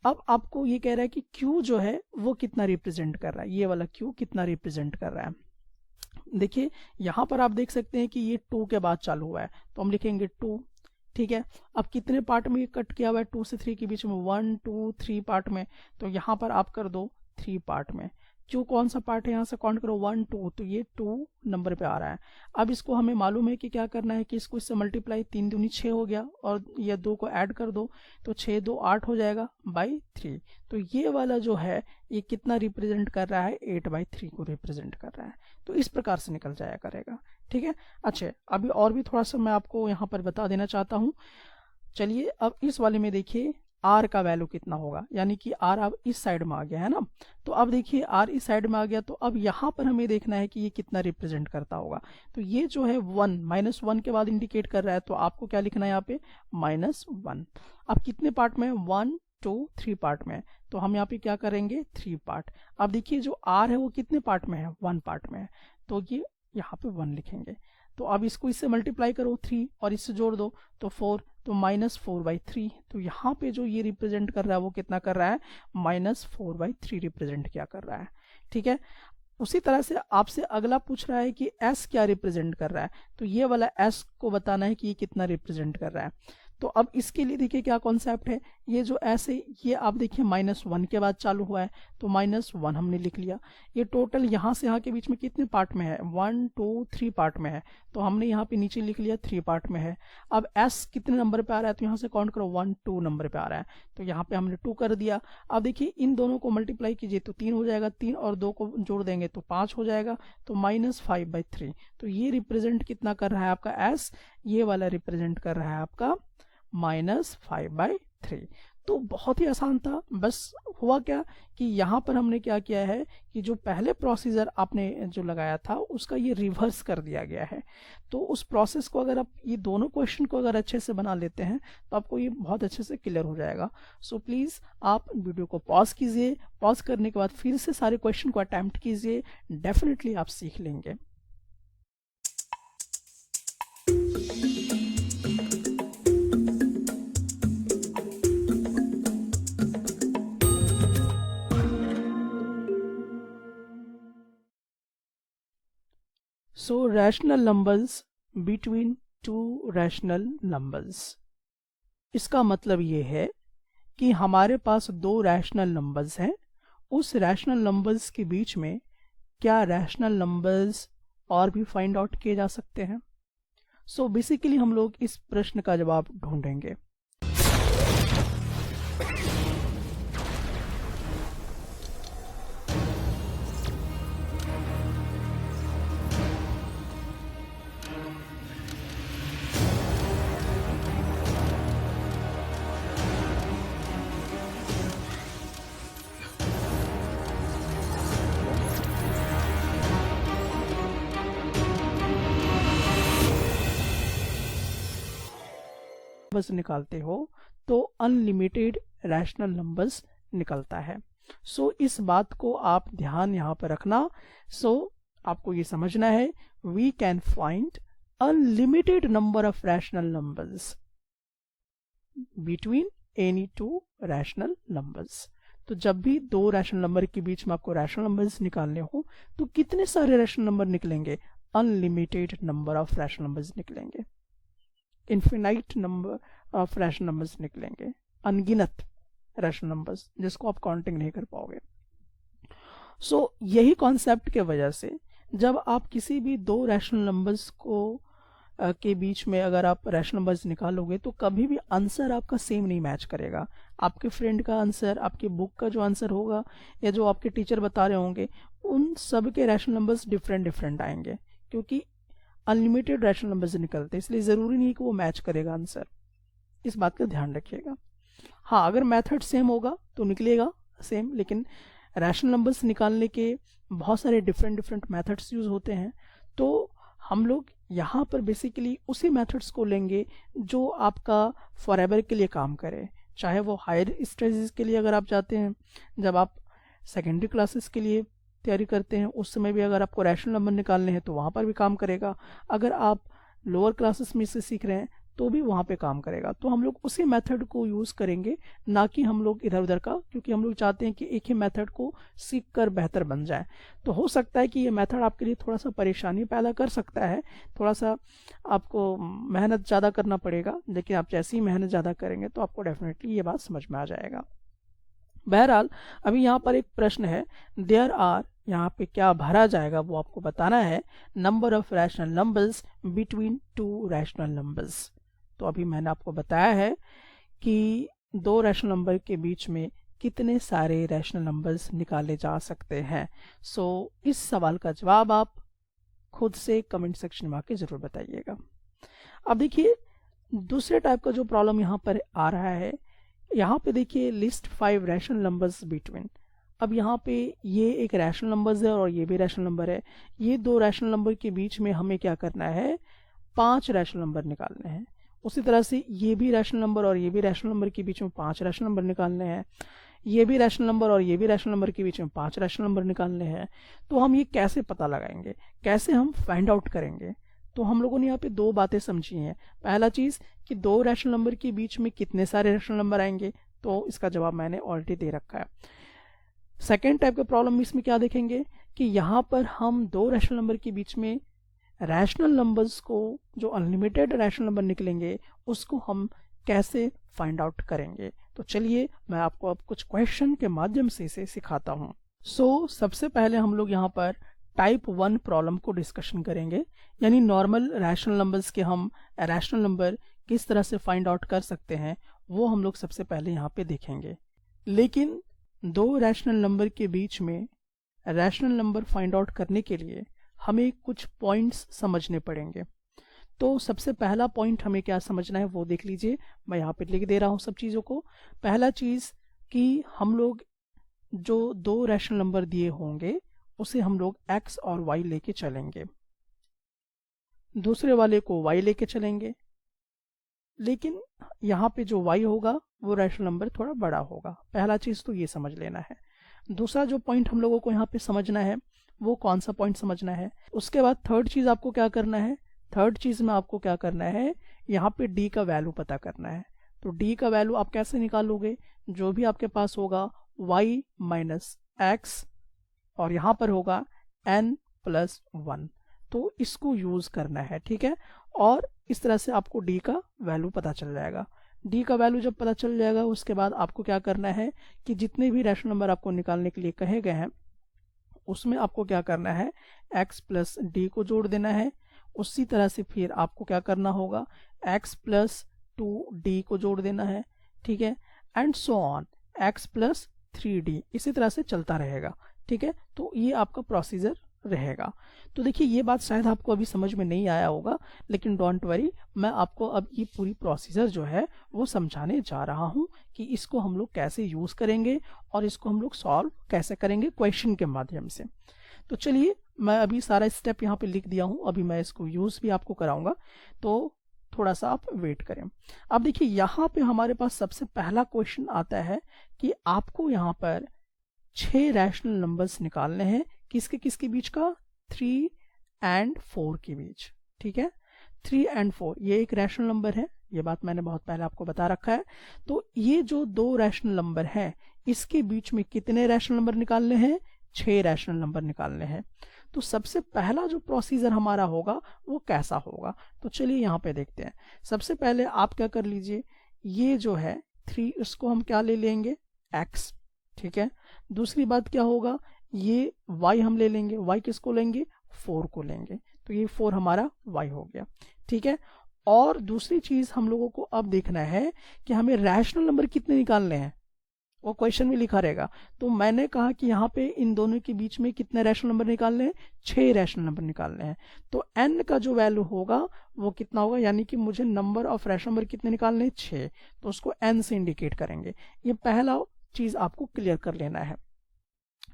अब आपको ये कह रहा है कि Q जो है वो कितना रिप्रेजेंट कर रहा है, ये वाला Q कितना रिप्रेजेंट कर रहा है। देखिए यहाँ पर आप देख सकते हैं कि ये 2 के बाद चालू हुआ है, तो हम लिखेंगे 2, ठीक है। अब कितने पार्ट में ये कट किया हुआ है, 2 से 3 के बीच में, 1 2 3 पार्ट में, तो यहाँ पर आप कर दो 3 पार्ट में। Q कौन सा पार्ट है, यहाँ से काउंट करो 1 2, तो ये 2 नंबर पे आ रहा है। अब इसको हमें मालूम है कि क्या करना है, कि इसको इससे मल्टीप्लाई, 3 दूनी 6 हो गया, और ये 2 को ऐड कर दो तो 6 2 8 हो जाएगा बाई 3। तो ये वाला जो है ये कितना रिप्रेजेंट कर रहा है, 8/3 को रिप्रेजेंट कर रहा है। तो इस प्रकार से निकल जाया करेगा, ठीक है। अच्छा अभी और भी थोड़ा सा मैं आपको यहाँ पर बता देना चाहता हूँ। चलिए अब इस वाले में देखिए R का वैल्यू कितना होगा, यानी कि R अब इस साइड में आ गया है ना। तो अब देखिए R इस साइड में आ गया, तो अब यहाँ पर हमें देखना है कि ये कितना रिप्रेजेंट करता होगा। तो ये जो है 1 -1 के बाद इंडिकेट कर रहा है, तो आपको क्या लिखना है यहाँ पे -1। अब कितने पार्ट में, 1 2 3 पार्ट में, तो हम यहाँ पे क्या करेंगे 3 पार्ट। अब देखिए जो R है वो कितने पार्ट में है, 1 पार्ट में है, तो ये यहाँ पे 1 लिखेंगे। तो अब इसको इससे मल्टीप्लाई करो 3, और इससे जोड़ दो तो 4, तो -4/3। तो यहाँ पे जो ये रिप्रेजेंट कर रहा है वो कितना कर रहा है, -4/3 रिप्रेजेंट क्या कर रहा है, ठीक है। उसी तरह से आपसे अगला पूछ रहा है कि S क्या रिप्रेजेंट कर रहा है, तो ये वाला S को बताना है कि ये कितना रिप्रेजेंट कर रहा है। तो अब इसके लिए देखिए क्या कॉन्सेप्ट है, ये जो S है ये आप देखिए -1 के बाद चालू हुआ है, तो -1 हमने लिख लिया। ये टोटल यहाँ से यहाँ के बीच में कितने पार्ट में है, 1 2 3 पार्ट में है, तो हमने यहाँ पे नीचे लिख लिया 3 पार्ट में है। अब S कितने नंबर पे आ रहा है, तो यहाँ से काउंट करो 1 2 नंबर पे आ रहा है, तो यहाँ पे हमने 2 कर दिया। अब देखिए इन दोनों को मल्टीप्लाई कीजिए तो 3 हो जाएगा, 3 और 2 को जोड़ देंगे तो 5 हो जाएगा, तो -5/3। तो ये रिप्रेजेंट कितना कर रहा है आपका S, ये वाला रिप्रेजेंट कर रहा है आपका -5/3। तो बहुत ही आसान था। बस हुआ क्या कि यहाँ पर हमने क्या किया है कि जो पहले प्रोसीजर आपने जो लगाया था उसका ये रिवर्स कर दिया गया है। तो उस प्रोसेस को अगर आप ये दोनों क्वेश्चन को अगर अच्छे से बना लेते हैं तो आपको ये बहुत अच्छे से क्लियर हो जाएगा। सो प्लीज़ आप वीडियो को पॉज कीजिए, पॉज करने के बाद फिर से सारे क्वेश्चन को अटेम्प्ट कीजिए, डेफिनेटली आप सीख लेंगे। So rational numbers between two rational numbers, इसका मतलब ये है कि हमारे पास 2 रैशनल नंबर्स हैं, उस रैशनल नंबर्स के बीच में क्या रैशनल नंबर्स और भी फाइंड आउट किए जा सकते हैं। सो बेसिकली हम लोग इस प्रश्न का जवाब ढूंढेंगे। नंबर्स निकालते हो तो अनलिमिटेड रैशनल नंबर्स निकलता है। सो इस बात को आप ध्यान यहाँ पर रखना। सो आपको ये समझना है, we can find unlimited number of rational numbers between any 2 rational numbers. तो जब भी 2 रैशनल नंबर के बीच में आपको रैशनल नंबर्स निकालने हो तो कितने सारे रैशनल नंबर निकलेंगे, unlimited number of rational numbers निकलेंगे, infinite number of rational numbers निकलेंगे, अनगिनत रैशनल नंबर्स जिसको आप काउंटिंग नहीं कर पाओगे। सो यही कॉन्सेप्ट के वजह से जब आप किसी भी 2 रैशनल नंबर्स को के बीच में अगर आप रैशनल नंबर्स निकालोगे तो कभी भी आंसर आपका सेम नहीं मैच करेगा। आपके फ्रेंड का आंसर, आपके बुक का जो आंसर होगा या जो आपके टीचर बता रहे होंगे, उन सब के रैशनल नंबर्स डिफरेंट आएंगे, क्योंकि अनलिमिटेड रैशनल नंबर्स निकलते हैं, इसलिए ज़रूरी नहीं कि वो मैच करेगा आंसर, इस बात का ध्यान रखिएगा। हाँ, अगर मेथड सेम होगा तो निकलेगा सेम, लेकिन रैशनल नंबर्स निकालने के बहुत सारे डिफरेंट मेथड्स यूज़ होते हैं, तो हम लोग यहाँ पर बेसिकली उसी मेथड्स को लेंगे जो आपका फॉरएवर के लिए काम करे, चाहे वो हायर स्टडीज़ के लिए अगर आप जाते हैं, जब आप सेकेंडरी क्लासेस के लिए तैयारी करते हैं उस समय भी अगर आपको रैशनल नंबर निकालने हैं तो वहाँ पर भी काम करेगा, अगर आप लोअर क्लासेस में से सीख रहे हैं तो भी वहाँ पे काम करेगा। तो हम लोग उसी मेथड को यूज़ करेंगे, ना कि हम लोग इधर उधर का, क्योंकि हम लोग चाहते हैं कि एक ही मेथड को सीख कर बेहतर बन जाए। तो हो सकता है कि ये मेथड आपके लिए थोड़ा सा परेशानी पैदा कर सकता है, थोड़ा सा आपको मेहनत ज़्यादा करना पड़ेगा, लेकिन आप जैसे ही मेहनत ज़्यादा करेंगे तो आपको डेफिनेटली ये बात समझ में आ जाएगा। बहरहाल अभी यहाँ पर एक प्रश्न है, देयर आर, यहाँ पे क्या भरा जाएगा वो आपको बताना है, number of rational numbers between two rational numbers. तो अभी मैंने आपको बताया है कि दो रैशनल नंबर के बीच में कितने सारे रैशनल नंबर्स निकाले जा सकते हैं। सो इस सवाल का जवाब आप खुद से कमेंट सेक्शन में आके जरूर बताइएगा। अब देखिए दूसरे टाइप का जो प्रॉब्लम यहाँ पर आ रहा है, यहाँ पे देखिए लिस्ट 5 रैशनल नंबर्स बिटवीन। अब यहाँ पे ये एक रैशनल नंबर्स है और ये भी रैशनल नंबर है, ये दो रैशनल नंबर के बीच में हमें क्या करना है, 5 रैशनल नंबर निकालने हैं। उसी तरह से ये भी रैशनल नंबर और ये भी रैशनल नंबर के बीच में 5 रैशनल नंबर निकालने हैं, ये भी रैशनल नंबर और ये भी रैशनल नंबर के बीच में 5 रैशनल नंबर निकालने हैं। तो हम ये कैसे पता लगाएंगे, कैसे हम फाइंड आउट करेंगे? तो हम लोगों ने यहाँ पे दो बातें समझी हैं। पहला चीज कि दो रैशनल नंबर के बीच में कितने सारे रैशनल नंबर आएंगे, तो इसका जवाब मैंने ऑलरेडी दे रखा है। सेकेंड टाइप का प्रॉब्लम इसमें क्या देखेंगे कि यहाँ पर हम दो रैशनल नंबर के बीच में रैशनल नंबर्स को, जो अनलिमिटेड रैशनल नंबर निकलेंगे, उसको हम कैसे फाइंड आउट करेंगे। तो चलिए मैं आपको अब कुछ क्वेश्चन के माध्यम से इसे सिखाता हूँ। सबसे पहले हम लोग यहाँ पर टाइप 1 प्रॉब्लम को डिस्कशन करेंगे, यानी नॉर्मल रैशनल नंबर्स के हम रैशनल नंबर किस तरह से फाइंड आउट कर सकते हैं वो हम लोग सबसे पहले यहाँ पे देखेंगे। लेकिन दो रैशनल नंबर के बीच में रैशनल नंबर फाइंड आउट करने के लिए हमें कुछ पॉइंट्स समझने पड़ेंगे। तो सबसे पहला पॉइंट हमें क्या समझना है वो देख लीजिए, मैं यहाँ पे लिख दे रहा हूँ सब चीज़ों को। पहला चीज़ कि हम लोग जो दो रैशनल नंबर दिए होंगे उसे हम लोग x और y लेके चलेंगे, दूसरे वाले को y लेके चलेंगे, लेकिन यहाँ पे जो y होगा वो रैशनल नंबर थोड़ा बड़ा होगा। पहला चीज़ तो ये समझ लेना है। दूसरा जो पॉइंट हम लोगों को यहाँ पे समझना है वो कौन सा पॉइंट समझना है, उसके बाद थर्ड चीज़ आपको क्या करना है, थर्ड चीज़ में आपको क्या करना है, यहाँ पे d का वैल्यू पता करना है। तो d का वैल्यू आप कैसे निकालोगे, जो भी आपके पास होगा y माइनस x और यहाँ पर होगा n+1, तो इसको यूज करना है, ठीक है। और इस तरह से आपको d का वैल्यू पता चल जाएगा। d का वैल्यू जब पता चल जाएगा उसके बाद आपको क्या करना है कि जितने भी रैशनल नंबर आपको निकालने के लिए कहे गए हैं उसमें आपको क्या करना है, x प्लस d को जोड़ देना है। उसी तरह से फिर आपको क्या करना होगा, x प्लस 2d को जोड़ देना है, ठीक है, and so on, x plus 3d, इसी तरह से चलता रहेगा, ठीक है। तो ये आपका प्रोसीजर रहेगा। तो देखिए ये बात शायद आपको अभी समझ में नहीं आया होगा, लेकिन डोंट वरी, मैं आपको अब ये पूरी प्रोसीजर जो है वो समझाने जा रहा हूँ कि इसको हम लोग कैसे यूज करेंगे और इसको हम लोग सॉल्व कैसे करेंगे क्वेश्चन के माध्यम से। तो चलिए मैं अभी सारा स्टेप यहाँ पे लिख दिया हूँ, अभी मैं इसको यूज भी आपको कराऊंगा, तो थोड़ा सा आप वेट करें। अब देखिए यहाँ पे हमारे पास सबसे पहला क्वेश्चन आता है कि आपको यहाँ पर 6 रैशनल नंबर्स निकालने हैं, किसके किसके बीच का, 3 और 4 के बीच, ठीक है। 3 और 4 ये एक रैशनल नंबर है, ये बात मैंने बहुत पहले आपको बता रखा है। तो ये जो दो रैशनल नंबर हैं इसके बीच में कितने रैशनल नंबर निकालने हैं, 6 रैशनल नंबर निकालने हैं। तो सबसे पहला जो प्रोसीजर हमारा होगा वो कैसा होगा, तो चलिए यहाँ पे देखते हैं। सबसे पहले आप क्या कर लीजिए, ये जो है 3 इसको हम क्या ले लेंगे, x, ठीक है। दूसरी बात क्या होगा, ये y हम ले लेंगे, y किसको लेंगे, 4 को लेंगे, तो ये 4 हमारा y हो गया, ठीक है। और दूसरी चीज हम लोगों को अब देखना है कि हमें रैशनल नंबर कितने निकालने हैं, वो क्वेश्चन में लिखा रहेगा। तो मैंने कहा कि यहाँ पे इन दोनों के बीच में कितने रैशनल नंबर निकालने हैं, 6 रैशनल नंबर निकालने हैं। तो n का जो वैल्यू होगा वो कितना होगा, यानी कि मुझे नंबर ऑफ रैशनल नंबर कितने निकालने हैं, 6, तो उसको n से इंडिकेट करेंगे। ये पहला चीज आपको क्लियर कर लेना है,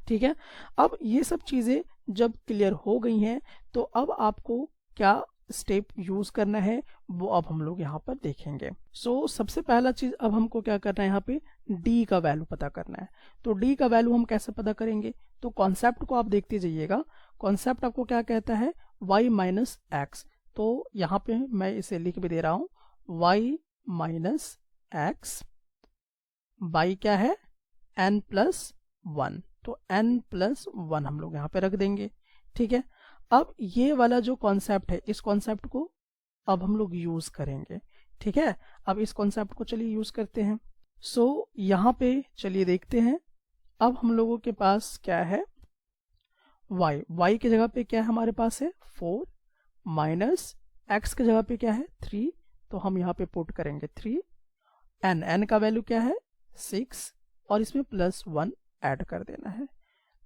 ठीक है। अब ये सब चीजें जब क्लियर हो गई हैं तो अब आपको क्या स्टेप यूज करना है वो अब हम लोग यहाँ पर देखेंगे। सबसे पहला चीज अब हमको क्या करना है, यहाँ पे d का वैल्यू पता करना है। तो d का वैल्यू हम कैसे पता करेंगे, तो कॉन्सेप्ट को आप देखते जाइएगा। कॉन्सेप्ट आपको क्या कहता है, y माइनस एक्स। तो यहाँ पे मैं इसे लिख भी दे रहा हूँ, y माइनस एक्स बाई क्या है, n प्लस 1। तो n प्लस 1 हम लोग यहाँ पे रख देंगे, ठीक है। अब ये वाला जो कॉन्सेप्ट है, इस कॉन्सेप्ट को अब हम लोग यूज करेंगे, ठीक है। अब इस कॉन्सेप्ट को चलिए यूज करते हैं। यहाँ पे चलिए देखते हैं। अब हम लोगों के पास क्या है, y की जगह पे क्या है हमारे पास है 4, माइनस x की जगह पे क्या है 3, तो हम यहाँ पे पुट करेंगे 3, n का वैल्यू क्या है 6, और इसमें प्लस 1 ऐड कर देना है।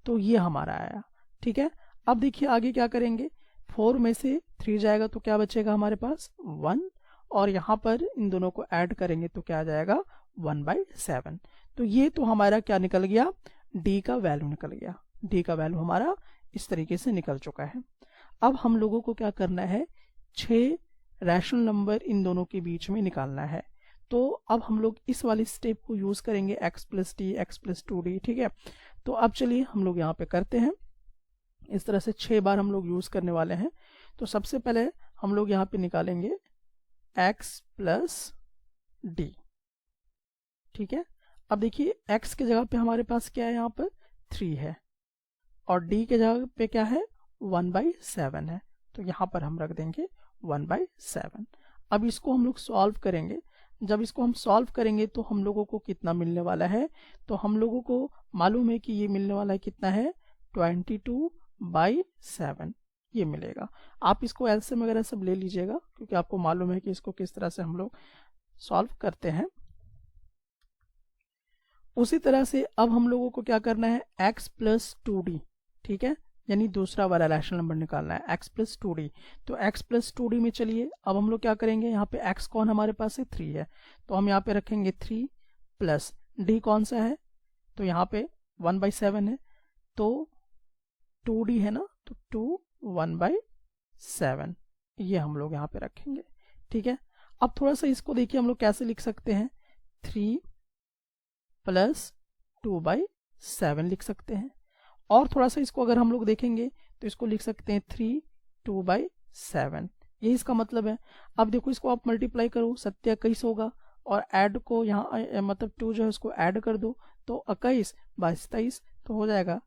तो ये हमारा आया, ठीक है। अब देखिए आगे क्या करेंगे, 4 में से 3 जाएगा तो क्या बचेगा हमारे पास 1, और यहाँ पर इन दोनों को ऐड करेंगे तो क्या आ जाएगा 1/7। तो ये तो हमारा क्या निकल गया, d का वैल्यू निकल गया। d का वैल्यू हमारा इस तरीके से निकल चुका है। अब हम लोगों को क्या करना है, 6 रैशनल नंबर इन दोनों के बीच में निकालना है। तो अब हम लोग इस वाले स्टेप को यूज करेंगे, x plus T, x plus 2d, ठीक है। तो अब चलिए हम लोग यहाँ पे करते हैं। इस तरह से 6 बार हम लोग यूज करने वाले हैं। तो सबसे पहले हम लोग यहाँ पे निकालेंगे x प्लस डी, ठीक है। अब देखिए x के जगह पे हमारे पास क्या है, यहाँ पर 3 है, और d के जगह पे क्या है 1/7 है। तो यहाँ पर हम रख देंगे 1/7। अब इसको हम लोग सॉल्व करेंगे। जब इसको हम सॉल्व करेंगे तो हम लोगों को कितना मिलने वाला है, तो हम लोगों को मालूम है कि ये मिलने वाला है कितना है 22/7 ये मिलेगा। आप इसको एलसीएम वगैरह सब ले लीजिएगा, क्योंकि आपको मालूम है कि इसको किस तरह से हम लोग सॉल्व करते हैं। उसी तरह से अब हम लोगों को क्या करना है, x प्लस 2d, ठीक है, यानी दूसरा वाला रैशनल नंबर निकालना है, x प्लस 2d। तो x प्लस 2d में चलिए अब हम लोग क्या करेंगे, यहाँ पे x कौन हमारे पास है 3 है, तो हम यहाँ पे रखेंगे 3 प्लस d कौन सा है, तो यहाँ पे 1/7 है, तो 2d है ना, तो 2 1/7 ये हम लोग यहाँ पे रखेंगे, ठीक है। अब थोड़ा सा इसको देखिए हम लोग कैसे लिख सकते हैं, 3 प्लस 2/7 लिख सकते हैं। और थोड़ा सा इसको अगर हम लोग देखेंगे तो इसको लिख सकते हैं 3 2/7, यही इसका मतलब है। अब देखो इसको आप मल्टीप्लाई करो, 7 21 होगा, और ऐड को यहाँ मतलब 2 जो है उसको ऐड कर दो, तो 21 22 23, तो हो जाएगा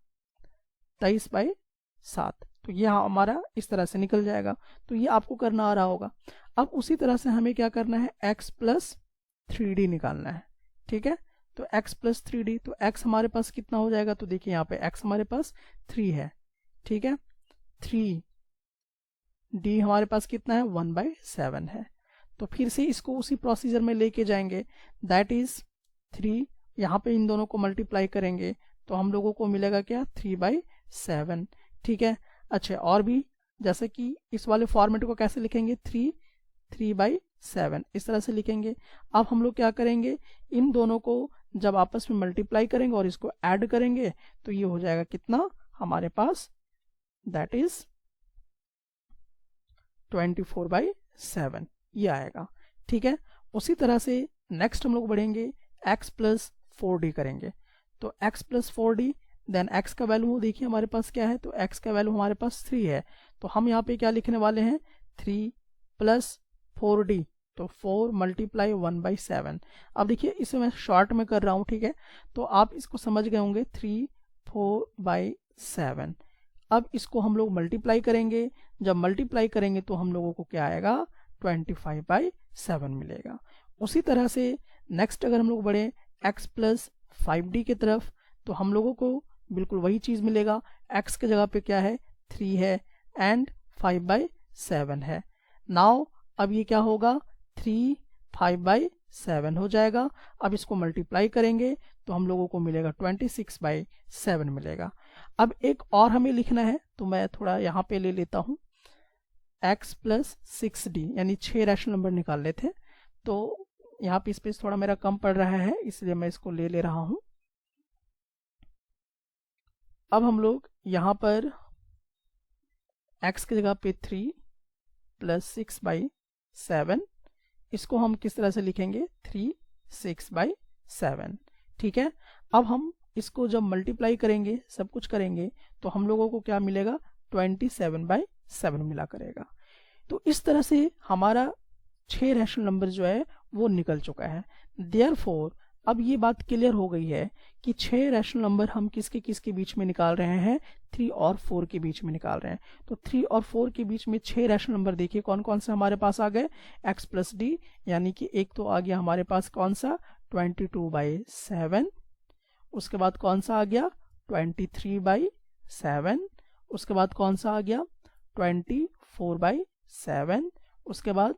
23/7। तो ये हमारा इस तरह से निकल जाएगा। तो ये आपको करना आ रहा होगा। अब उसी तरह से हमें क्या करना है, x प्लस 3d निकालना है, ठीक है। तो x प्लस 3d, तो x हमारे पास कितना हो जाएगा, तो देखिए यहाँ पे x हमारे पास 3 है, ठीक है। 3d हमारे पास कितना है 1/7 है। तो फिर से इसको उसी प्रोसीजर में लेके जाएंगे, दैट इज 3, यहाँ पे इन दोनों को मल्टीप्लाई करेंगे तो हम लोगों को मिलेगा क्या 3/7, ठीक है। अच्छा, और भी जैसे कि इस वाले फॉर्मेट को कैसे लिखेंगे, 3/7 इस तरह से लिखेंगे। अब हम लोग क्या करेंगे, इन दोनों को जब आपस में मल्टीप्लाई करेंगे और इसको ऐड करेंगे तो ये हो जाएगा कितना हमारे पास, दैट इज 24/7 ये आएगा, ठीक है। उसी तरह से नेक्स्ट हम लोग बढ़ेंगे, x प्लस 4d करेंगे। तो x plus 4d, then x का वैल्यू देखिए हमारे पास क्या है, तो x का वैल्यू हमारे पास 3 है, तो हम यहाँ पे क्या लिखने वाले हैं 3 प्लस 4d, तो 4 मल्टीप्लाई 1/7। अब देखिए इसे मैं शॉर्ट में कर रहा हूँ, ठीक है, तो आप इसको समझ गए होंगे 3 4/7। अब इसको हम लोग मल्टीप्लाई करेंगे, जब मल्टीप्लाई करेंगे तो हम लोगों को क्या आएगा 25/7 मिलेगा। उसी तरह से नेक्स्ट अगर हम लोग बढ़े x प्लस 5d की तरफ, तो हम लोगों को बिल्कुल वही चीज मिलेगा, x के जगह पे क्या है 3 है एंड 5/7 है। नाउ अब ये क्या होगा 3 5/7 हो जाएगा। अब इसको मल्टीप्लाई करेंगे तो हम लोगों को मिलेगा 26/7 मिलेगा। अब एक और हमें लिखना है, तो मैं थोड़ा यहाँ पे ले लेता हूँ x + 6d, यानी 6 रैशनल नंबर निकालने थे। तो यहाँ पे स्पेस थोड़ा मेरा कम पड़ रहा है, इसलिए मैं इसको ले रहा हूँ। अब हम लोग यहाँ पर x की जगह पे 3 + 6/7, इसको हम किस तरह से लिखेंगे, 3 6/7, ठीक है। अब हम इसको जब मल्टीप्लाई करेंगे, सब कुछ करेंगे, तो हम लोगों को क्या मिलेगा, 27/7 मिला करेगा। तो इस तरह से हमारा 6 रैशनल नंबर जो है वो निकल चुका है। देयरफॉर अब ये बात क्लियर हो गई है कि 6 रैशनल नंबर हम किसके किसके बीच में निकाल रहे हैं, 3 और 4 के बीच में निकाल रहे हैं। तो 3 और 4 के बीच में 6 रैशनल नंबर देखिए कौन कौन से हमारे पास आ गए, x + d, यानी कि एक तो आ गया हमारे पास कौन सा, 22/7, उसके बाद कौन सा आ गया, 23/7, उसके बाद कौन सा आ गया, 24/7, उसके बाद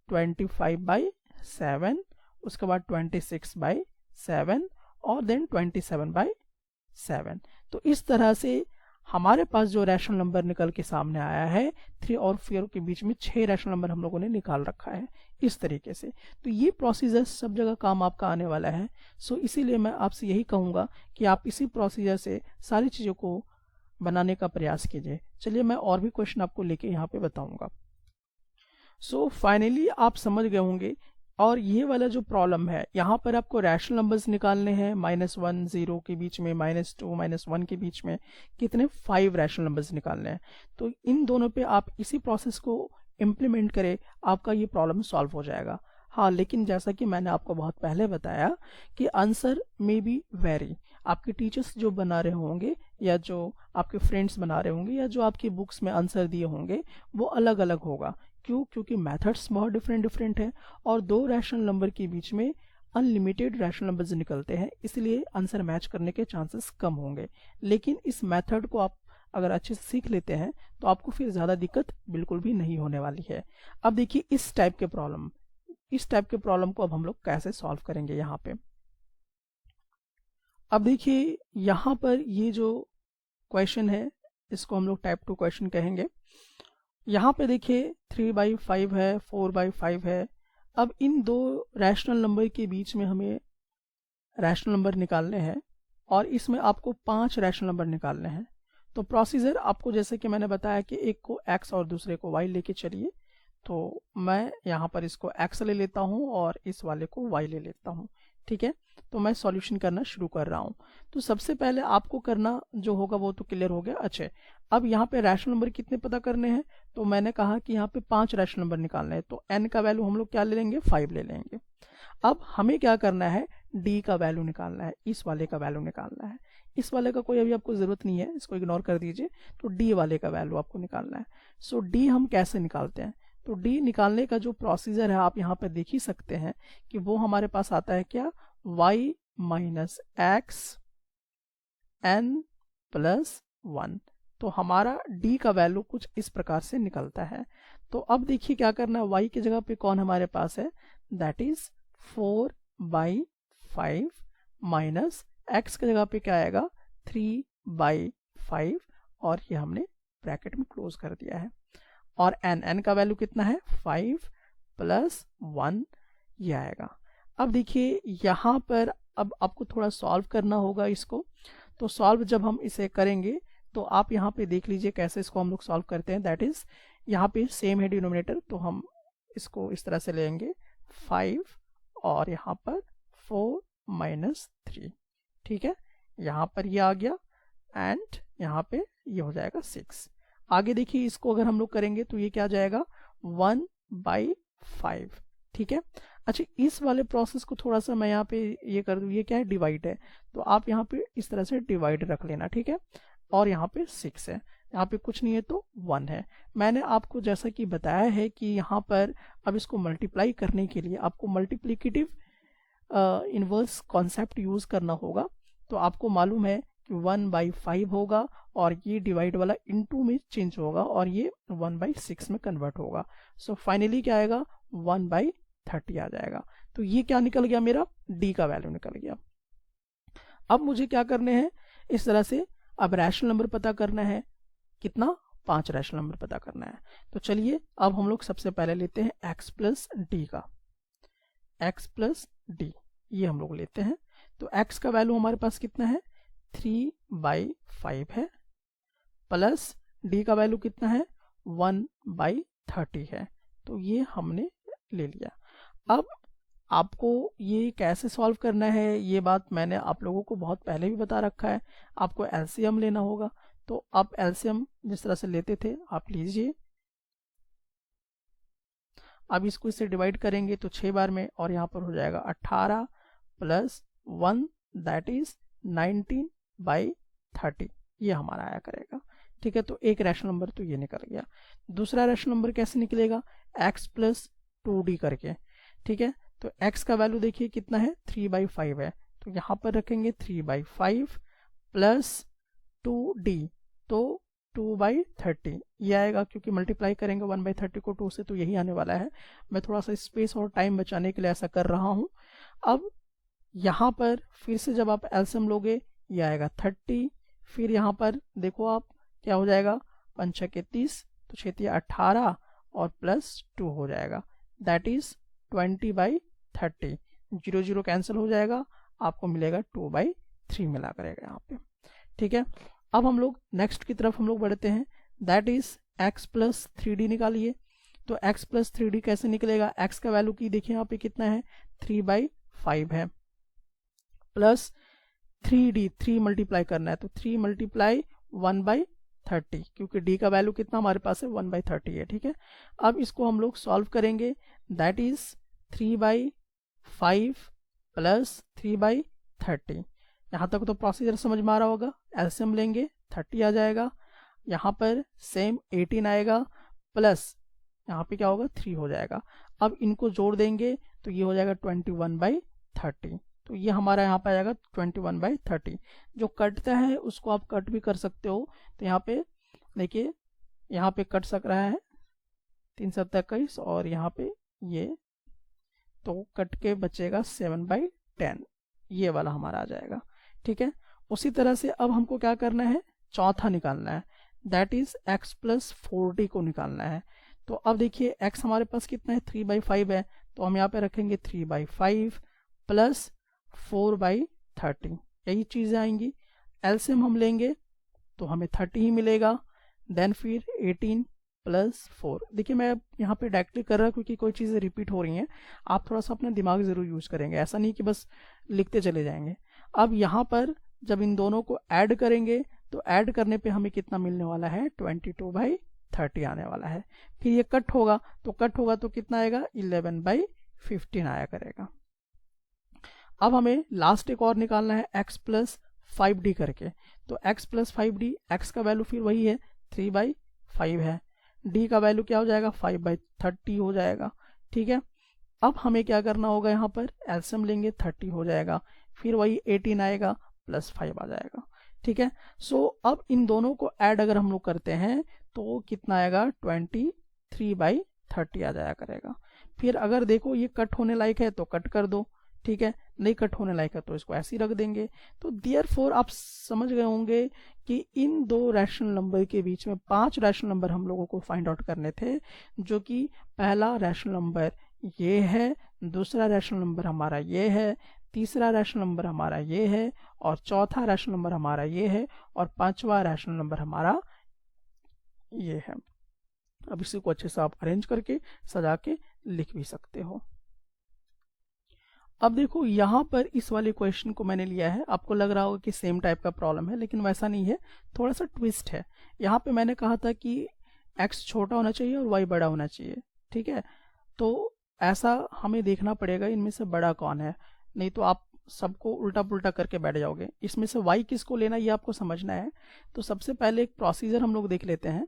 25/7, उसके बाद 26/7 और देन 27/7। तो इस तरह से हमारे पास जो रैशनल नंबर निकल के सामने आया है, 3 और 4 के बीच में 6 रैशनल नंबर हम लोगों ने निकाल रखा है इस तरीके से। तो ये प्रोसीजर सब जगह काम आपका आने वाला है। सो इसीलिए मैं आपसे यही कहूँगा कि आप इसी प्रोसीजर से सारी चीज़ों को बनाने का प्रयास कीजिए। चलिए मैं और भी क्वेश्चन आपको लेके यहाँ पे बताऊँगा। सो फाइनली आप समझ गए होंगे, और ये वाला जो प्रॉब्लम है, यहाँ पर आपको रैशनल नंबर्स निकालने हैं, -1 0 के बीच में, -2 -1 के बीच में कितने, 5 रैशनल नंबर्स निकालने हैं। तो इन दोनों पे आप इसी प्रोसेस को इम्प्लीमेंट करें, आपका ये प्रॉब्लम सॉल्व हो जाएगा। हाँ, लेकिन जैसा कि मैंने आपको बहुत पहले बताया कि आंसर में बी वेरी, आपके टीचर्स जो बना रहे होंगे या जो आपके फ्रेंड्स बना रहे होंगे या जो आपकी बुक्स में आंसर दिए होंगे वो अलग अलग होगा। क्यों? क्योंकि मेथड्स बहुत डिफरेंट है और 2 रैशनल नंबर के बीच में अनलिमिटेड रैशनल नंबर्स निकलते हैं, इसलिए आंसर मैच करने के चांसेस कम होंगे। लेकिन इस मेथड को आप अगर अच्छे से सीख लेते हैं तो आपको फिर ज़्यादा दिक्कत बिल्कुल भी नहीं होने वाली है। अब देखिए इस टाइप के प्रॉब्लम को अब हम लोग कैसे सॉल्व करेंगे। यहाँ पे अब देखिए यहाँ पर ये जो क्वेश्चन है इसको हम लोग टाइप 2 क्वेश्चन कहेंगे। यहाँ पे देखिए 3/5 है, 4/5 है। अब इन 2 रैशनल नंबर के बीच में हमें रैशनल नंबर निकालने हैं और इसमें आपको 5 रैशनल नंबर निकालने हैं। तो प्रोसीजर आपको जैसे कि मैंने बताया कि एक को x और दूसरे को y लेके चलिए। तो मैं यहाँ पर इसको x ले लेता हूँ और इस वाले को y ले लेता हूँ, ठीक है। तो मैं सॉल्यूशन करना शुरू कर रहा हूँ। तो सबसे पहले आपको करना जो होगा वो तो क्लियर हो गया। अच्छा, अब यहाँ पे रैशनल नंबर कितने पता करने हैं, तो मैंने कहा कि यहाँ पे 5 रैशनल नंबर निकालने हैं। तो n का वैल्यू हम लोग क्या ले लेंगे, 5 ले लेंगे। अब हमें क्या करना है, d का वैल्यू निकालना है, इस वाले का वैल्यू निकालना है। इस वाले का कोई अभी आपको ज़रूरत नहीं है, इसको इग्नोर कर दीजिए। तो d वाले का वैल्यू आपको निकालना है। सो d हम कैसे निकालते हैं, तो d निकालने का जो प्रोसीजर है आप यहाँ पर देख ही सकते हैं कि वो हमारे पास आता है क्या, y - x n + 1। तो हमारा d का वैल्यू कुछ इस प्रकार से निकलता है। तो अब देखिए क्या करना है, y की जगह पे कौन हमारे पास है, दैट इज 4/5 माइनस x की जगह पे क्या आएगा, 3/5, और ये हमने ब्रैकेट में क्लोज कर दिया है। और n का वैल्यू कितना है, 5 + 1 ये आएगा। अब देखिए यहाँ पर अब आपको थोड़ा सॉल्व करना होगा इसको। तो सॉल्व जब हम इसे करेंगे तो आप यहाँ पे देख लीजिए कैसे इसको हम लोग सॉल्व करते हैं। दैट इज यहाँ पे सेम है डिनोमिनेटर, तो हम इसको इस तरह से लेंगे 5 और यहाँ पर 4 - 3, ठीक है। यहाँ पर ये आ गया एंड यहाँ पे ये हो जाएगा 6। आगे देखिए इसको अगर हम लोग करेंगे तो ये क्या जाएगा, 1/5, ठीक है। अच्छा, इस वाले प्रोसेस को थोड़ा सा मैं यहाँ पे ये कर दूँ, ये क्या है, डिवाइड है। तो आप यहाँ पे इस तरह से डिवाइड रख लेना, ठीक है। और यहाँ पे 6 है, यहाँ पे कुछ नहीं है तो 1 है। मैंने आपको जैसा कि बताया है कि यहाँ पर अब इसको मल्टीप्लाई करने के लिए आपको मल्टीप्लिकेटिव इनवर्स कॉन्सेप्ट यूज़ करना होगा। तो आपको मालूम है कि 1/5 होगा और ये डिवाइड वाला इनटू में चेंज होगा और ये 1/6 में कन्वर्ट होगा। सो फाइनली क्या आएगा, 1/30 आ जाएगा। तो ये क्या निकल गया, मेरा d का वैल्यू निकल गया। अब मुझे क्या करने हैं इस तरह से, अब रैशनल नंबर पता करना है, कितना, 5 रैशनल नंबर पता करना है। तो चलिए अब हम लोग सबसे पहले लेते हैं x प्लस डी का, x प्लस डी ये हम लोग लेते हैं। तो x का वैल्यू हमारे पास कितना है, 3/5 है, प्लस d का वैल्यू कितना है, 1/30 है। तो ये हमने ले लिया। अब आपको ये कैसे सॉल्व करना है ये बात मैंने आप लोगों को बहुत पहले भी बता रखा है। आपको एलसीएम लेना होगा, तो आप एलसीएम जिस तरह से लेते थे आप लीजिए। अब इसको इससे डिवाइड करेंगे तो 6 बार में, और यहाँ पर हो जाएगा 18 प्लस 1 दैट इज 19/30, ये हमारा आया करेगा। ठीक है, तो एक रैशनल नंबर तो ये निकल गया। दूसरा रैशनल नंबर कैसे निकलेगा, x प्लस 2d करके। ठीक है, तो x का वैल्यू देखिए कितना है, 3/5 है, तो यहाँ पर रखेंगे 3/5 प्लस 2d, तो 2/30 ये आएगा, क्योंकि मल्टीप्लाई करेंगे 1/30 को 2 से तो यही आने वाला है। मैं थोड़ा सा स्पेस और टाइम बचाने के लिए ऐसा कर रहा हूँ। अब यहाँ पर फिर से जब आप एलसीएम लोगे ये आएगा 30, फिर यहाँ पर देखो आप क्या हो जाएगा, 5 6 के 30, तो 6 18 और प्लस 2 हो जाएगा, दैट इज 20/30। 0 0 कैंसिल हो जाएगा, आपको मिलेगा 2/3 मिला करेगा यहाँ पे। ठीक है, अब हम लोग नेक्स्ट की तरफ हम लोग बढ़ते हैं, that is x plus 3d निकालिए। तो x प्लस 3d कैसे निकलेगा, x का वैल्यू की देखिए यहाँ पे कितना है, 3/5 है, प्लस 3d, 3 मल्टीप्लाई करना है, तो 3 मल्टीप्लाई 1/30, क्योंकि d का वैल्यू कितना हमारे पास है, 1/30 है। ठीक है, अब इसको हम लोग सॉल्व करेंगे, दैट इज 3/5 प्लस 3/30। यहाँ तक तो प्रोसीजर समझ में आ रहा होगा। एलसीएम लेंगे 30 आ जाएगा, यहाँ पर सेम 18 आएगा, प्लस यहाँ पे क्या होगा, 3 हो जाएगा। अब इनको जोड़ देंगे तो ये हो जाएगा 21/30, तो ये हमारा यहाँ पे आएगा 21/30। जो कटता है उसको आप कट भी कर सकते हो, तो यहाँ पे देखिए, यहाँ पे कट सक रहा है 3 7 21, और यहाँ पे ये, तो कट के बचेगा 7/10, ये वाला हमारा आ जाएगा। ठीक है, उसी तरह से अब हमको क्या करना है, चौथा निकालना है, that is x plus 4d को निकालना है। तो अब देखिए x हमारे पास कितना है, 3/5 है, तो हम यहाँ पे रखेंगे 3/5 प्लस 4/30, यही चीज़ें आएंगी। एलसीएम हम लेंगे तो हमें 30 ही मिलेगा, देन फिर 18 प्लस 4। देखिए मैं यहाँ पे डायरेक्टली कर रहा हूँ क्योंकि कोई चीज़ें रिपीट हो रही हैं, आप थोड़ा सा अपना दिमाग ज़रूर यूज़ करेंगे, ऐसा नहीं कि बस लिखते चले जाएंगे। अब यहाँ पर जब इन दोनों को ऐड करेंगे तो ऐड करने पे हमें कितना मिलने वाला है, 22/30 आने वाला है। फिर ये कट होगा, तो कट होगा तो कितना आएगा, 11/15 आया करेगा। अब हमें लास्ट एक और निकालना है, x प्लस 5d करके। तो x प्लस 5d, x का वैल्यू फिर वही है 3/5 है, d का वैल्यू क्या हो जाएगा, 5/30 हो जाएगा। ठीक है, अब हमें क्या करना होगा, यहाँ पर एलसीएम लेंगे 30 हो जाएगा, फिर वही 18 आएगा, प्लस 5 आ जाएगा। ठीक है, सो अब इन दोनों को ऐड अगर हम लोग करते हैं तो कितना आएगा, 23/30 आ जाया करेगा। फिर अगर देखो ये कट होने लायक है तो कट कर दो, ठीक है, नहीं कट होने लायक है तो इसको ऐसे ही रख देंगे। तो देयरफॉर आप समझ गए होंगे कि इन दो रैशनल नंबर के बीच में 5 रैशनल नंबर हम लोगों को फाइंड आउट करने थे, जो कि पहला रैशनल नंबर ये है, दूसरा रैशनल नंबर हमारा ये है, तीसरा रैशनल नंबर हमारा ये है, और चौथा रैशनल नंबर हमारा ये है, और पांचवा रैशनल नंबर हमारा ये है। अब इसी को अच्छे से आप अरेंज करके सजा के लिख भी सकते हो। अब देखो यहाँ पर इस वाले क्वेश्चन को मैंने लिया है, आपको लग रहा होगा कि सेम टाइप का प्रॉब्लम है, लेकिन वैसा नहीं है, थोड़ा सा ट्विस्ट है। यहाँ पे मैंने कहा था कि x छोटा होना चाहिए और y बड़ा होना चाहिए। ठीक है, तो ऐसा हमें देखना पड़ेगा इनमें से बड़ा कौन है, नहीं तो आप सबको उल्टा पुल्टा करके बैठ जाओगे। इसमें से y किसको लेना ये आपको समझना है। तो सबसे पहले एक प्रोसीजर हम लोग देख लेते हैं।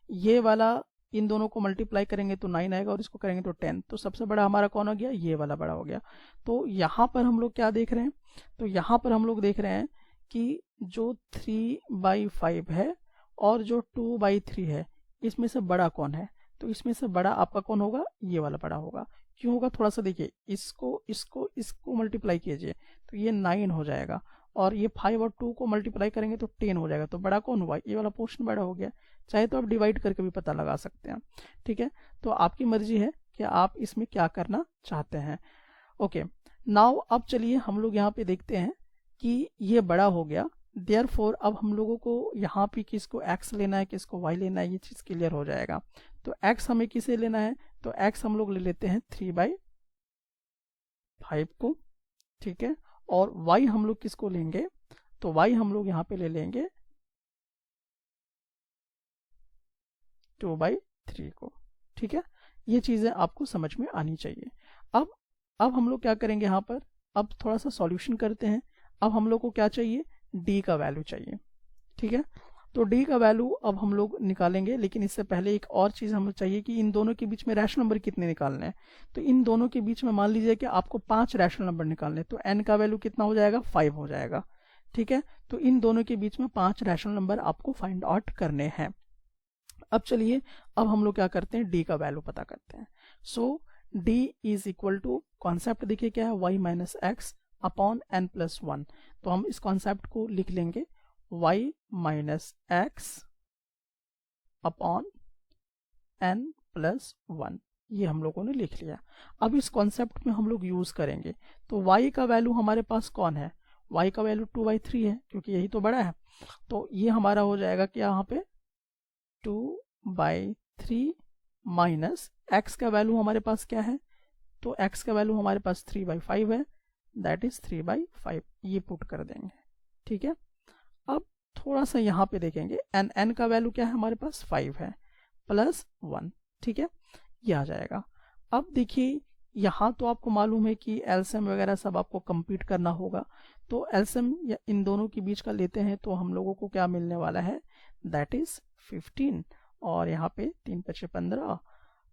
ये वाला इन दोनों को मल्टीप्लाई करेंगे तो 9 आएगा, और इसको करेंगे तो 10, तो सबसे बड़ा हमारा कौन हो गया, ये वाला बड़ा हो गया। तो यहाँ पर हम लोग क्या देख रहे हैं, तो यहाँ पर हम लोग देख रहे हैं कि जो 3/5 है और जो 2/3 है, इसमें से बड़ा कौन है। तो इसमें से बड़ा आपका कौन होगा, ये वाला बड़ा होगा। क्यों होगा, थोड़ा सा देखिए, इसको इसको इसको मल्टीप्लाई कीजिए तो ये 9 हो जाएगा, और ये 5 और 2 को मल्टीप्लाई करेंगे तो 10 हो जाएगा। तो बड़ा कौन हुआ, ये वाला पोर्शन बड़ा हो गया। चाहे तो आप डिवाइड करके भी पता लगा सकते हैं, ठीक है। तो आपकी मर्जी है कि आप इसमें क्या करना चाहते हैं। ओके, नाउ अब चलिए हम लोग यहाँ पे देखते हैं कि ये बड़ा हो गया, देयरफॉर अब हम लोगों को यहाँ पे किसको x लेना है, किसको y लेना है, ये चीज़ क्लियर हो जाएगा। तो x हमें किसे लेना है, तो x हम लोग ले लेते हैं 3/5 को, ठीक है। और y हम लोग किसको लेंगे, तो y हम लोग यहाँ पे ले लेंगे 2/3 को, ठीक है। ये चीज़ें आपको समझ में आनी चाहिए। अब हम लोग क्या करेंगे यहाँ पर, अब थोड़ा सा सॉल्यूशन करते हैं। अब हम लोग को क्या चाहिए, d का वैल्यू चाहिए, ठीक है। तो d का वैल्यू अब हम लोग निकालेंगे, लेकिन इससे पहले एक और चीज़ हमें चाहिए कि इन दोनों के बीच में रैशनल नंबर कितने निकालने हैं। तो इन दोनों के बीच में मान लीजिए कि आपको 5 रैशनल नंबर निकालने हैं, तो n का वैल्यू कितना हो जाएगा, 5 हो जाएगा, ठीक है। तो इन दोनों के बीच में 5 रैशनल नंबर आपको फाइंड आउट करने हैं। अब चलिए, अब हम लोग क्या करते हैं, d का वैल्यू पता करते हैं। So d is equal to, concept देखिए क्या है, y minus x upon n plus 1। तो हम इस कॉन्सेप्ट को लिख लेंगे y minus x upon n plus 1, ये हम लोगों ने लिख लिया। अब इस कॉन्सेप्ट में हम लोग यूज करेंगे, तो y का वैल्यू हमारे पास कौन है, y का वैल्यू 2/3 है, क्योंकि यही तो बड़ा है। तो ये हमारा हो जाएगा कि यहाँ पे 2/3 माइनस x का वैल्यू हमारे पास क्या है, तो x का वैल्यू हमारे पास 3/5 है, दैट इज 3/5, ये पुट कर देंगे, ठीक है। अब थोड़ा सा यहाँ पे देखेंगे, n का वैल्यू क्या है हमारे पास, 5 है, प्लस 1, ठीक है, ये आ जाएगा। अब देखिए यहाँ तो आपको मालूम है कि एलसीएम वगैरह सब आपको कंप्लीट करना होगा। तो एलसीएम इन दोनों के बीच का लेते हैं, तो हम लोगों को क्या मिलने वाला है, दैट इज 15, और यहाँ पे 3 × 5 = 15,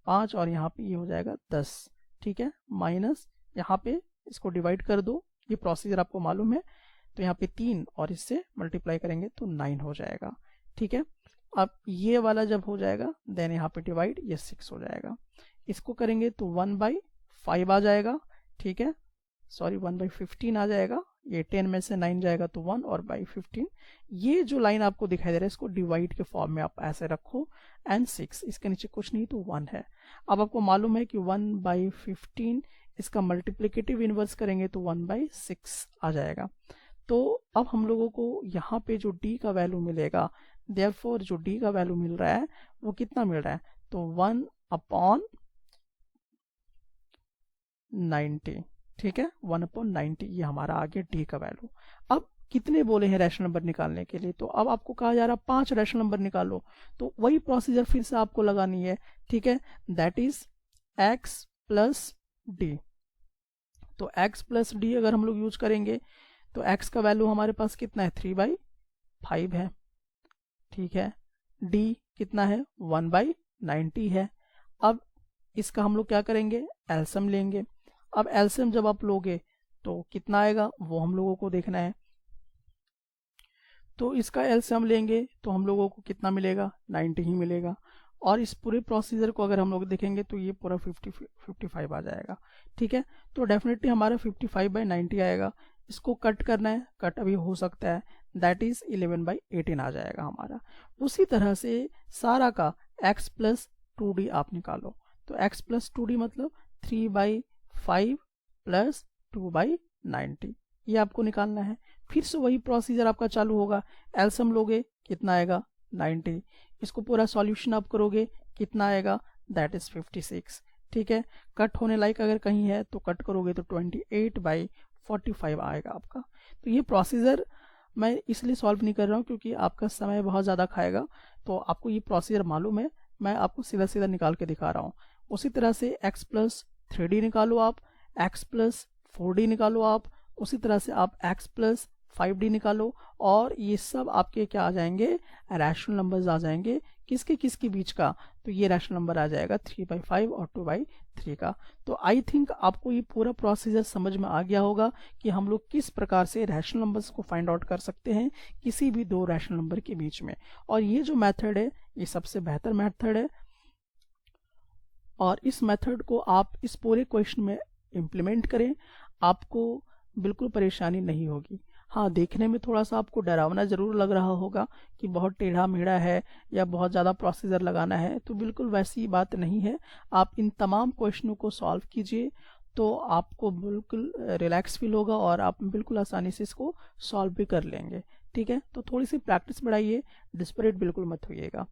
5 और यहाँ पे ये हो जाएगा 10, ठीक है। माइनस यहाँ पे इसको डिवाइड कर दो, ये प्रोसीजर आपको मालूम है। तो यहाँ पे 3 और इससे मल्टीप्लाई करेंगे तो 9 हो जाएगा, ठीक है। अब ये वाला जब हो जाएगा, देन यहाँ पे डिवाइड, ये 6 हो जाएगा। इसको करेंगे तो 1/5 आ जाएगा, ठीक है, सॉरी 1/15 आ जाएगा। ये 10 में से 9 जाएगा तो 1 और बाई 15। ये जो लाइन आपको दिखाई दे रहा है, इसको डिवाइड के फॉर्म में आप ऐसे रखो, एंड 6 इसके नीचे कुछ नहीं तो 1 है। अब आपको मालूम है कि 1/15 इसका मल्टीप्लिकेटिव इनवर्स करेंगे तो 1/6 आ जाएगा। तो अब हम लोगों को यहाँ पे जो d का वैल्यू मिलेगा, देयरफॉर जो d का वैल्यू मिल रहा है वो कितना मिल रहा है, तो 1/90, ठीक है, 1/90, ये हमारा आ गया d का वैल्यू। अब कितने बोले हैं रैशनल नंबर निकालने के लिए, तो अब आपको कहा जा रहा है 5 रैशनल नंबर निकालो। तो वही प्रोसीजर फिर से आपको लगानी है, ठीक है, that is x plus d। तो x प्लस d अगर हम लोग यूज करेंगे तो x का वैल्यू हमारे पास कितना है, 3/5 है, ठीक है। d कितना है, 1/90 है। अब इसका हम लोग क्या करेंगे, एलसीएम लेंगे। अब एलसीएम जब आप लोगे तो कितना आएगा वो हम लोगों को देखना है। तो इसका एलसीएम लेंगे तो हम लोगों को कितना मिलेगा, 90 ही मिलेगा। और इस पूरे प्रोसीजर को अगर हम लोग देखेंगे तो ये पूरा 55 आ जाएगा, ठीक है। तो डेफिनेटली हमारा 55/90 आएगा। इसको कट करना है, कट अभी हो सकता है, दैट इज 11/18 आ जाएगा हमारा। उसी तरह से सारा का x प्लस 2d आप निकालो। तो x प्लस 2d मतलब 3/5 प्लस 2/90, ये आपको निकालना है। फिर से वही प्रोसीजर आपका चालू होगा, एलसीएम लोगे कितना आएगा, 90, इसको पूरा सॉल्यूशन आप करोगे कितना आएगा, दैट इज 56, ठीक है। कट होने लायक अगर कहीं है तो कट करोगे तो 28/45 आएगा आपका। तो ये प्रोसीजर मैं इसलिए सॉल्व नहीं कर रहा हूँ क्योंकि आपका समय बहुत ज़्यादा खाएगा, तो आपको ये प्रोसीजर मालूम है, मैं आपको सीधा सीधा निकाल के दिखा रहा हूँ। उसी तरह से x प्लस 3d निकालो आप, x प्लस 4d निकालो आप, उसी तरह से आप x प्लस 5d निकालो, और ये सब आपके क्या आ जाएंगे, रैशनल नंबर्स आ जाएंगे। किसके बीच का, तो ये रैशनल नंबर आ जाएगा 3/5 और 2/3 का। तो आई थिंक आपको ये पूरा प्रोसीजर समझ में आ गया होगा कि हम लोग किस प्रकार से रैशनल नंबर्स को फाइंड आउट कर सकते हैं किसी भी दो रैशनल नंबर के बीच में। और ये जो मेथड है ये सबसे बेहतर मेथड है, और इस मेथड को आप इस पूरे क्वेश्चन में इम्प्लीमेंट करें, आपको बिल्कुल परेशानी नहीं होगी। हाँ, देखने में थोड़ा सा आपको डरावना ज़रूर लग रहा होगा कि बहुत टेढ़ा मेढ़ा है या बहुत ज़्यादा प्रोसीजर लगाना है, तो बिल्कुल वैसी बात नहीं है। आप इन तमाम क्वेश्चनों को सॉल्व कीजिए तो आपको बिल्कुल रिलैक्स फील होगा और आप बिल्कुल आसानी से इसको सॉल्व भी कर लेंगे। ठीक है, तो थोड़ी सी प्रैक्टिस बढ़ाइए, डिस्परेट बिल्कुल मत होइएगा।